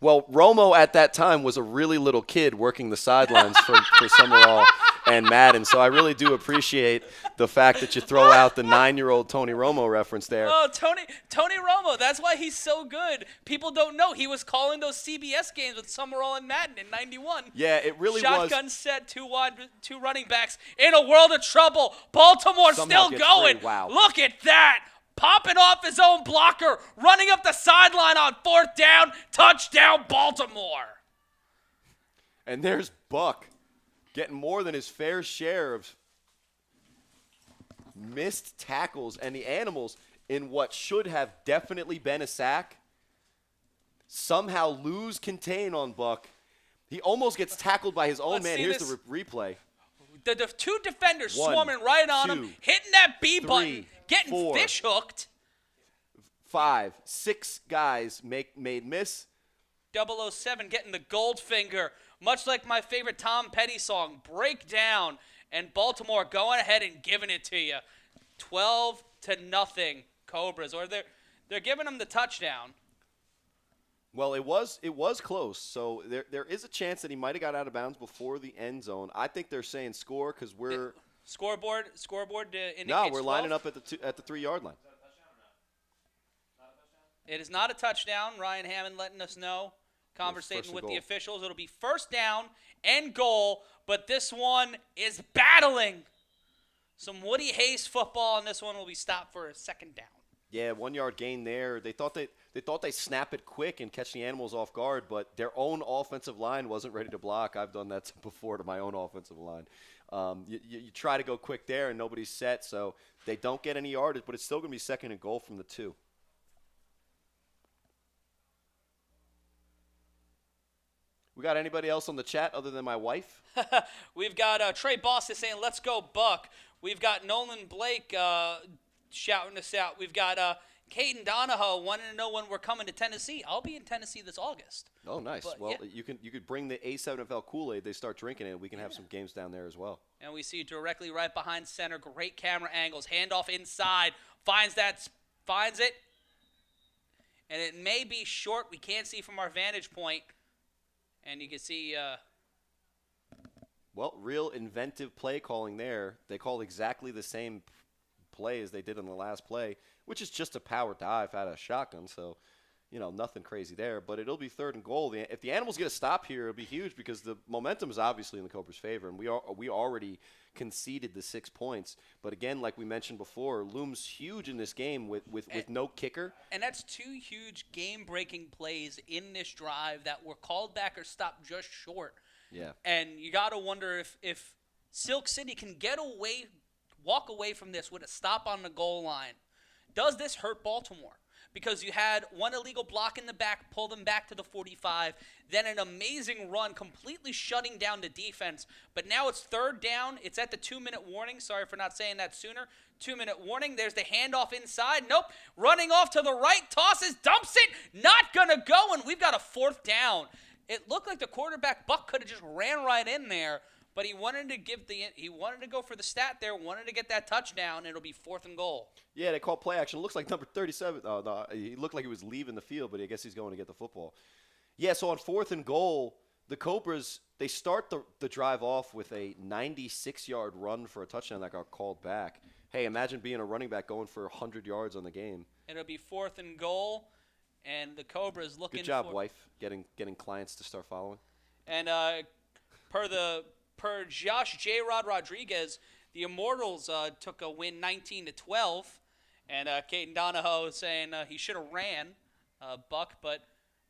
Well, Romo at that time was a really little kid working the sidelines for Summerall and Madden, so I really do appreciate the fact that you throw out the 9-year-old Tony Romo reference there. Oh, Tony Romo, that's why he's so good. People don't know he was calling those CBS games with Summerall and Madden in 91. Yeah, it really Shotgun set, two running backs in a world of trouble. Baltimore Somehow still gets going. free. Wow. Look at that. Popping off his own blocker, running up the sideline on 4th down, touchdown Baltimore. And there's Buck getting more than his fair share of missed tackles, and the Animals, in what should have definitely been a sack, somehow lose contain on Buck. He almost gets tackled by his own man. Here's the replay. The two defenders One, swarming right on him, hitting that B button, getting four, fish hooked. 5, 6 guys made miss. 007 getting the gold finger, much like my favorite Tom Petty song, Break Down, and Baltimore going ahead and giving it to you. 12-0 Cobras, or they're giving them the touchdown. Well, it was close, so there is a chance that he might have got out of bounds before the end zone. I think they're saying score because we're scoreboard indicates no, we're 12. lining up at the 3-yard line. It is not a touchdown. Ryan Hammond letting us know, conversating with the officials. It'll be 1st down and goal, but this one is battling some Woody Hayes football, and this one will be stopped for a 2nd down. Yeah, 1-yard gain there. They thought they snap it quick and catch the Animals off guard, but their own offensive line wasn't ready to block. I've done that before to my own offensive line. You try to go quick there, and nobody's set, so they don't get any yardage, but it's still going to be 2nd and goal from the 2. We got anybody else on the chat other than my wife? We've got Trey Boston saying, let's go Buck. We've got Nolan Blake shouting us out. We've got Caden Donahoe wanting to know when we're coming to Tennessee. I'll be in Tennessee this August. Oh, nice. But, well, yeah. you could bring the A7FL Kool-Aid. They start drinking it. We can have some games down there as well. And we see directly right behind center. Great camera angles. Handoff inside. Finds it. And it may be short. We can't see from our vantage point. And you can see well, real inventive play calling there. They called exactly the same play as they did in the last play, which is just a power dive out of shotgun. So, nothing crazy there. But it'll be 3rd and goal. If the Animals get a stop here, it'll be huge because the momentum is obviously in the Cobras' favor, and we already conceded the 6 points. But again, like we mentioned before, looms huge in this game with no kicker. And that's 2 huge game-breaking plays in this drive that were called back or stopped just short. Yeah. And you got to wonder if Silk City can walk away from this with a stop on the goal line. Does this hurt Baltimore? Because you had one illegal block in the back, pull them back to the 45, then an amazing run completely shutting down the defense. But now it's 3rd down. It's at the 2-minute warning. Sorry for not saying that sooner. 2-minute warning. There's the handoff inside. Nope. Running off to the right. Tosses. Dumps it. Not going to go. And we've got a 4th down. It looked like the quarterback, Buck, could have just ran right in there. But he wanted to go for the stat there, wanted to get that touchdown. It'll be 4th and goal. Yeah, they call play action. It looks like number 37. Oh, no, he looked like he was leaving the field, but I guess he's going to get the football. Yeah, so on 4th and goal, the Cobras, they start the drive off with a 96-yard run for a touchdown that got called back. Hey, imagine being a running back going for 100 yards on the game. It'll be 4th and goal, and the Cobras looking for... Good job, wife, getting clients to start following. And per Josh J. Rodriguez, the Immortals took a win 19-12. And Caden Donahoe saying he should have ran, Buck. But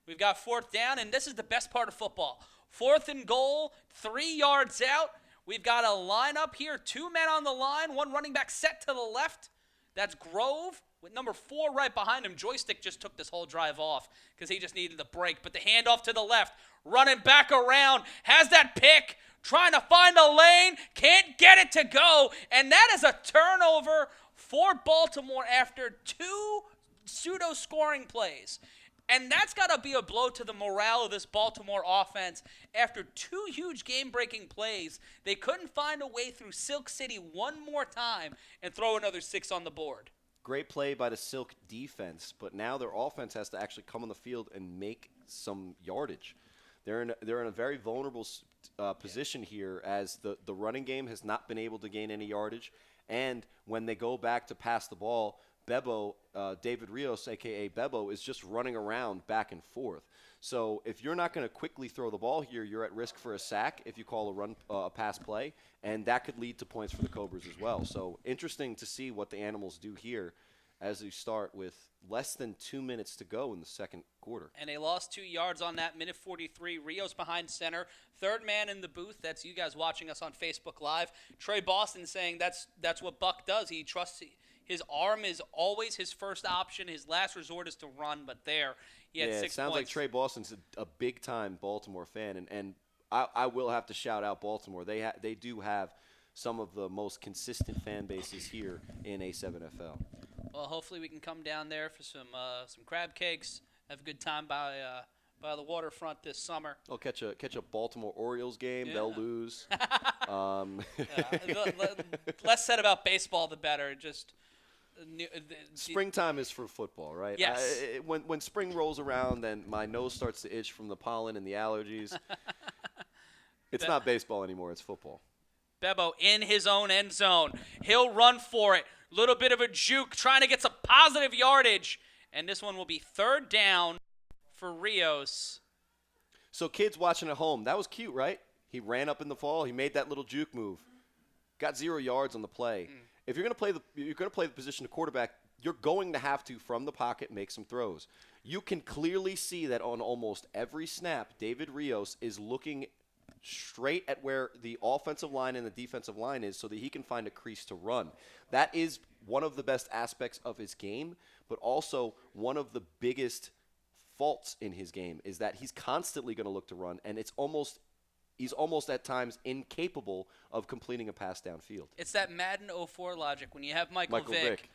we've got 4th down, and this is the best part of football. 4th and goal, 3 yards out. We've got a lineup here, 2 men on the line, 1 running back set to the left. That's Grove, with number 4 right behind him. Joystick just took this whole drive off because he just needed the break. But the handoff to the left, running back around, has that pick, trying to find a lane, can't get it to go. And that is a turnover for Baltimore after 2 pseudo-scoring plays. And that's got to be a blow to the morale of this Baltimore offense. After 2 huge game-breaking plays, they couldn't find a way through Silk City one more time and throw another 6 on the board. Great play by the Silk defense, but now their offense has to actually come on the field and make some yardage. They're in a very vulnerable position here, as the running game has not been able to gain any yardage. And when they go back to pass the ball, Bebo, David Rios, a.k.a. Bebo, is just running around back and forth. So if you're not going to quickly throw the ball here, you're at risk for a sack if you call a pass play, and that could lead to points for the Cobras as well. So interesting to see what the Animals do here as we start with less than 2 minutes to go in the second quarter. And they lost 2 yards on that, minute 43. Rios behind center. Third man in the booth. That's you guys watching us on Facebook Live. Trey Boston saying that's what Buck does. He trusts his arm is always his first option. His last resort is to run, but there he had 6 points. It sounds like Trey Boston's a big-time Baltimore fan, and I will have to shout out Baltimore. They do have some of the most consistent fan bases here in A7FL. Well, hopefully we can come down there for some crab cakes, have a good time by the waterfront this summer. I'll catch a Baltimore Orioles game. Yeah. They'll lose. Less said about baseball, the better. Just springtime is for football, right? Yes. When spring rolls around, then my nose starts to itch from the pollen and the allergies. It's not baseball anymore. It's football. Bebo in his own end zone. He'll run for it. Little bit of a juke, trying to get some positive yardage. And this one will be 3rd down for Rios. So kids watching at home, that was cute, right? He ran up in the fall. He made that little juke move. Got 0 yards on the play. If you're going to play the position of quarterback, you're going to have to, from the pocket, make some throws. You can clearly see that on almost every snap, David Rios is looking straight at where the offensive line and the defensive line is so that he can find a crease to run. That is one of the best aspects of his game, but also one of the biggest faults in his game is that he's constantly going to look to run, and he's almost at times incapable of completing a pass downfield. It's that Madden 04 logic when you have Michael Vick.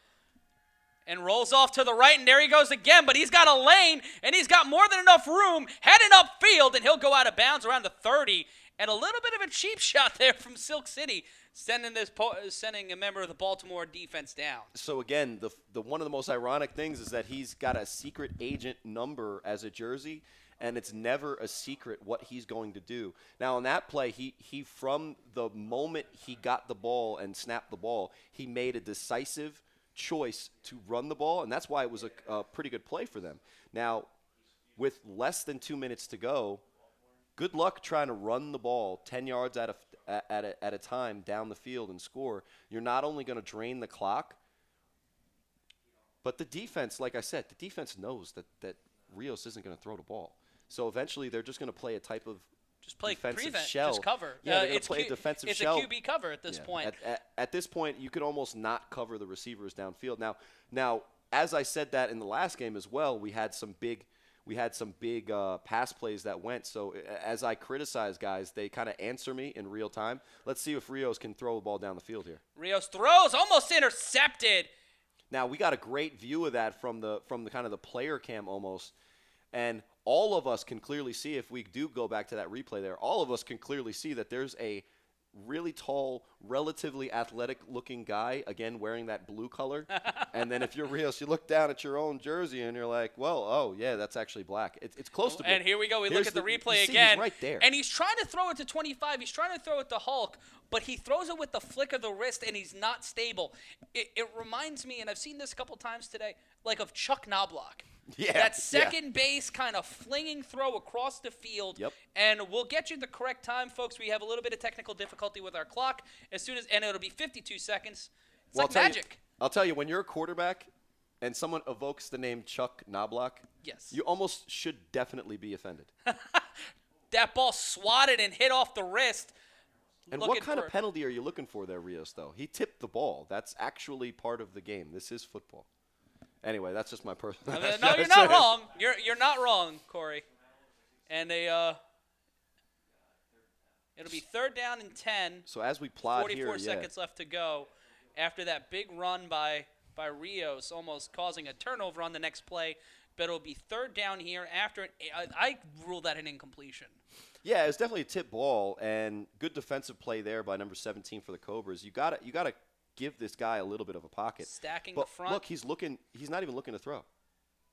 And rolls off to the right, and there he goes again. But he's got a lane, and he's got more than enough room heading upfield, and he'll go out of bounds around the 30. And a little bit of a cheap shot there from Silk City, sending a member of the Baltimore defense down. So again, the one of the most ironic things is that he's got a secret agent number as a jersey, and it's never a secret what he's going to do. Now on that play, he from the moment he got the ball and snapped the ball, he made a decisive choice to run the ball, and that's why it was a pretty good play for them. Now, with less than 2 minutes to go, good luck trying to run the ball 10 yards at a time down the field and score. You're not only going to drain the clock, but the defense, like I said, the defense knows that Rios isn't going to throw the ball. So eventually they're just going to play a type of defensive shell. Just cover. Yeah, they're going to play a defensive shell. It's a QB cover at this point. At this point, you could almost not cover the receivers downfield. Now, as I said that in the last game as well, we had some big pass plays that went. So as I criticize guys, they kind of answer me in real time. Let's see if Rios can throw the ball down the field here. Rios throws, almost intercepted. Now we got a great view of that from the kind of the player cam almost, and all of us can clearly see, if we do go back to that replay there, all of us can clearly see that there's a really tall, relatively athletic-looking guy, again, wearing that blue color. And then if you're Rios, you look down at your own jersey, and you're like, well, oh, yeah, that's actually black. It's close to blue. And here we go. We look at the replay again. He's right there. And he's trying to throw it to 25. He's trying to throw it to Hulk, but he throws it with the flick of the wrist, and he's not stable. It reminds me, and I've seen this a couple times today, like of Chuck Knobloch. Yeah, that second base kind of flinging throw across the field. Yep. And we'll get you the correct time, folks. We have a little bit of technical difficulty with our clock. And it'll be 52 seconds. It's like magic. I'll tell you, when you're a quarterback and someone evokes the name Chuck Knobloch, yes, you almost should definitely be offended. That ball swatted and hit off the wrist. And what kind of penalty are you looking for there, Rios, though? He tipped the ball. That's actually part of the game. This is football. Anyway, that's just my personal. No, you're not wrong. You're not wrong, Corey. And it'll be 3rd down and 10. So as we plot 44 seconds left to go. After that big run by Rios, almost causing a turnover on the next play. But it'll be 3rd down here after I rule that an incompletion. Yeah, it's definitely a tip ball and good defensive play there by number 17 for the Cobras. You got to give this guy a little bit of a pocket. Stacking but the front. Look, he's not even looking to throw.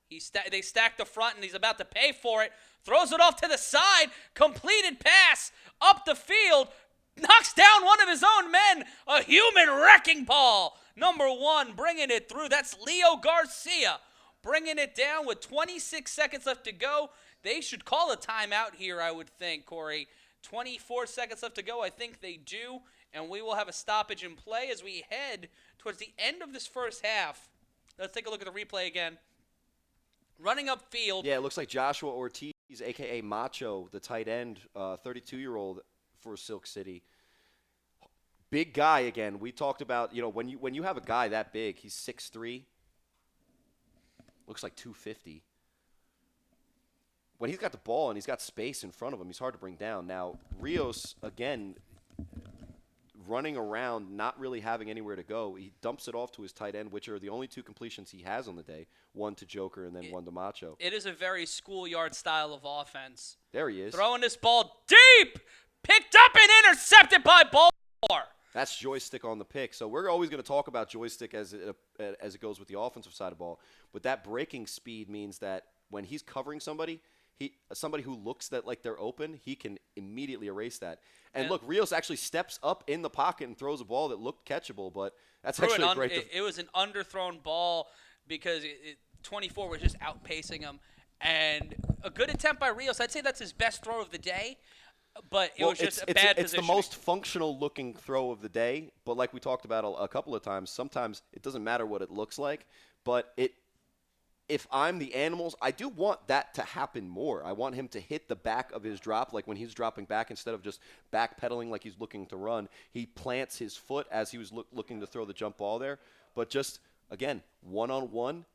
They stack the front, and he's about to pay for it. Throws it off to the side. Completed pass up the field. Knocks down one of his own men. A human wrecking ball. Number 1 bringing it through. That's Leo Garcia bringing it down with 26 seconds left to go. They should call a timeout here, I would think, Corey. 24 seconds left to go. I think they do. And we will have a stoppage in play as we head towards the end of this first half. Let's take a look at the replay again. Running up field. Yeah, it looks like Joshua Ortiz, a.k.a. Macho, the tight end, 32-year-old for Silk City. Big guy again. We talked about, when you have a guy that big, he's 6'3", looks like 250. When he's got the ball and he's got space in front of him, he's hard to bring down. Now, Rios, again, running around, not really having anywhere to go. He dumps it off to his tight end, which are the only 2 completions he has on the day, one to Joker and then one to Macho. It is a very schoolyard style of offense. There he is. Throwing this ball deep, picked up and intercepted by Baltimore. That's joystick on the pick. So we're always going to talk about joystick as it goes with the offensive side of the ball. But that breaking speed means that when he's covering somebody who looks that like they're open, he can immediately erase that. And look, Rios actually steps up in the pocket and throws a ball that looked catchable, but that's actually great. It was an underthrown ball because 24 was just outpacing him. And a good attempt by Rios. I'd say that's his best throw of the day, but it was just a bad position. It's the most functional-looking throw of the day, but like we talked about a couple of times, sometimes it doesn't matter what it looks like, but if I'm the Animals, I do want that to happen more. I want him to hit the back of his drop, like when he's dropping back, instead of just backpedaling like he's looking to run. He plants his foot as he was looking to throw the jump ball there. But just, again, one-on-one,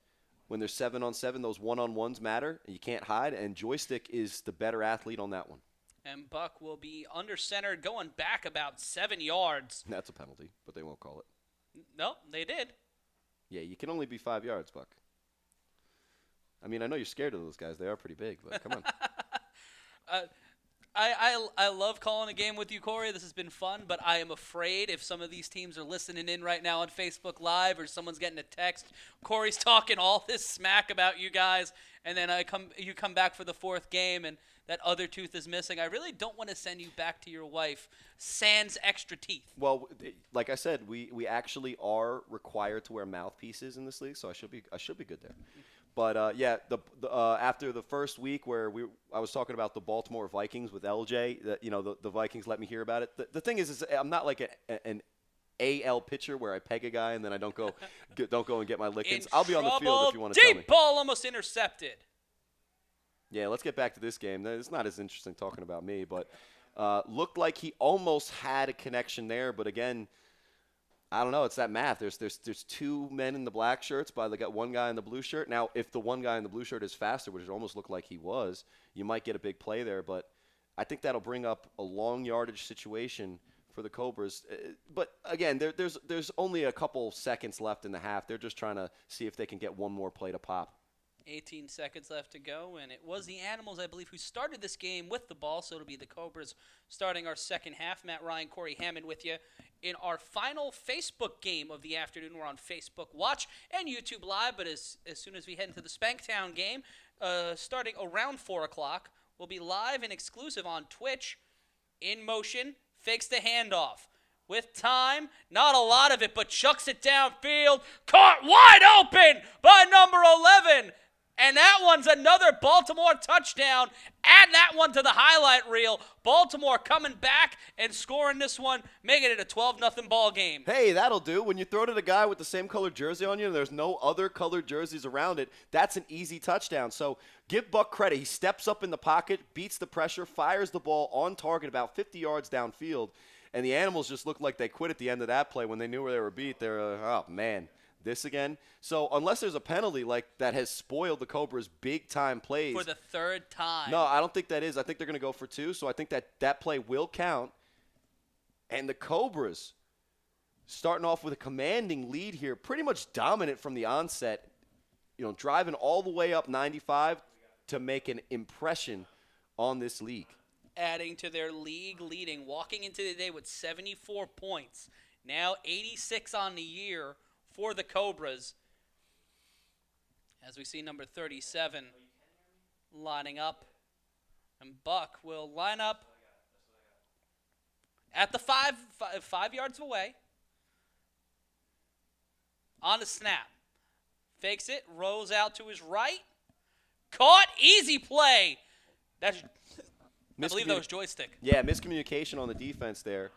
when there's 7-on-7, those one-on-ones matter, and you can't hide, and Joystick is the better athlete on that one. And Buck will be under center, going back about 7 yards. That's a penalty, but they won't call it. No, they did. Yeah, you can only be 5 yards, Buck. I mean, I know you're scared of those guys. They are pretty big, but come on. I love calling a game with you, Corey. This has been fun, but I am afraid if some of these teams are listening in right now on Facebook Live or someone's getting a text, Corey's talking all this smack about you guys, and then you come back for the 4th game and that other tooth is missing. I really don't want to send you back to your wife sans extra teeth. Well, like I said, we actually are required to wear mouthpieces in this league, so I should be good there. But yeah, after the first week where I was talking about the Baltimore Vikings with LJ, the Vikings let me hear about it. The thing is I'm not like an AL pitcher where I peg a guy and then I don't go and get my lickings. I'll be on the field if you want to tell me. Deep ball almost intercepted. Yeah, let's get back to this game. It's not as interesting talking about me, but looked like he almost had a connection there. But again, I don't know. It's that math. There's 2 men in the black shirts, but they got one guy in the blue shirt. Now, if the one guy in the blue shirt is faster, which it almost looked like he was, you might get a big play there. But I think that'll bring up a long yardage situation for the Cobras. But again, there's only a couple seconds left in the half. They're just trying to see if they can get one more play to pop. 18 seconds left to go, and it was the Animals, I believe, who started this game with the ball, so it'll be the Cobras starting our second half. Matt Ryan, Corey Hammond with you in our final Facebook game of the afternoon. We're on Facebook Watch and YouTube Live, but as soon as we head into the Spanktown game, starting around 4 o'clock, we'll be live and exclusive on Twitch. In motion, fakes the handoff. With time, not a lot of it, but chucks it downfield. Caught wide open by number 11. And that one's another Baltimore touchdown. Add that one to the highlight reel. Baltimore coming back and scoring this one, making it a 12-0 ball game. Hey, that'll do. When you throw to the guy with the same colored jersey on you and there's no other colored jerseys around it, that's an easy touchdown. So give Buck credit. He steps up in the pocket, beats the pressure, fires the ball on target about 50 yards downfield. And the Animals just looked like they quit at the end of that play when they knew where they were beat. They're, oh, man. this again. So unless there's a penalty like that has spoiled the Cobras' big-time plays. For the third time. No, I don't think that is. I think they're going to go for 2, so I think that play will count. And the Cobras starting off with a commanding lead here, pretty much dominant from the onset, driving all the way up 95 to make an impression on this league. Adding to their league leading, walking into the day with 74 points. Now 86 on the year for the Cobras. As we see number 37 lining up. And Buck will line up at the 5 yards away. On the snap. Fakes it, rolls out to his right. Caught, easy play. I believe that was joystick. Yeah, miscommunication on the defense there.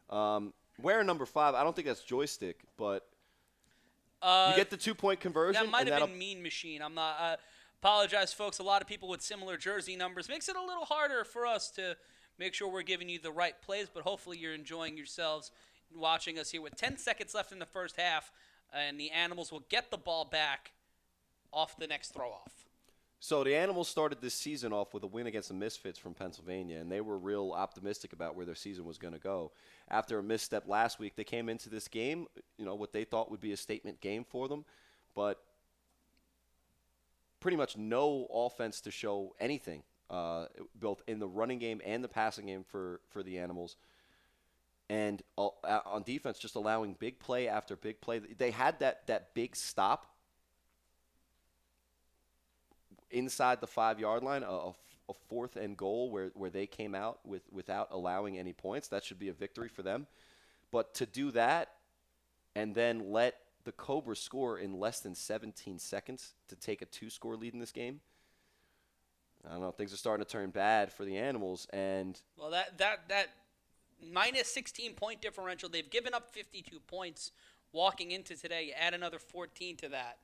Wearing number 5, I don't think that's joystick, but you get the 2-point conversion. That might have been Mean Machine. I'm not. Apologize, folks. A lot of people with similar jersey numbers makes it a little harder for us to make sure we're giving you the right plays. But hopefully, you're enjoying yourselves watching us here with 10 seconds left in the first half, and the Animals will get the ball back off the next throw-off. So the Animals started this season off with a win against the Misfits from Pennsylvania, and they were real optimistic about where their season was going to go. After a misstep last week, they came into this game, what they thought would be a statement game for them, but pretty much no offense to show anything, both in the running game and the passing game for the Animals. And on defense, just allowing big play after big play. They had that big stop inside the 5-yard line, a 4th and goal where they came out without allowing any points. That should be a victory for them. But to do that and then let the Cobras score in less than 17 seconds to take a 2-score lead in this game, I don't know, things are starting to turn bad for the Animals. And well, that minus 16-point differential, they've given up 52 points walking into today. You add another 14 to that.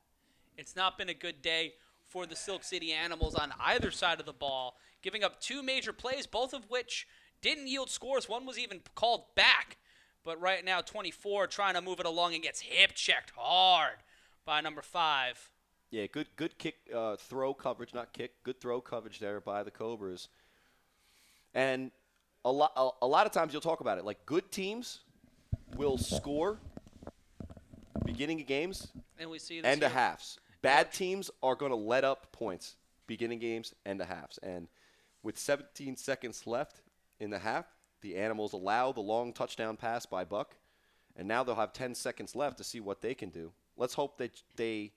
It's not been a good day for the Silk City Animals on either side of the ball, giving up 2 major plays, both of which didn't yield scores. One was even called back. But right now, 24 trying to move it along and gets hip-checked hard by number 5. Yeah, good kick, throw coverage, not kick. Good throw coverage there by the Cobras. And a lot of times you'll talk about it. Like, good teams will score beginning of games and we see this and a halves. Bad teams are going to let up points beginning games and a halves. And with 17 seconds left in the half, the Animals allow the long touchdown pass by Buck. And now they'll have 10 seconds left to see what they can do. Let's hope that they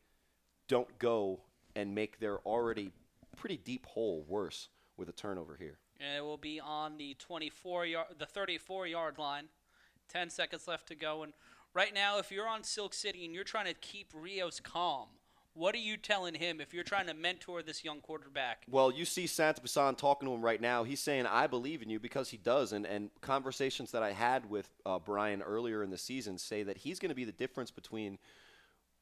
don't go and make their already pretty deep hole worse with a turnover here. And it will be on the 34-yard line. 10 seconds left to go. And right now, if you're on Silk City and you're trying to keep Rios calm, what are you telling him if you're trying to mentor this young quarterback? Well, you see Santapasan talking to him right now. He's saying, I believe in you, because he does. And conversations that I had with Brian earlier in the season say that he's going to be the difference between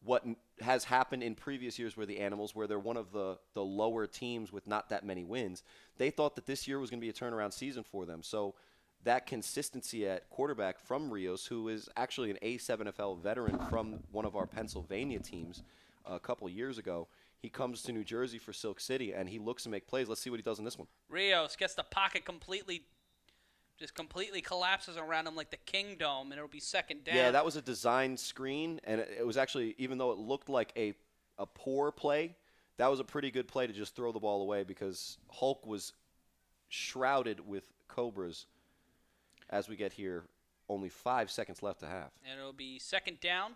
what has happened in previous years where the Animals, where they're one of the lower teams with not that many wins. They thought that this year was going to be a turnaround season for them. So that consistency at quarterback from Rios, who is actually an A7FL veteran from one of our Pennsylvania teams, a couple of years ago. He comes to New Jersey for Silk City, and he looks to make plays. Let's see what he does in this one. Rios gets the pocket completely collapses around him like the Kingdom, and it'll be second down. Yeah, that was a design screen, and it was actually, even though it looked like a poor play, that was a pretty good play to just throw the ball away because Hulk was shrouded with Cobras as we get here. Only 5 seconds left to half. And it'll be second down.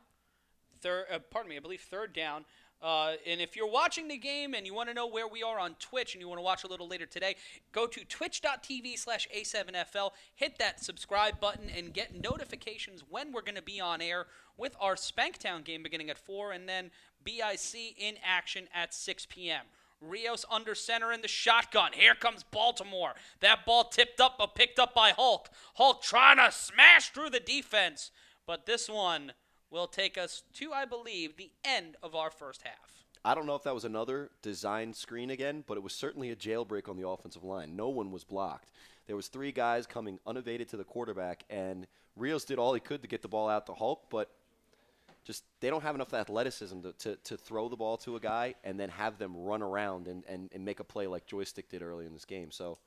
I believe third down. And if you're watching the game and you want to know where we are on Twitch and you want to watch a little later today, go to twitch.tv/A7FL, hit that subscribe button, and get notifications when we're going to be on air with our Spanktown game beginning at 4 and then BIC in action at 6 p.m. Rios under center in the shotgun. Here comes Baltimore. That ball picked up by Hulk. Hulk trying to smash through the defense. But this one will take us to, I believe, the end of our first half. I don't know if that was another design screen again, but it was certainly a jailbreak on the offensive line. No one was blocked. There was 3 guys coming unevaded to the quarterback, and Rios did all he could to get the ball out to Hulk, but just they don't have enough athleticism to throw the ball to a guy and then have them run around and make a play like Joystick did early in this game. So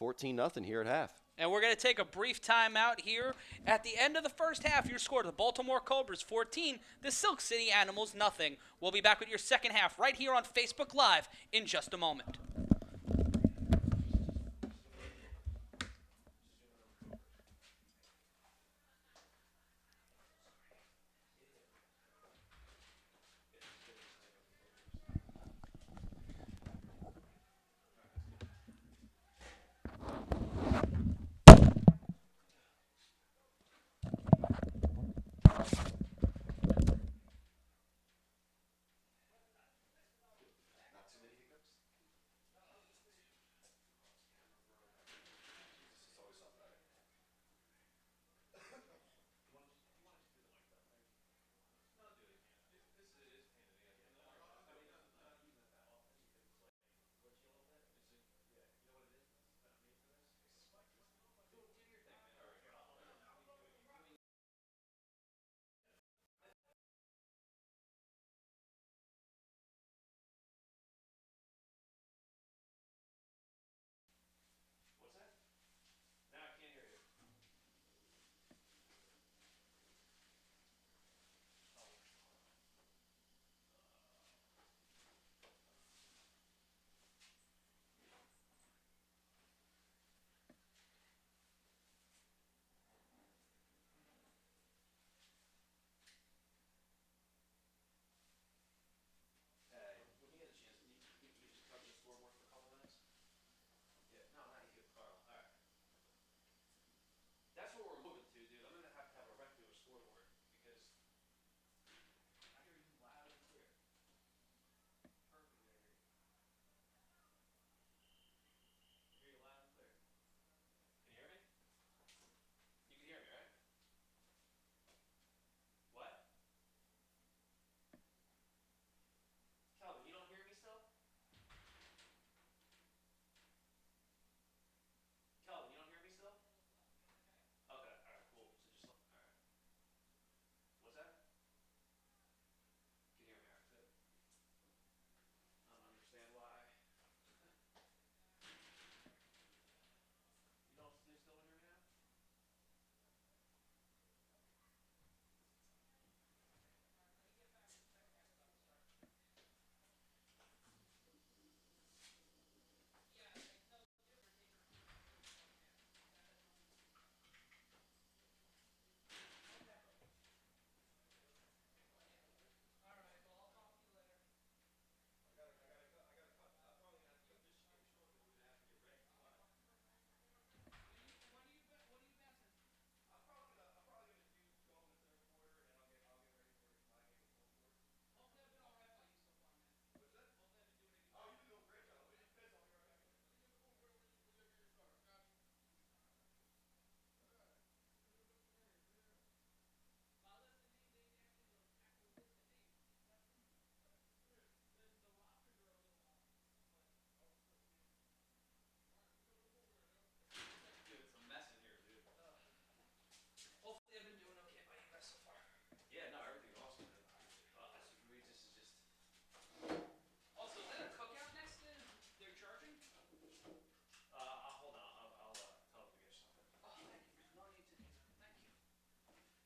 14-0 here at half. And we're going to take a brief timeout here. At the end of the first half, your score: the Baltimore Cobras 14, the Silk City Animals nothing. We'll be back with your second half right here on Facebook Live in just a moment.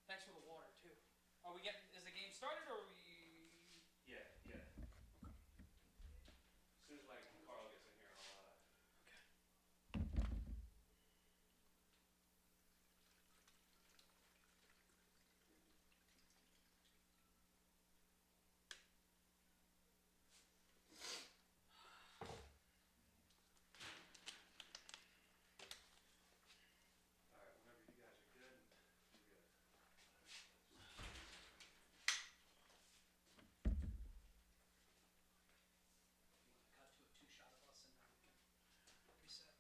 Thanks for the water, too. Is the game started, or are we... Yeah. As soon as Carl gets in here, I'll. Okay. All right, whenever you guys are good, you're good. You want to cut to a two-shot of us, and then we can reset.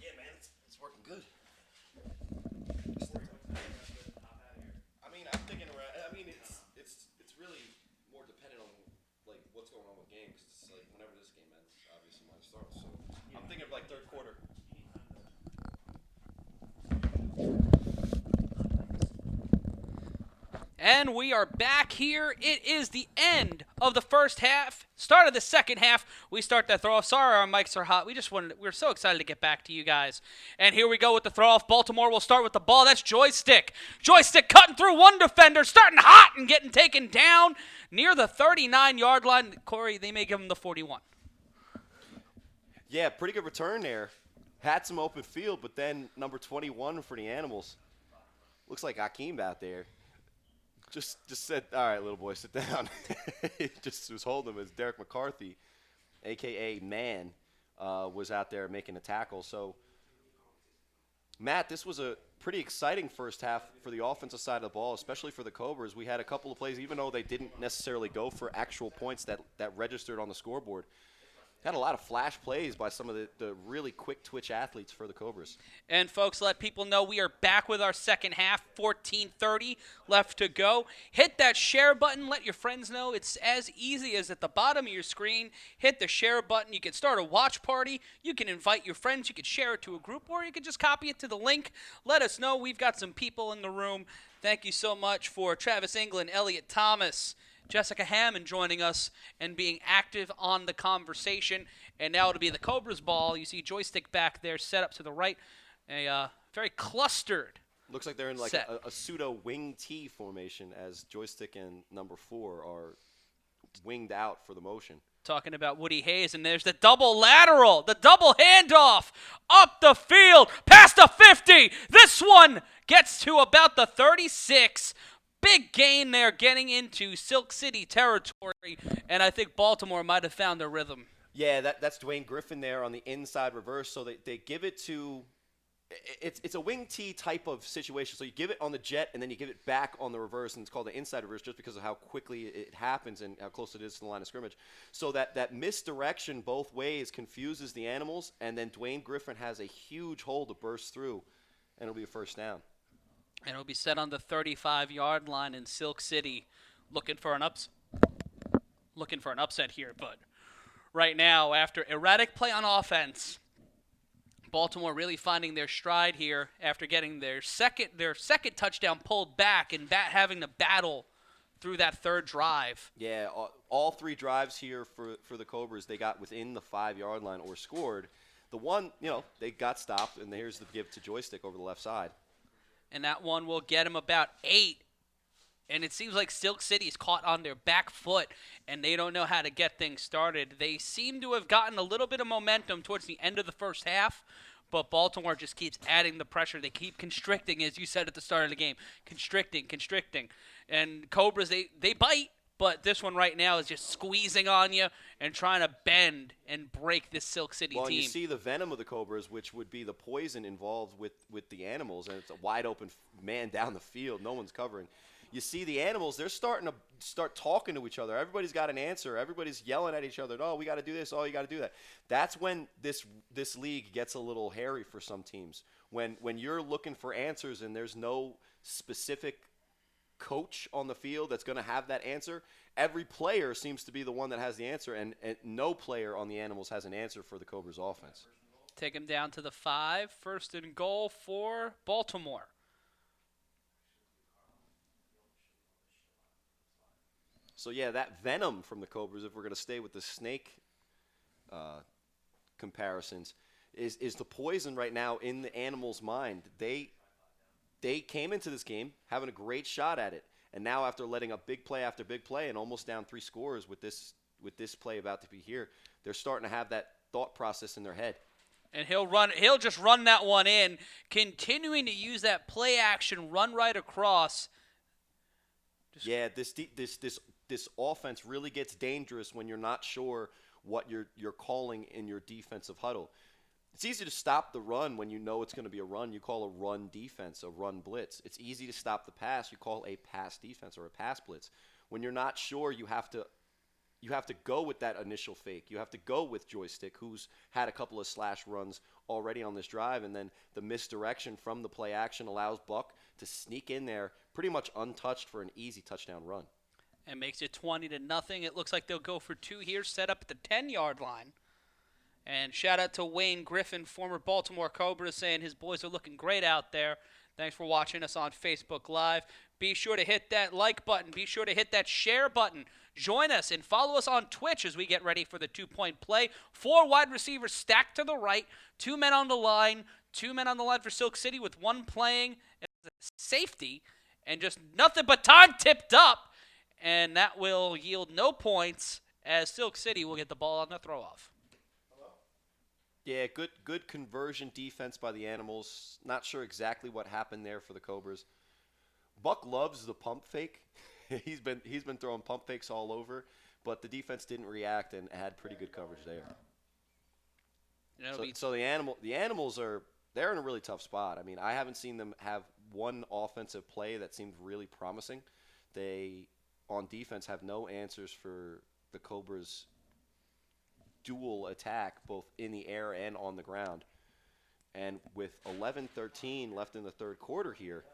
Yeah, man, it's working good. I mean, I'm thinking around. I mean, it's really more dependent on like what's going on with games. It's like whenever this game ends, obviously mine starts. So I'm thinking of like third quarter. And we are back here. It is the end of the first half, start of the second half. We start the throw-off. Sorry our mics are hot. We're so excited to get back to you guys. And here we go with the throw-off. Baltimore will start with the ball. That's Joystick. Joystick cutting through one defender, starting hot and getting taken down near the 39-yard line. Corey, they may give him the 41. Yeah, pretty good return there. Had some open field, but then number 21 for the Animals. Looks like Hakeem out there. Just said, all right, little boy, sit down. He just was holding him as Derek McCarthy, a.k.a. Man, was out there making a tackle. So, Matt, this was a pretty exciting first half for the offensive side of the ball, especially for the Cobras. We had a couple of plays, even though they didn't necessarily go for actual points that registered on the scoreboard. Had a lot of flash plays by some of the really quick twitch athletes for the Cobras. And, folks, let people know we are back with our second half, 14:30 left to go. Hit that share button. Let your friends know. It's as easy as at the bottom of your screen. Hit the share button. You can start a watch party. You can invite your friends. You can share it to a group, or you can just copy it to the link. Let us know. We've got some people in the room. Thank you so much for Travis England, Elliot Thomas, Jessica Hammond joining us and being active on the conversation. And now it'll be the Cobras ball. You see Joystick back there set up to the right. A very clustered Looks like they're in like a pseudo wing T formation as Joystick and number 4 are winged out for the motion. Talking about Woody Hayes, and there's the double lateral, the double handoff up the field, past the 50. This one gets to about the 36. Big gain there, getting into Silk City territory, and I think Baltimore might have found their rhythm. Yeah, that's Dwayne Griffin there on the inside reverse. So they give it to – it's a wing T type of situation. So you give it on the jet, and then you give it back on the reverse, and it's called the inside reverse just because of how quickly it happens and how close it is to the line of scrimmage. So that misdirection both ways confuses the Animals, and then Dwayne Griffin has a huge hole to burst through, and it'll be a first down. And it'll be set on the 35-yard line in Silk City, looking for an upset here. But right now, after erratic play on offense, Baltimore really finding their stride here after getting their second touchdown pulled back and having to battle through that third drive. Yeah, all 3 drives here for the Cobras, they got within the 5-yard line or scored. The one, they got stopped, and here's the give to Joystick over the left side. And that one will get him about 8. And it seems like Silk City's caught on their back foot, and they don't know how to get things started. They seem to have gotten a little bit of momentum towards the end of the first half, but Baltimore just keeps adding the pressure. They keep constricting, as you said at the start of the game. Constricting. And Cobras, they bite, but this one right now is just squeezing on you and trying to bend and break this Silk City team. Well, you see the venom of the Cobras, which would be the poison involved with the Animals, and it's a wide-open man down the field. No one's covering. You see the Animals, they're starting to talking to each other. Everybody's got an answer. Everybody's yelling at each other. Oh, we got to do this. Oh, you got to do that. That's when this league gets a little hairy for some teams. When you're looking for answers and there's no specific coach on the field that's going to have that answer, every player seems to be the one that has the answer, and no player on the Animals has an answer for the Cobras offense. Take him down to the 5. First and goal for Baltimore. So, yeah, that venom from the Cobras, if we're going to stay with the snake comparisons, is the poison right now in the Animals' mind. They came into this game having a great shot at it, and now after letting up big play after big play and almost down 3 scores with this play about to be here, they're starting to have that thought process in their head. And he'll just run that one in, continuing to use that play action, run right across. This offense really gets dangerous when you're not sure what you're calling in your defensive huddle. It's easy to stop the run when you know it's going to be a run. You call a run defense, a run blitz. It's easy to stop the pass. You call a pass defense or a pass blitz. When you're not sure, you have to go with that initial fake. You have to go with Joystick, who's had a couple of slash runs already on this drive, and then the misdirection from the play action allows Buck to sneak in there pretty much untouched for an easy touchdown run. And makes it 20-0. It looks like they'll go for 2 here, set up at the 10-yard line. And shout out to Wayne Griffin, former Baltimore Cobras, saying his boys are looking great out there. Thanks for watching us on Facebook Live. Be sure to hit that like button. Be sure to hit that share button. Join us and follow us on Twitch as we get ready for the 2-point play. 4 wide receivers stacked to the right, 2 men on the line, 2 men on the line for Silk City with 1 playing safety, and just nothing but time tipped up, and that will yield no points as Silk City will get the ball on the throw-off. Yeah, good conversion defense by the Animals. Not sure exactly what happened there for the Cobras. Buck loves the pump fake. he's been throwing pump fakes all over, but the defense didn't react and had pretty good coverage there. So the Animals they're in a really tough spot. I mean, I haven't seen them have one offensive play that seemed really promising. They on defense have no answers for the Cobras' dual attack, both in the air and on the ground. And with 11-13 left in the third quarter here,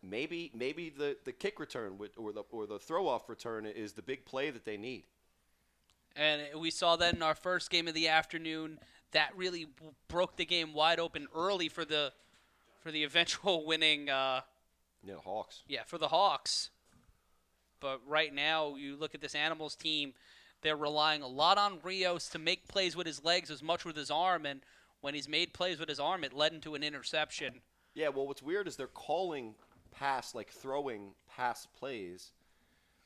maybe the kick return or the throw-off return is the big play that they need. And we saw that in our first game of the afternoon. That really broke the game wide open early for the eventual winning. Hawks. Yeah, for the Hawks. But right now, you look at this Animals team, they're relying a lot on Rios to make plays with his legs as much with his arm, and when he's made plays with his arm, it led into an interception. Yeah, well, what's weird is they're calling throwing pass plays,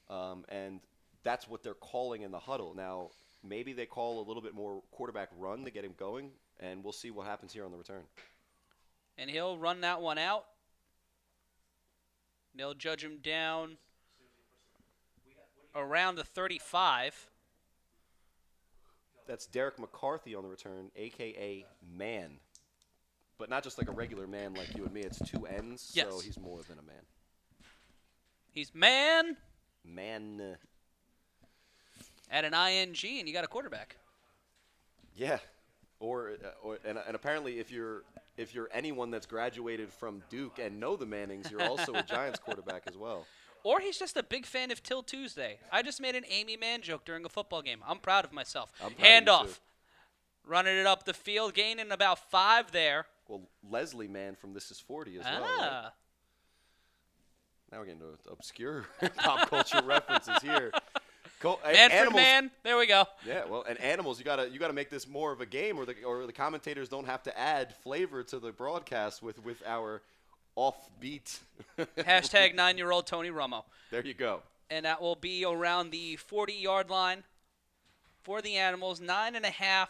and that's what they're calling in the huddle. Now, maybe they call a little bit more quarterback run to get him going, and we'll see what happens here on the return. And he'll run that one out. They'll judge him down around the 35. That's Derek McCarthy on the return, a.k.a. Man. But not just like a regular man like you and me. It's 2 N's, so he's more than a man. He's man. Man. Add an ing, and you got a quarterback. Yeah. And apparently if you're anyone that's graduated from Duke and know the Mannings, you're also a Giants quarterback as well. Or he's just a big fan of Till Tuesday. I just made an Amy Mann joke during a football game. I'm proud of myself. Handoff. Running it up the field, gaining about 5 there. Well, Leslie Mann from This Is 40 as well. Right? Now we're getting to obscure pop culture references here. Manfred Mann. There we go. Yeah, well, and Animals, you gotta make this more of a game, or the commentators don't have to add flavor to the broadcast with our offbeat. Hashtag 9-year-old Tony Romo. There you go. And that will be around the 40-yard line for the Animals. 9.5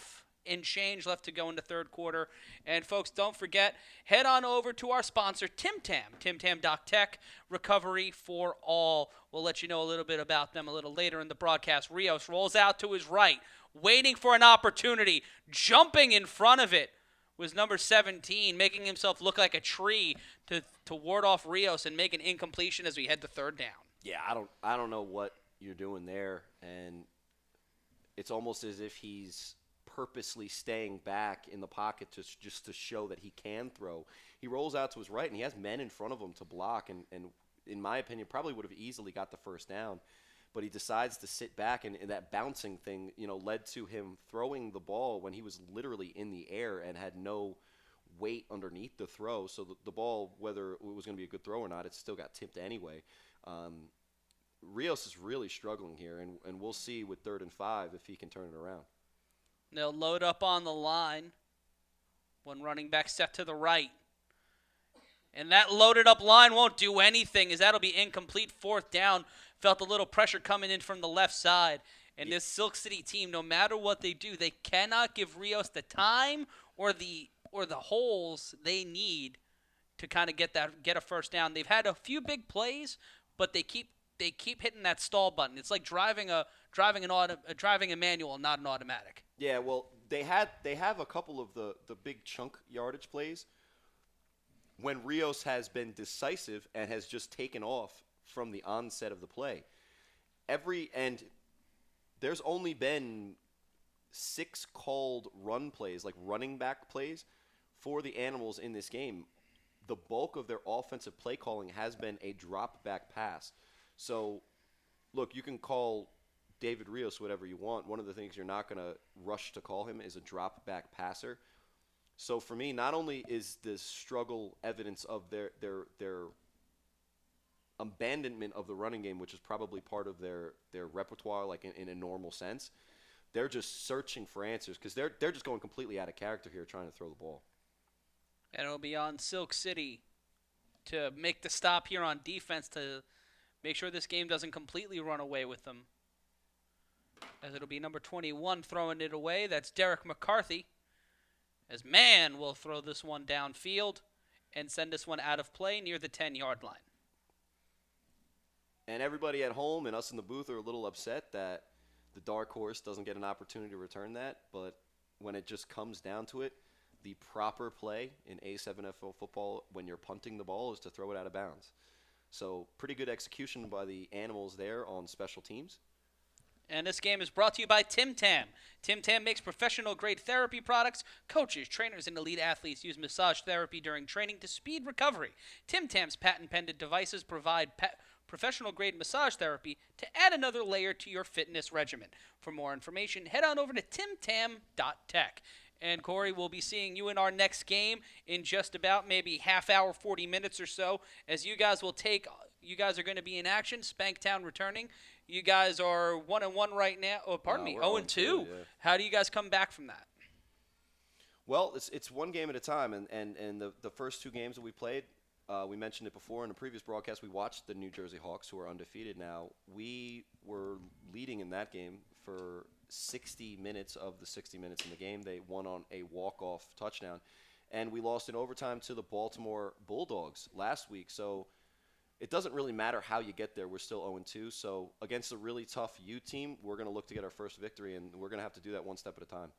and change left to go in the third quarter. And, folks, don't forget, head on over to our sponsor, TimTam, TimTam.tech, recovery for all. We'll let you know a little bit about them a little later in the broadcast. Rios rolls out to his right, waiting for an opportunity, jumping in front of it was number 17, making himself look like a tree to ward off Rios and make an incompletion as we head to third down. Yeah, I don't know what you're doing there, and it's almost as if he's purposely staying back in the pocket just to show that he can throw. He rolls out to his right, and he has men in front of him to block, and in my opinion, probably would have easily got the first down. But he decides to sit back, and that bouncing thing, led to him throwing the ball when he was literally in the air and had no weight underneath the throw. So the ball, whether it was going to be a good throw or not, it still got tipped anyway. Rios is really struggling here, and we'll see with 3rd and 5 if he can turn it around. They'll load up on the line. One running back set to the right. And that loaded up line won't do anything, as that'll be incomplete. 4th down. Felt a little pressure coming in from the left side. And this Silk City team, no matter what they do, they cannot give Rios the time or the holes they need to kind of get a first down. They've had a few big plays, but they keep hitting that stall button. It's like driving a manual, not an automatic. Yeah, well, they have a couple of the big chunk yardage plays when Rios has been decisive and has just taken off from the onset of the play. And there's only been 6 called run plays, like running back plays, for the Animals in this game. The bulk of their offensive play calling has been a drop back pass. So, look, you can call David Rios whatever you want. One of the things you're not going to rush to call him is a drop back passer. So for me, not only is this struggle evidence of their abandonment of the running game, which is probably part of their repertoire, like in a normal sense. They're just searching for answers because they're just going completely out of character here trying to throw the ball. And it'll be on Silk City to make the stop here on defense to make sure this game doesn't completely run away with them. As it'll be number 21 throwing it away. That's Derek McCarthy. As Man will throw this one downfield and send this one out of play near the 10-yard line. And everybody at home and us in the booth are a little upset that the dark horse doesn't get an opportunity to return that. But when it just comes down to it, the proper play in A7FL football when you're punting the ball is to throw it out of bounds. So pretty good execution by the Animals there on special teams. And this game is brought to you by Tim Tam. Tim Tam makes professional-grade therapy products. Coaches, trainers, and elite athletes use massage therapy during training to speed recovery. Tim Tam's patent-pending devices provide professional-grade massage therapy to add another layer to your fitness regimen. For more information, head on over to timtam.tech. And Corey, we'll be seeing you in our next game in just about maybe half hour, 40 minutes or so, as you guys are going to be in action. Spanktown returning. You guys are 1-1 right now. Oh, pardon me, 0-2. Yeah. How do you guys come back from that? Well, it's one game at a time, and the first two games that we played, we mentioned it before in a previous broadcast, we watched the New Jersey Hawks, who are undefeated now. We were leading in that game for 60 minutes of the 60 minutes in the game. They won on a walk-off touchdown, and we lost in overtime to the Baltimore Bulldogs last week. So it doesn't really matter how you get there. We're still 0-2. So against a really tough U team, we're going to look to get our first victory, and we're going to have to do that one step at a time.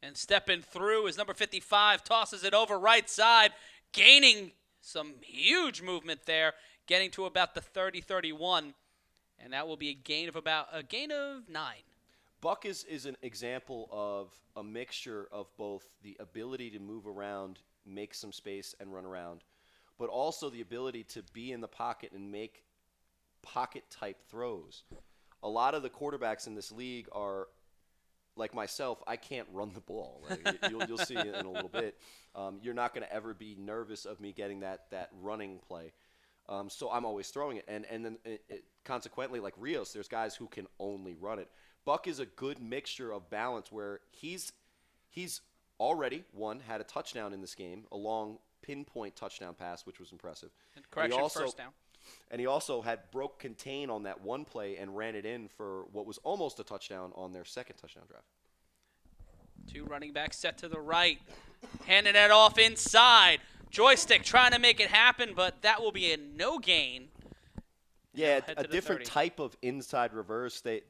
And stepping through is number 55, tosses it over right side, gaining some huge movement there, getting to about the 30-31, and that will be a gain of 9. Buck is an example of a mixture of both the ability to move around, make some space, and run around, but also the ability to be in the pocket and make pocket-type throws. A lot of the quarterbacks in this league are, like myself, I can't run the ball. Like, you'll see in a little bit. You're not going to ever be nervous of me getting that running play. So I'm always throwing it. And then consequently, like Rios, there's guys who can only run it. Buck is a good mixture of balance where he's already, had a touchdown in this game, a long pinpoint touchdown pass, which was impressive. And correction, first down. And he also had broke contain on that one play and ran it in for what was almost a touchdown on their second touchdown drive. Two running backs set to the right. Handing it off inside. Joystick trying to make it happen, but that will be a no gain. Yeah, a different type of inside reverse. They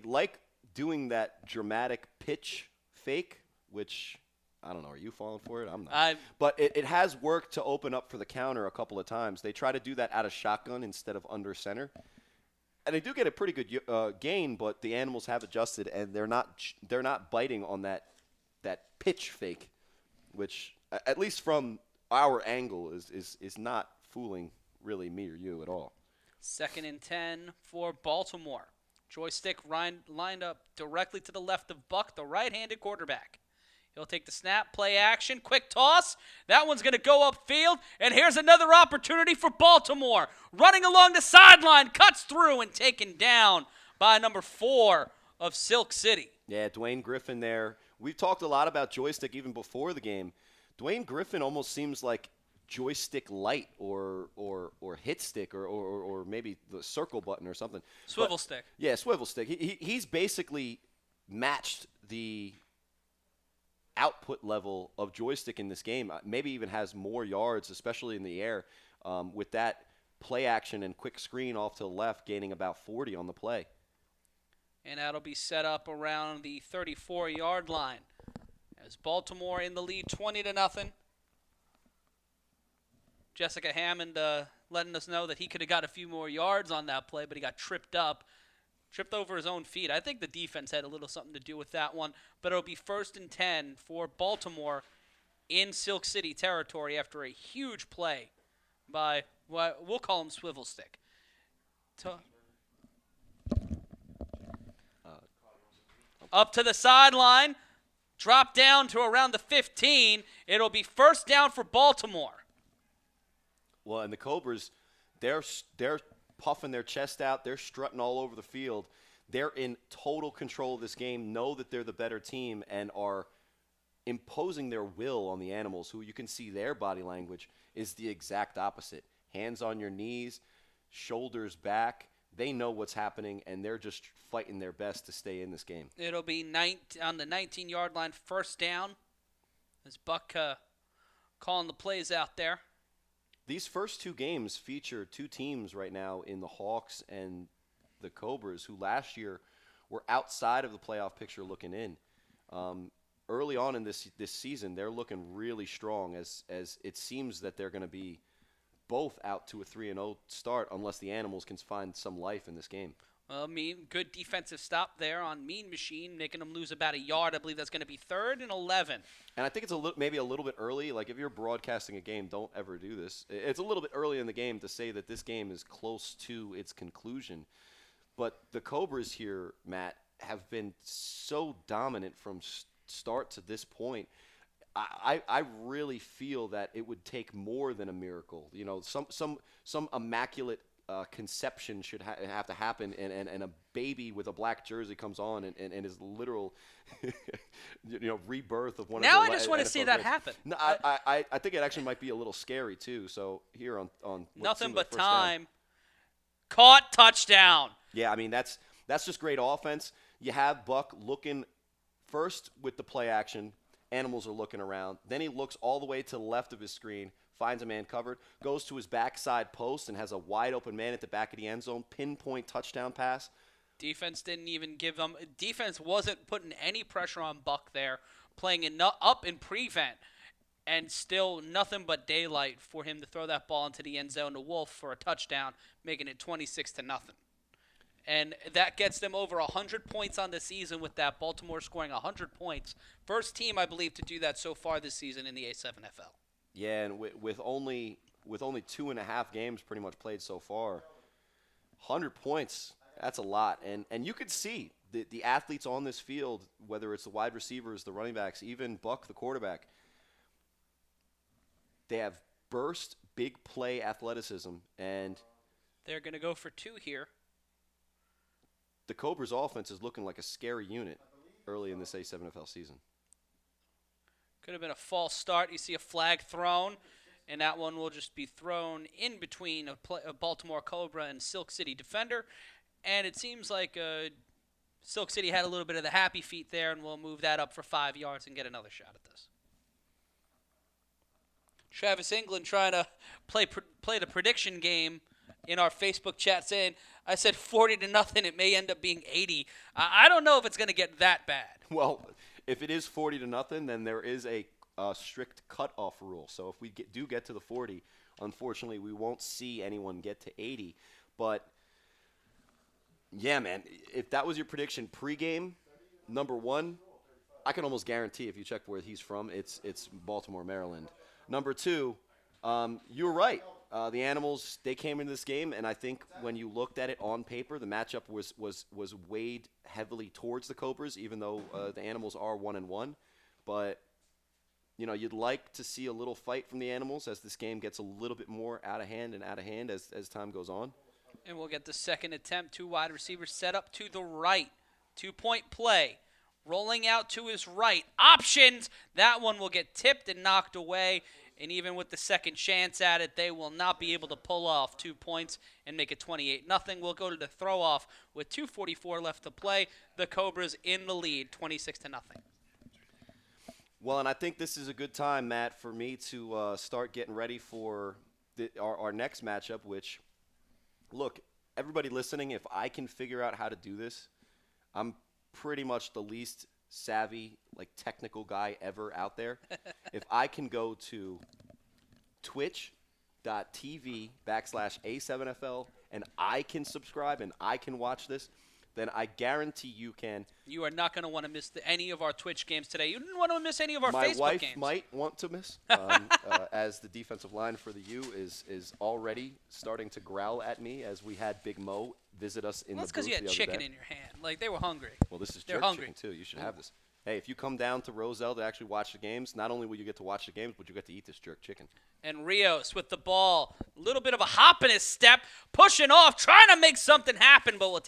like doing that dramatic pitch fake, which I don't know. Are you falling for it? I'm not. But it has worked to open up for the counter a couple of times. They try to do that out of shotgun instead of under center. And they do get a pretty good gain, but the Animals have adjusted, and they're not biting on that pitch fake, which, at least from our angle, is not fooling really me or you at all. 2nd and 10 for Baltimore. Joystick lined up directly to the left of Buck, the right-handed quarterback. He'll take the snap, play action, quick toss. That one's going to go upfield, and here's another opportunity for Baltimore. Running along the sideline, cuts through and taken down by number 4 of Silk City. Yeah, Dwayne Griffin there. We've talked a lot about Joystick even before the game. Dwayne Griffin almost seems like Joystick light or hit stick or maybe the circle button or something. Swivel stick. Yeah, swivel stick. He's basically matched the output level of Joystick in this game. Maybe even has more yards, especially in the air, with that play action and quick screen off to the left, gaining about 40 on the play. And that'll be set up around the 34-yard line as Baltimore in the lead 20-0. Jessica Hammond letting us know that he could have got a few more yards on that play, but he got tripped over his own feet. I think the defense had a little something to do with that one, but it'll be 1st and 10 for Baltimore in Silk City territory after a huge play by, we'll call him Swivel Stick. Up to the sideline, drop down to around the 15. It'll be 1st down for Baltimore. Well, and the Cobras, they're puffing their chest out. They're strutting all over the field. They're in total control of this game, know that they're the better team, and are imposing their will on the animals, who you can see their body language is the exact opposite. Hands on your knees, shoulders back. They know what's happening, and they're just fighting their best to stay in this game. It'll be on the 19-yard line, first down. As Buck calling the plays out there. These first two games feature two teams right now in the Hawks and the Cobras, who last year were outside of the playoff picture looking in. Early on in this season, they're looking really strong, as it seems that they're going to be both out to a 3-0 start unless the Animals can find some life in this game. Well, good defensive stop there on Mean Machine, making them lose about a yard. I believe that's going to be 3rd and 11. And I think it's maybe a little bit early. Like, if you're broadcasting a game, don't ever do this. It's a little bit early in the game to say that this game is close to its conclusion. But the Cobras here, Matt, have been so dominant from start to this point. I really feel that it would take more than a miracle. You know, some immaculate conception should have to happen, and a baby with a black jersey comes on and is literal, rebirth of one. Now of the I just want to see that happen. No, I think it actually might be a little scary too. So here on nothing but time. Down. Caught, touchdown. Yeah, I mean that's just great offense. You have Buck looking first with the play action. Animals are looking around. Then he looks all the way to the left of his screen, finds a man covered, goes to his backside post and has a wide open man at the back of the end zone, pinpoint touchdown pass. Defense didn't even give them. Defense wasn't putting any pressure on Buck there, playing up in prevent, and still nothing but daylight for him to throw that ball into the end zone to Wolf for a touchdown, making it 26-0. And that gets them over 100 points on the season with that. Baltimore scoring 100 points. First team, I believe, to do that so far this season in the A7FL. Yeah, and with only 2.5 games pretty much played so far, 100 points, that's a lot. And you could see the athletes on this field, whether it's the wide receivers, the running backs, even Buck, the quarterback, they have burst, big play athleticism. And they're going to go for 2 here. The Cobras offense is looking like a scary unit early in this A7FL season. Could have been a false start. You see a flag thrown, and that one will just be thrown in between a Baltimore Cobra and Silk City defender. And it seems like Silk City had a little bit of the happy feet there, and we'll move that up for 5 yards and get another shot at this. Travis England trying to play the prediction game in our Facebook chat, saying, I said 40-0. It may end up being 80. I don't know if it's going to get that bad. Well, if it is 40-0, then there is a strict cutoff rule. So if we do get to the 40, unfortunately, we won't see anyone get to 80. But yeah, man, if that was your prediction pregame, number one, I can almost guarantee if you check where he's from, it's Baltimore, Maryland. Number two, you were right. The Animals, they came into this game, and I think when you looked at it on paper, the matchup was weighed heavily towards the Cobras, even though the Animals are 1-1. But you'd like to see a little fight from the Animals as this game gets a little bit more out of hand as time goes on. And we'll get the second attempt. 2 wide receivers set up to the right. 2-point play. Rolling out to his right. Options. That one will get tipped and knocked away. And even with the second chance at it, they will not be able to pull off 2 points and make it 28-0. We'll go to the throw-off with 2:44 left to play. The Cobras in the lead, 26-0. Well, and I think this is a good time, Matt, for me to start getting ready for our next matchup, which, look, everybody listening, if I can figure out how to do this, I'm pretty much the least savvy, technical guy ever out there. If I can go to twitch.tv/A7FL and I can subscribe and I can watch this, then I guarantee you can. You are not going to want to miss any of our Twitch games today. You didn't want to miss any of our Facebook games. My wife might want to miss, as the defensive line for the U is already starting to growl at me as we had Big Mo visit us in the booth. That's because you had chicken in your hand. They were hungry. Well, this is They're jerk hungry. chicken, too. You should have this. Hey, if you come down to Roselle to actually watch the games, not only will you get to watch the games, but you get to eat this jerk chicken. And Rios with the ball. A little bit of a hop in his step, pushing off, trying to make something happen, but will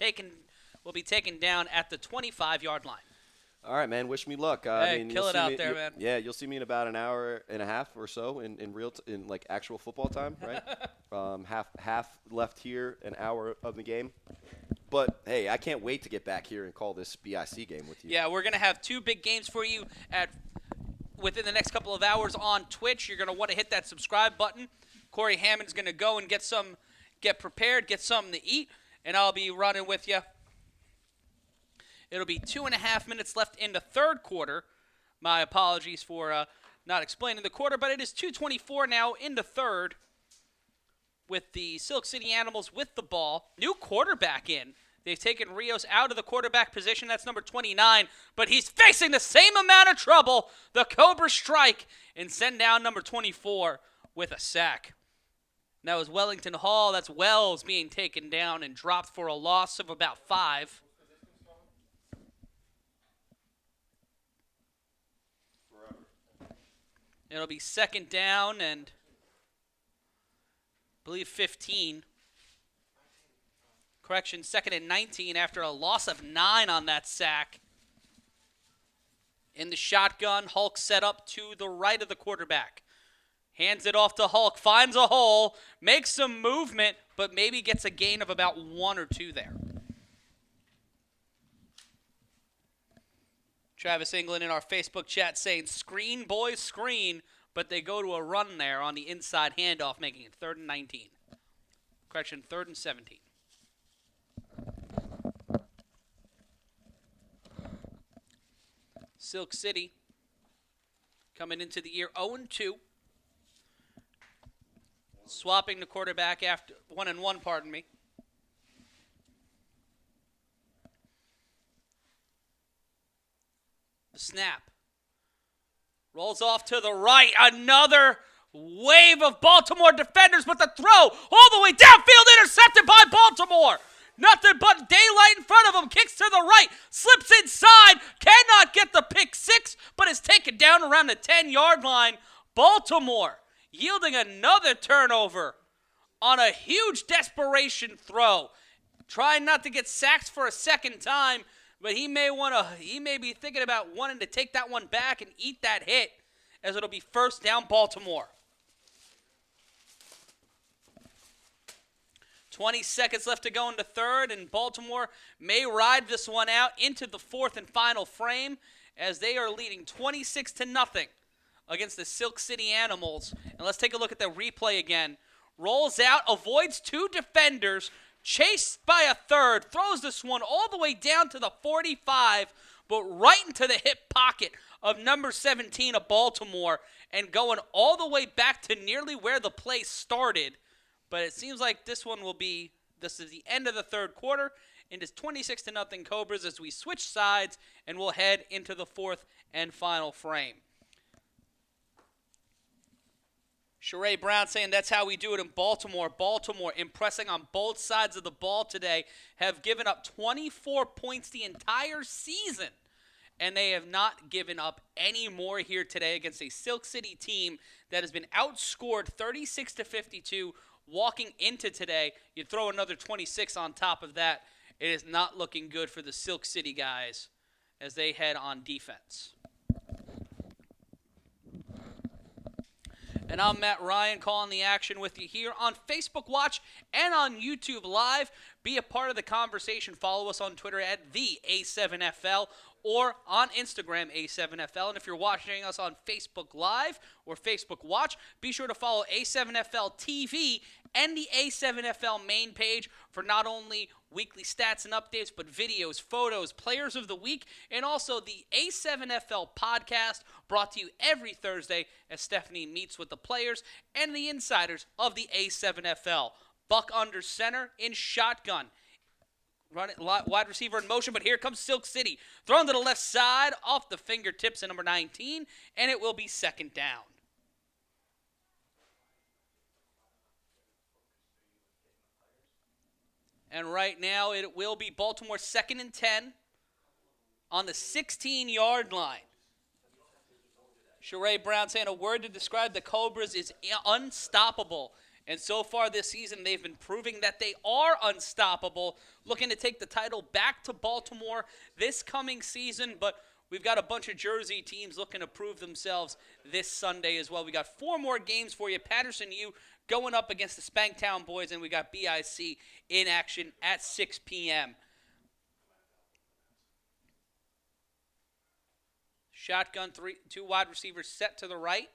be taken down at the 25-yard line. All right, man. Wish me luck. Hey, kill it out there, man. Yeah, you'll see me in about an hour and a half or so in like actual football time, right? half left here, an hour of the game. But hey, I can't wait to get back here and call this BIC game with you. Yeah, we're gonna have 2 big games for you within the next couple of hours on Twitch. You're gonna want to hit that subscribe button. Corey Hammond's gonna go and get prepared, get something to eat, and I'll be running with you. It'll be 2.5 minutes left in the third quarter. My apologies for not explaining the quarter, but it is 2:24 now in the third with the Silk City Animals with the ball. New quarterback in. They've taken Rios out of the quarterback position. That's number 29, but he's facing the same amount of trouble. The Cobras strike and send down number 24 with a sack. That was Wellington Hall. That's Wells being taken down and dropped for a loss of about 5. It'll be second down and I believe 15. Correction, second and 19 after a loss of 9 on that sack. In the shotgun, Hulk set up to the right of the quarterback. Hands it off to Hulk, finds a hole, makes some movement, but maybe gets a gain of about 1 or 2 there. Travis England in our Facebook chat saying, screen, boys, screen. But they go to a run there on the inside handoff, making it 3rd and 19. Correction, 3rd and 17. Silk City coming into the year 0-2. Swapping the quarterback after 1-1, pardon me. The snap. Rolls off to the right. Another wave of Baltimore defenders, but the throw all the way downfield, intercepted by Baltimore. Nothing but daylight in front of him. Kicks to the right, slips inside, cannot get the pick 6, but is taken down around the 10-yard line. Baltimore yielding another turnover on a huge desperation throw. Trying not to get sacked for a second time. But he may be thinking about wanting to take that one back and eat that hit, as it'll be first down Baltimore. 20 seconds left to go in the third, and Baltimore may ride this one out into the fourth and final frame, as they are leading 26-0 against the Silk City Animals. And let's take a look at the replay again. Rolls out, avoids 2 defenders, chased by a third, throws this one all the way down to the 45, but right into the hip pocket of number 17 of Baltimore, and going all the way back to nearly where the play started. But it seems like this is the end of the third quarter, and it's 26-0 Cobras as we switch sides, and we'll head into the fourth and final frame. Sheree Brown saying that's how we do it in Baltimore. Baltimore impressing on both sides of the ball today, have given up 24 points the entire season. And they have not given up any more here today against a Silk City team that has been outscored 36-52 walking into today. You throw another 26 on top of that, it is not looking good for the Silk City guys as they head on defense. And I'm Matt Ryan calling the action with you here on Facebook Watch and on YouTube Live. Be a part of the conversation. Follow us on Twitter at the A7FL or on Instagram, A7FL. And if you're watching us on Facebook Live or Facebook Watch, be sure to follow A7FL TV and the A7FL main page for not only weekly stats and updates, but videos, photos, players of the week, and also the A7FL podcast brought to you every Thursday as Stephanie meets with the players and the insiders of the A7FL. Buck under center in shotgun. Run it, wide receiver in motion, but here comes Silk City. Thrown to the left side, off the fingertips of number 19, and it will be second down. And right now, it will be Baltimore 2nd and 10. on the 16-yard line. Sheree Brown saying a word to describe the Cobras is unstoppable. And so far this season, they've been proving that they are unstoppable, looking to take the title back to Baltimore this coming season. But we've got a bunch of Jersey teams looking to prove themselves this Sunday as well. We got 4 more games for you. Paterson U going up against the Spanktown Boyz, and we got BIC in action at 6 p.m. Shotgun, 2 wide receivers set to the right.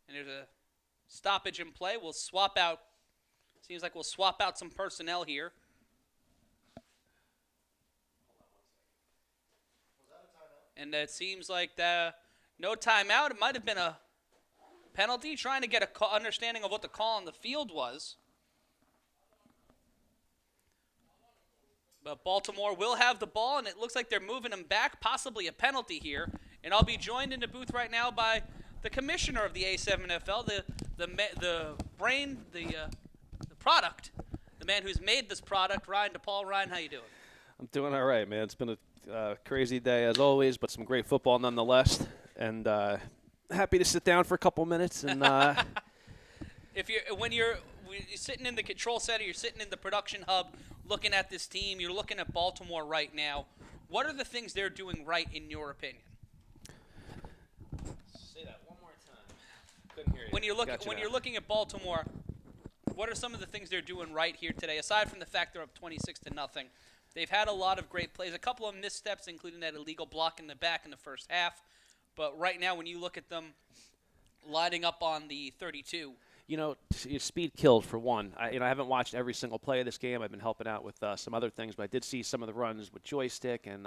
And there's a stoppage in play. We'll swap out. Seems like we'll swap out some personnel here. And it seems like no timeout. It might have been a penalty. Trying to get a understanding of what the call on the field was. But Baltimore will have the ball, and it looks like they're moving them back, possibly a penalty here. And I'll be joined in the booth right now by the commissioner of the A7FL, the brain, the product, the man who's made this product, Ryan DePaul. Ryan, how you doing? I'm doing all right, man. It's been a crazy day as always, but some great football nonetheless. And happy to sit down for a couple minutes. And when you're sitting in the control center, you're sitting in the production hub, looking at this team, you're looking at Baltimore right now. What are the things they're doing right, in your opinion? Say that one more time. Couldn't hear you. When you're looking at Baltimore, what are some of the things they're doing right here today? Aside from the fact they're up 26-0, they've had a lot of great plays. A couple of missteps, including that illegal block in the back in the first half. But right now, when you look at them lining up on the 32. You know, speed killed for one. I haven't watched every single play of this game. I've been helping out with some other things, but I did see some of the runs with Joystick and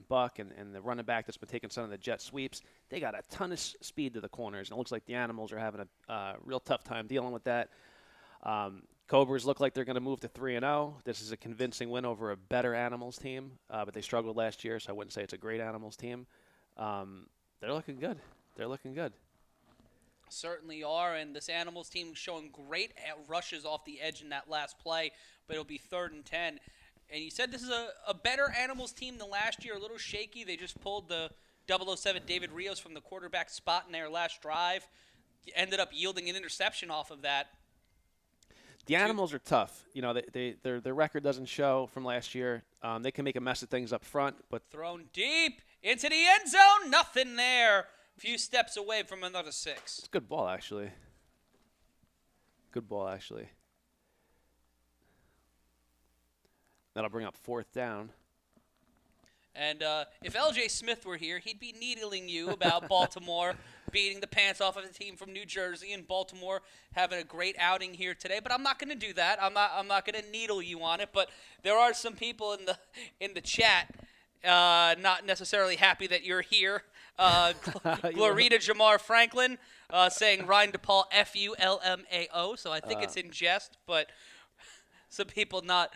Buck and the running back that's been taking some of the jet sweeps. They got a ton of speed to the corners, and it looks like the Animals are having a real tough time dealing with that. Cobras look like they're going to move to 3-0. This is a convincing win over a better Animals team, but they struggled last year, so I wouldn't say it's a great Animals team. They're looking good. They're looking good. Certainly are, and this Animals team showing great rushes off the edge in that last play, but it'll be 3rd and 10. And you said this is a better Animals team than last year, a little shaky. They just pulled the 007 David Rios from the quarterback spot in their last drive. Ended up yielding an interception off of that. The Animals are tough. You know, their record doesn't show from last year. They can make a mess of things up front, but thrown deep into the end zone, nothing there. Few steps away from another 6. It's a good ball, actually. Good ball, actually. That'll bring up 4th down. And if L.J. Smith were here, he'd be needling you about Baltimore beating the pants off of a team from New Jersey, and Baltimore having a great outing here today. But I'm not going to do that. I'm not going to needle you on it. But there are some people in the chat not necessarily happy that you're here. Glorita Jamar Franklin saying Ryan DePaul FULMAO, so I think it's in jest, but some people not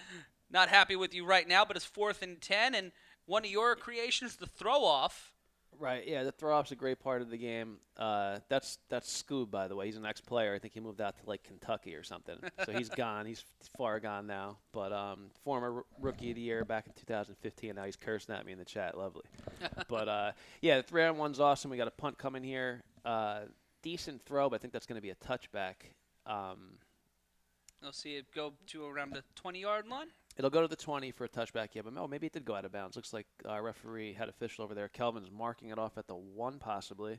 happy with you right now. But it's 4th and 10, and one of your creations, the throw-off. Right, yeah, the throw-off's a great part of the game. That's Scoob, by the way. He's an ex-player. I think he moved out to, like, Kentucky or something. So he's gone. He's far gone now. But former Rookie of the Year back in 2015. Now he's cursing at me in the chat. Lovely. But, yeah, the 3-on-1's awesome. We got a punt coming here. Decent throw, but I think that's going to be a touchback. I'll see it go to around the 20-yard line. It'll go to the 20 for a touchback, yeah, but maybe it did go out of bounds. Looks like our referee had official over there. Kelvin's marking it off at the 1 possibly.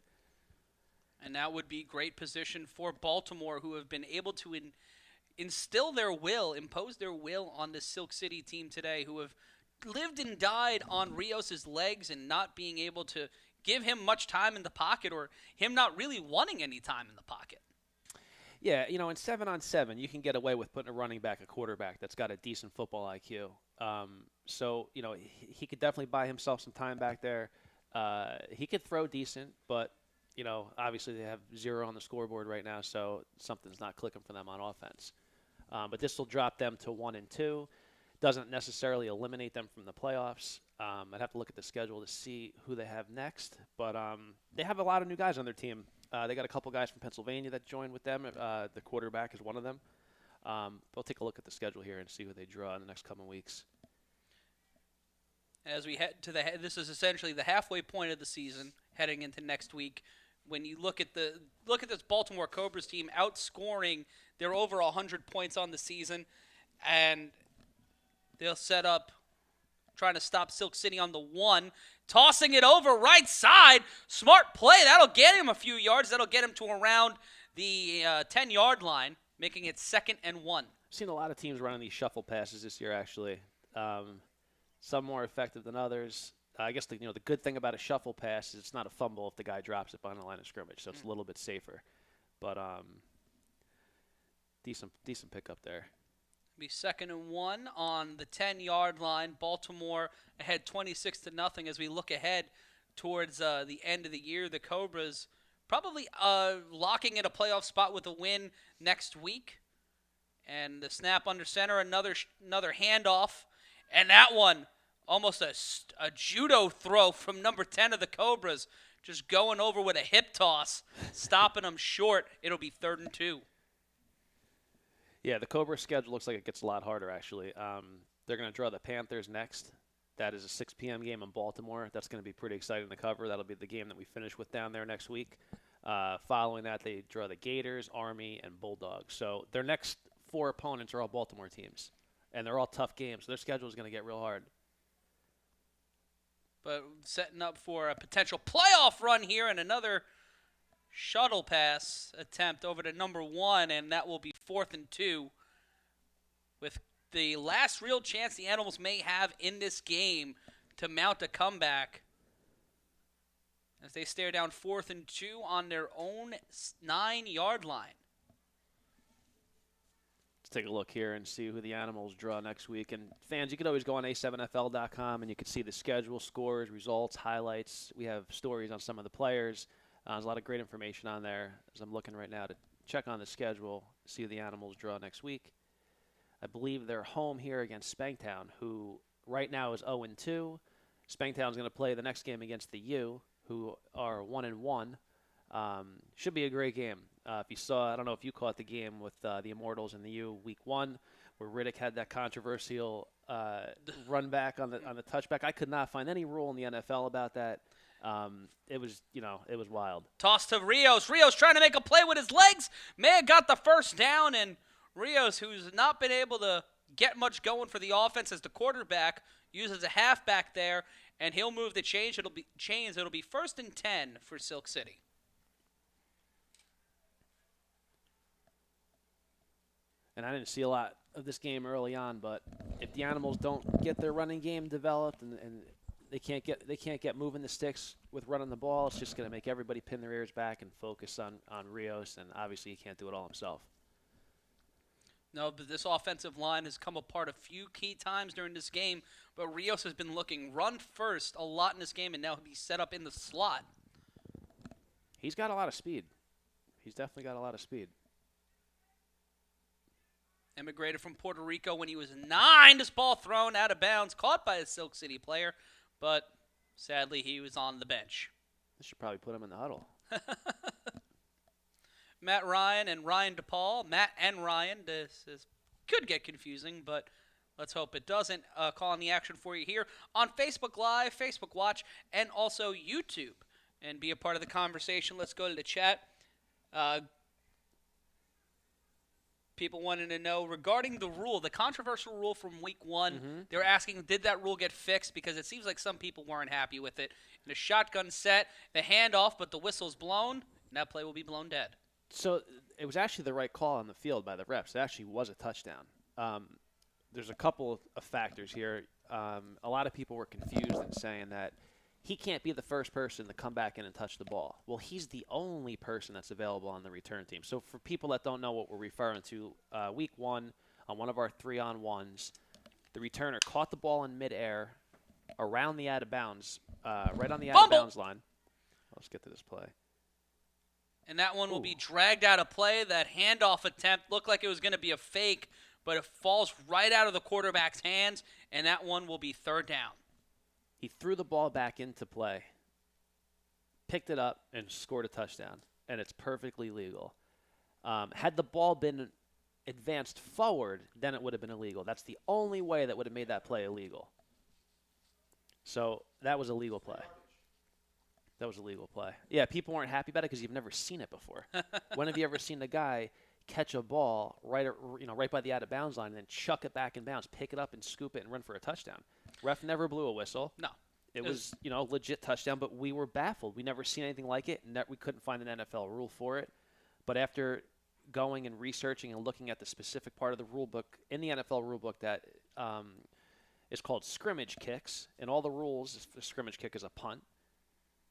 And that would be great position for Baltimore, who have been able to instill their will, impose their will on the Silk City team today, who have lived and died on Rios' legs and not being able to give him much time in the pocket, or him not really wanting any time in the pocket. Yeah, you know, in 7-on-7, you can get away with putting a running back, a quarterback that's got a decent football IQ. So, you know, he could definitely buy himself some time back there. He could throw decent, but, you know, obviously they have 0 on the scoreboard right now, so something's not clicking for them on offense. But this will drop them to 1 and 2. Doesn't necessarily eliminate them from the playoffs. I'd have to look at the schedule to see who they have next. But they have a lot of new guys on their team. They got a couple guys from Pennsylvania that joined with them. The quarterback is one of them. They'll take a look at the schedule here and see who they draw in the next coming weeks. As we head to this is essentially the halfway point of the season, heading into next week. When you look at this Baltimore Cobras team outscoring, they're over 100 points on the season, and they'll set up trying to stop Silk City on the 1, tossing it over right side. Smart play. That'll get him a few yards. That'll get him to around the 10-yard line, making it 2nd and 1. I've seen a lot of teams running these shuffle passes this year, actually. Some more effective than others. I guess the good thing about a shuffle pass is it's not a fumble if the guy drops it behind the line of scrimmage, so it's a little bit safer. But decent pickup there. Be 2nd and 1 on the 10-yard line. Baltimore ahead 26-0 as we look ahead towards the end of the year. The Cobras probably locking in a playoff spot with a win next week. And the snap under center, another handoff. And that one, almost a judo throw from number 10 of the Cobras. Just going over with a hip toss, stopping them short. It'll be 3rd and 2. Yeah, the Cobra schedule looks like it gets a lot harder, actually. They're going to draw the Panthers next. That is a 6 p.m. game in Baltimore. That's going to be pretty exciting to cover. That'll be the game that we finish with down there next week. Following that, they draw the Gators, Army, and Bulldogs. So their next 4 opponents are all Baltimore teams, and they're all tough games. So their schedule is going to get real hard. But setting up for a potential playoff run here and another shuttle pass attempt over to number 1, and that will be 4th and 2 with the last real chance the Animals may have in this game to mount a comeback as they stare down 4th and 2 on their own 9-yard line. Let's take a look here and see who the Animals draw next week. And fans, you can always go on A7FL.com and you can see the schedule, scores, results, highlights. We have stories on some of the players. There's a lot of great information on there as I'm looking right now to check on the schedule, see who the Animals draw next week. I believe they're home here against Spanktown, who right now is 0-2. Spanktown's going to play the next game against the U, who are 1-1. Should be a great game. If you saw, I don't know if you caught the game with the Immortals and the U week 1, where Riddick had that controversial run back on the touchback. I could not find any rule in the NFL about that. It was wild. Toss to Rios. Rios trying to make a play with his legs. May have got the first down, and Rios, who's not been able to get much going for the offense as the quarterback, uses a halfback there, and he'll move the chains. It'll be 1st and 10 for Silk City. And I didn't see a lot of this game early on, but if the Animals don't get their running game developed and they can't get moving the sticks with running the ball, it's just going to make everybody pin their ears back and focus on Rios, and obviously he can't do it all himself. No, but this offensive line has come apart a few key times during this game, but Rios has been looking run first a lot in this game, and now he'll be set up in the slot. He's got a lot of speed. He's definitely got a lot of speed. Immigrated from Puerto Rico when he was 9. This ball thrown out of bounds, caught by a Silk City player, but sadly he was on the bench. They should probably put him in the huddle. Matt Ryan and Ryan DePaul. Matt and Ryan. This could get confusing, but let's hope it doesn't. Calling the action for you here on Facebook Live, Facebook Watch, and also YouTube. And be a part of the conversation. Let's go to the chat. People wanting to know regarding the rule, the controversial rule from week 1. Mm-hmm. They're asking, did that rule get fixed? Because it seems like some people weren't happy with it. In a shotgun set, the handoff, but the whistle's blown, and that play will be blown dead. So it was actually the right call on the field by the refs. It actually was a touchdown. There's a couple of factors here. A lot of people were confused in saying that he can't be the first person to come back in and touch the ball. Well, he's the only person that's available on the return team. So for people that don't know what we're referring to, week 1 on one of our 3-on-1s, the returner caught the ball in midair around the out of bounds, right on the out of bounds line. Let's get to this play. And that one will be dragged out of play. That handoff attempt looked like it was going to be a fake, but it falls right out of the quarterback's hands, and that one will be 3rd down. He threw the ball back into play, picked it up, and scored a touchdown, and it's perfectly legal. Had the ball been advanced forward, then it would have been illegal. That's the only way that would have made that play illegal. So that was a legal play. That was a legal play. Yeah, people weren't happy about it because you've never seen it before. When have you ever seen a guy catch a ball right by the out of bounds line and then chuck it back in bounds, pick it up and scoop it and run for a touchdown? Ref never blew a whistle. No. It was legit touchdown, but we were baffled. We never seen anything like it. We couldn't find an NFL rule for it. But after going and researching and looking at the specific part of the rule book in the NFL rule book that is called scrimmage kicks, and all the rules, the scrimmage kick is a punt.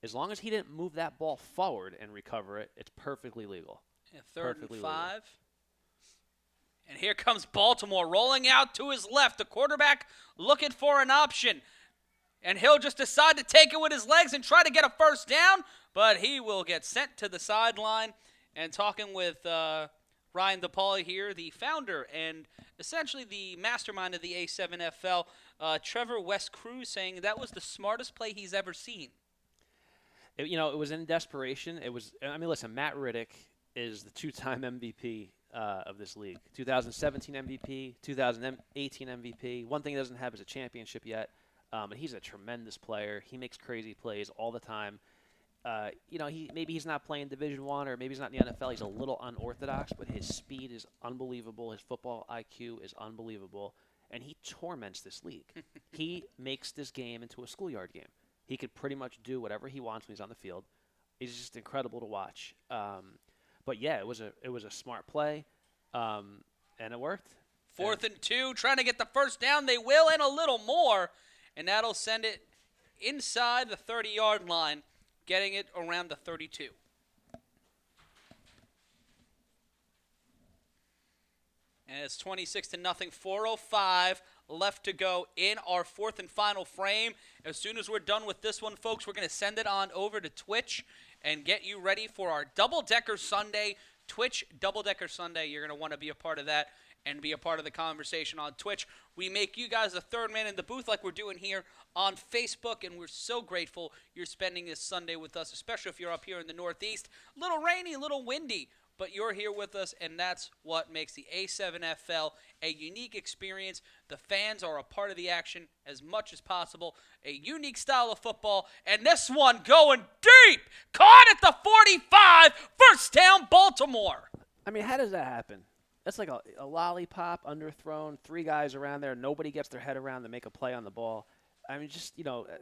As long as he didn't move that ball forward and recover it, it's perfectly legal. Yeah, third and 5. And here comes Baltimore rolling out to his left. The quarterback looking for an option. And he'll just decide to take it with his legs and try to get a first down, but he will get sent to the sideline. And talking with Ryan DePaul here, the founder and essentially the mastermind of the A7FL, Trevor West Cruz, saying that was the smartest play he's ever seen. It was in desperation. Listen, Matt Riddick is the two-time MVP of this league. 2017 MVP, 2018 MVP. One thing he doesn't have is a championship yet. But he's a tremendous player. He makes crazy plays all the time. Maybe he's not playing Division I or maybe he's not in the NFL. He's a little unorthodox, but his speed is unbelievable. His football IQ is unbelievable, and he torments this league. He makes this game into a schoolyard game. He could pretty much do whatever he wants when he's on the field. He's just incredible to watch. But yeah, it was a smart play, and it worked. 4th and 2, trying to get the first down. They will, and a little more. And that'll send it inside the 30-yard line, getting it around the 32. And it's 26-0, 4:05 left to go in our 4th and final frame. As soon as we're done with this one, folks, we're going to send it on over to Twitch and get you ready for our Double Decker Sunday. Twitch Double Decker Sunday. You're going to want to be a part of that and be a part of the conversation on Twitch. We make you guys the third man in the booth like we're doing here on Facebook, and we're so grateful you're spending this Sunday with us, especially if you're up here in the Northeast. A little rainy, a little windy, but you're here with us, and that's what makes the A7FL a unique experience. The fans are a part of the action as much as possible. A unique style of football, and this one going deep. Caught at the 45, first down Baltimore. I mean, how does that happen? That's like a lollipop, underthrown, 3 guys around there. Nobody gets their head around to make a play on the ball. I mean, just,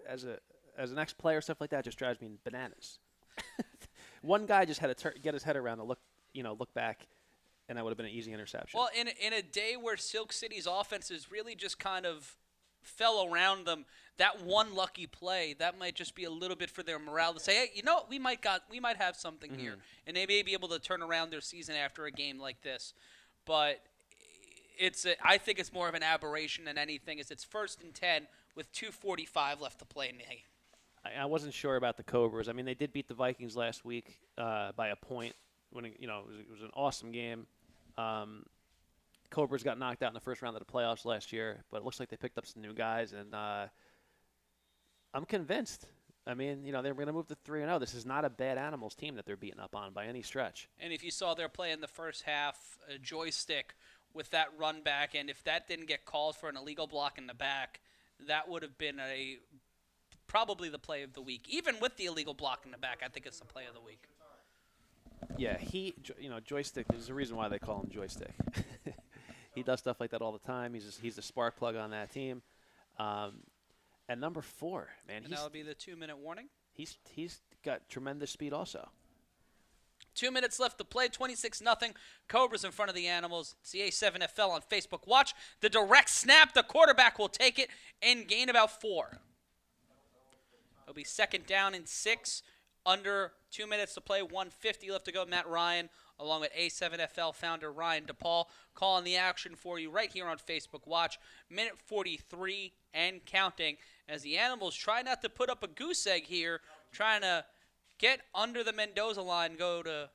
as an ex-player, stuff like that just drives me bananas. One guy just had to get his head around to look back, and that would have been an easy interception. Well, in a day where Silk City's offenses really just kind of fell around them, that one lucky play, that might just be a little bit for their morale to say, hey, we might have something here, and they may be able to turn around their season after a game like this. But I think it's more of an aberration than anything. It's 1st and 10 with 2:45 left to play in the game. I wasn't sure about the Cobras. I mean, they did beat the Vikings last week by a point. It was an awesome game. Cobras got knocked out in the first round of the playoffs last year, but it looks like they picked up some new guys, and I'm convinced. I mean, they're going to move to 3-0. This is not a bad Animals team that they're beating up on by any stretch. And if you saw their play in the first half, a joystick with that run back, and if that didn't get called for an illegal block in the back, that would have been probably the play of the week. Even with the illegal block in the back, I think it's the play of the week. Yeah, joystick. There's a reason why they call him joystick. He does stuff like that all the time. He's the spark plug on that team. And number 4, man. And that'll be the 2-minute warning. He's got tremendous speed also. 2 minutes left to play, 26-0. Cobras in front of the Animals. It's the A7FL on Facebook. Watch the direct snap. The quarterback will take it and gain about 4. It'll be 2nd down and 6. Under 2 minutes to play, 1:50 left to go. Matt Ryan, along with A7FL founder Ryan DePaul, calling the action for you right here on Facebook Watch. Minute 43 and counting as the Animals try not to put up a goose egg here, trying to get under the Mendoza line, and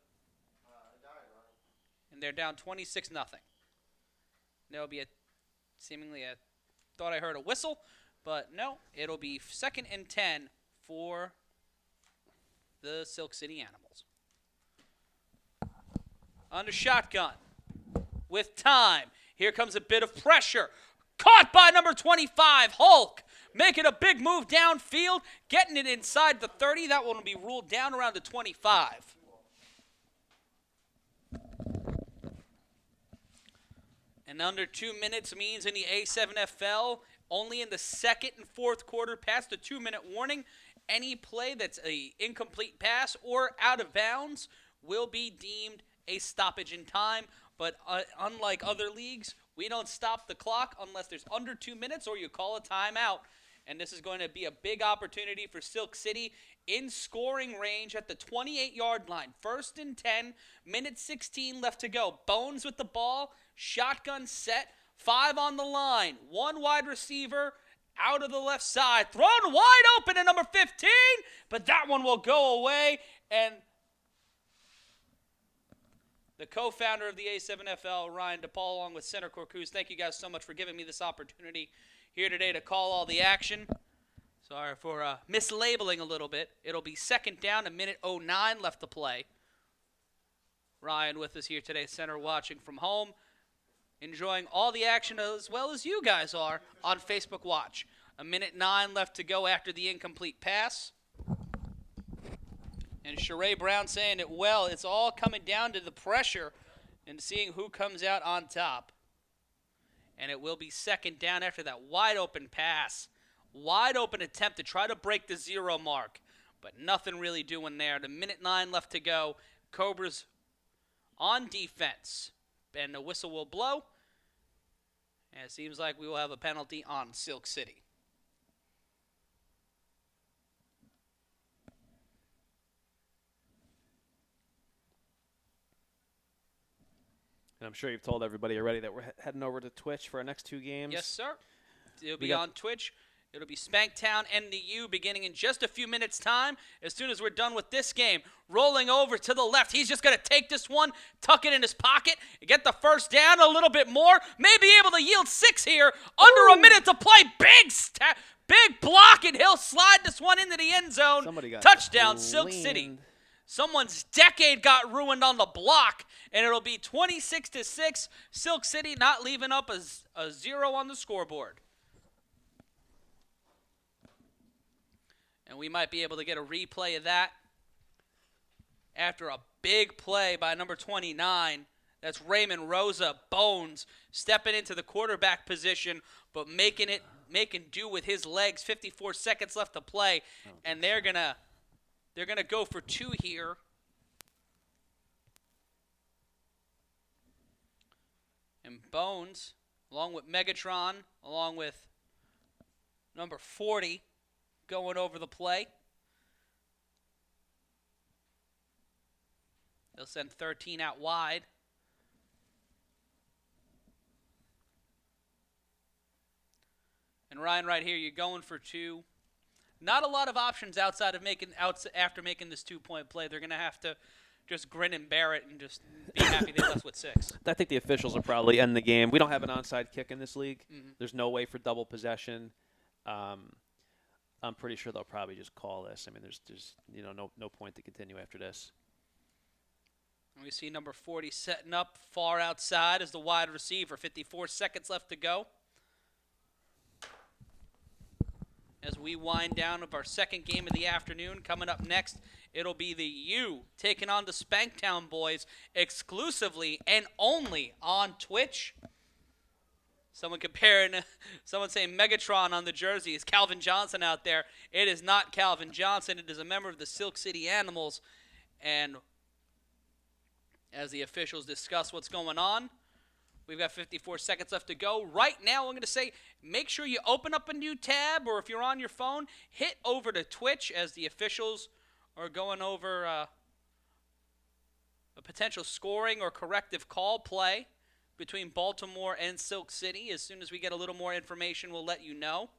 they're down 26-0. There'll be thought I heard a whistle, but no, it'll be 2nd and 10 for the Silk City Animals. Under shotgun with time. Here comes a bit of pressure. Caught by number 25, Hulk. Making a big move downfield, getting it inside the 30. That one will be ruled down around the 25. And under 2 minutes means in the A7FL, only in the second and fourth quarter, past the 2-minute warning, any play that's an incomplete pass or out of bounds will be deemed a stoppage in time. But unlike other leagues, we don't stop the clock unless there's under 2 minutes or you call a timeout. And this is going to be a big opportunity for Silk City in scoring range at the 28-yard line. 1st and 10, minute 16 left to go. Bones with the ball, shotgun set, 5 on the line. 1 wide receiver out of the left side. Thrown wide open to number 15, but that one will go away. And the co-founder of the A7FL, Ryan DePaul, along with Center Corcuz, thank you guys so much for giving me this opportunity here today to call all the action. Sorry for mislabeling a little bit. It'll be 2nd down, a minute 09 left to play. Ryan with us here today, Center watching from home, enjoying all the action as well as you guys are on Facebook Watch. A minute 9 left to go after the incomplete pass. And Sheree Brown saying it well. It's all coming down to the pressure and seeing who comes out on top. And it will be 2nd down after that wide open pass. Wide open attempt to try to break the 0 mark. But nothing really doing there. The minute 9 left to go. Cobras on defense. And the whistle will blow. And it seems like we will have a penalty on Silk City. And I'm sure you've told everybody already that we're heading over to Twitch for our next 2 games. Yes, sir. It'll be on Twitch. It'll be Spanktown and the U beginning in just a few minutes' time. As soon as we're done with this game, rolling over to the left. He's just going to take this one, tuck it in his pocket, get the 1st down a little bit more. May be able to yield 6 here. Under a minute to play. Big block, and he'll slide this one into the end zone. Touchdown, Silk City. Someone's decade got ruined on the block, and it'll be 26-6. Silk City not leaving up a 0 on the scoreboard. And we might be able to get a replay of that after a big play by number 29. That's Raymond Rosa, Bones, stepping into the quarterback position, but making do with his legs. 54 seconds left to play, and they're gonna go for 2 here. And Bones, along with Megatron, along with number 40, going over the play. They'll send 13 out wide. And Ryan, right here, you're going for 2. Not a lot of options outside of after making this 2-point play. They're going to have to just grin and bear it and just be happy they left with 6. I think the officials will probably end the game. We don't have an onside kick in this league. Mm-hmm. There's no way for double possession. I'm pretty sure they'll probably just call this. I mean, there's no point to continue after this. And we see number 40 setting up far outside as the wide receiver. 54 seconds left to go. As we wind down of our 2nd game of the afternoon, coming up next, it'll be the U taking on the Spanktown boys exclusively and only on Twitch. Someone saying Megatron on the jersey. Is Calvin Johnson out there? It is not Calvin Johnson. It is a member of the Silk City Animals. And as the officials discuss what's going on, we've got 54 seconds left to go. Right now, I'm going to say make sure you open up a new tab, or if you're on your phone, hit over to Twitch as the officials are going over a potential scoring or corrective call play between Baltimore and Silk City. As soon as we get a little more information, we'll let you know.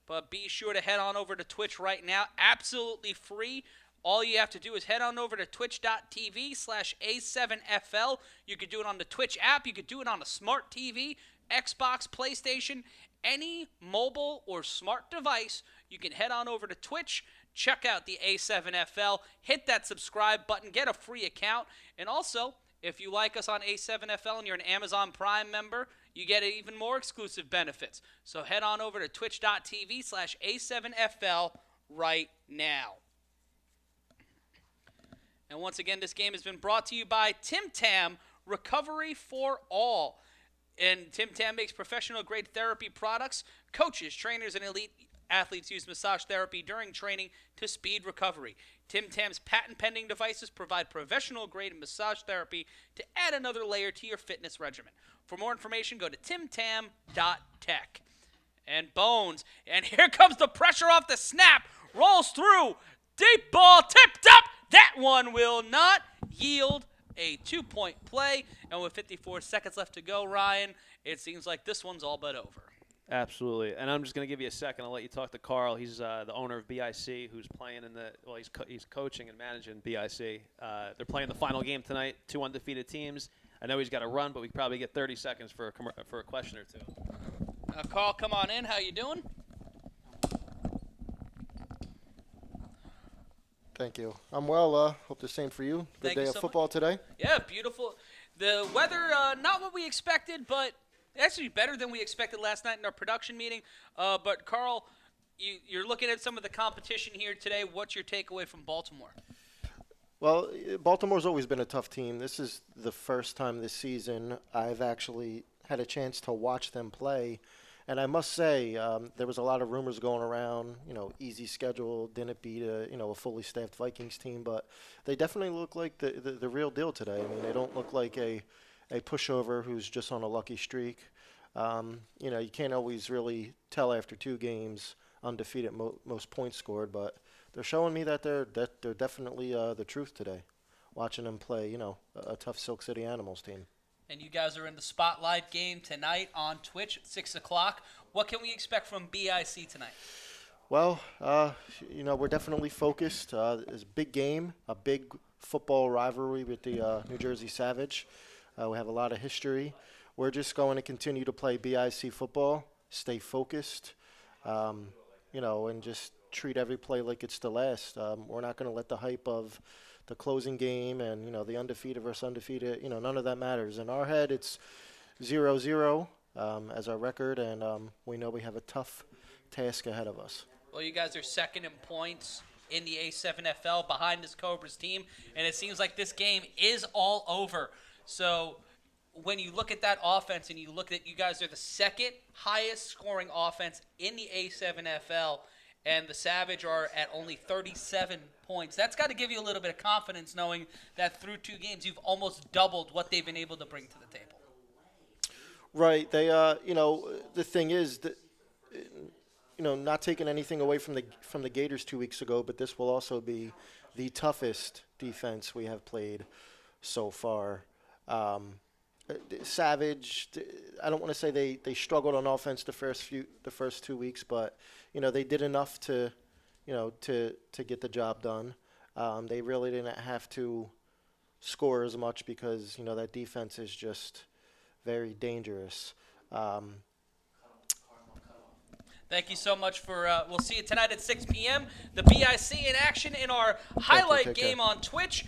But be sure to head on over to Twitch right now. Absolutely free. All you have to do is head on over to twitch.tv/A7FL. You could do it on the Twitch app. You could do it on a smart TV, Xbox, PlayStation, any mobile or smart device. You can head on over to Twitch, check out the A7FL, hit that subscribe button, get a free account. And also, If you like us on A7FL and you're an Amazon Prime member, you get even more exclusive benefits. So head on over to twitch.tv/A7FL right now. And once again, this game has been brought to you by Tim Tam Recovery for All. And Tim Tam makes professional-grade therapy products. Coaches, trainers, and elite athletes use massage therapy during training to speed recovery. Tim Tam's patent-pending devices provide professional-grade massage therapy to add another layer to your fitness regimen. For more information, go to timtam.tech. And Bones, and here comes the pressure off the snap. Rolls through. Deep ball tipped up. That one will not yield a 2-point play. And with 54 seconds left to go, Ryan, it seems like this one's all but over. Absolutely. And I'm just going to give you a second. I'll let you talk to Carl. He's the owner of BIC, who's playing in the – well, he's coaching and managing BIC. They're playing the final game tonight, 2 undefeated teams. I know he's got to run, but we could probably get 30 seconds for a question or two. Carl, come on in. How you doing? Thank you. I'm well. Hope the same for you. Good Thank day you of so football much. today. Yeah, beautiful. The weather, not what we expected, but actually better than we expected last night in our production meeting. But, Carl, you're looking at some of the competition here today. What's your takeaway from Baltimore? Well, Baltimore's always been a tough team. This is the first time this season I've actually had a chance to watch them play. And I must say, there was a lot of rumors going around, easy schedule, didn't beat a fully staffed Vikings team, but they definitely look like the real deal today. I mean, they don't look like a pushover who's just on a lucky streak. You can't always really tell after 2 games undefeated most points scored, but they're showing me that they're definitely the truth today, watching them play, a tough Silk City Animals team. And you guys are in the Spotlight game tonight on Twitch at 6 o'clock. What can we expect from BIC tonight? Well, we're definitely focused. It's a big game, a big football rivalry with the New Jersey Savage. We have a lot of history. We're just going to continue to play BIC football, stay focused, and just treat every play like it's the last. We're not going to let the hype of the closing game and, the undefeated versus undefeated, none of that matters. In our head, it's 0-0 as our record, and we know we have a tough task ahead of us. Well, you guys are second in points in the A7FL behind this Cobras team, and it seems like this game is all over. So when you look at that offense and you look at you guys are the second highest scoring offense in the A7FL, and the Savage are at only 37 points. That's got to give you a little bit of confidence knowing that through 2 games you've almost doubled what they've been able to bring to the table. Right. They, the thing is that, not taking anything away from the Gators 2 weeks ago, but this will also be the toughest defense we have played so far. Savage, I don't want to say they struggled on offense the first 2 weeks, but they did enough to get the job done. They really didn't have to score as much because that defense is just very dangerous. Thank you so much for. We'll see you tonight at 6 p.m. The BIC in action in our highlight game on Twitch.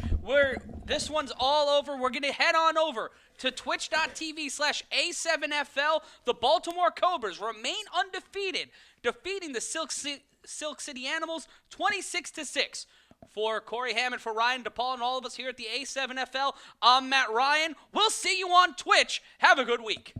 This one's all over. We're going to head on over to twitch.tv/A7FL. The Baltimore Cobras remain undefeated, defeating the Silk City Animals 26-6. For Corey Hammond, for Ryan DePaul, and all of us here at the A7FL, I'm Matt Ryan. We'll see you on Twitch. Have a good week.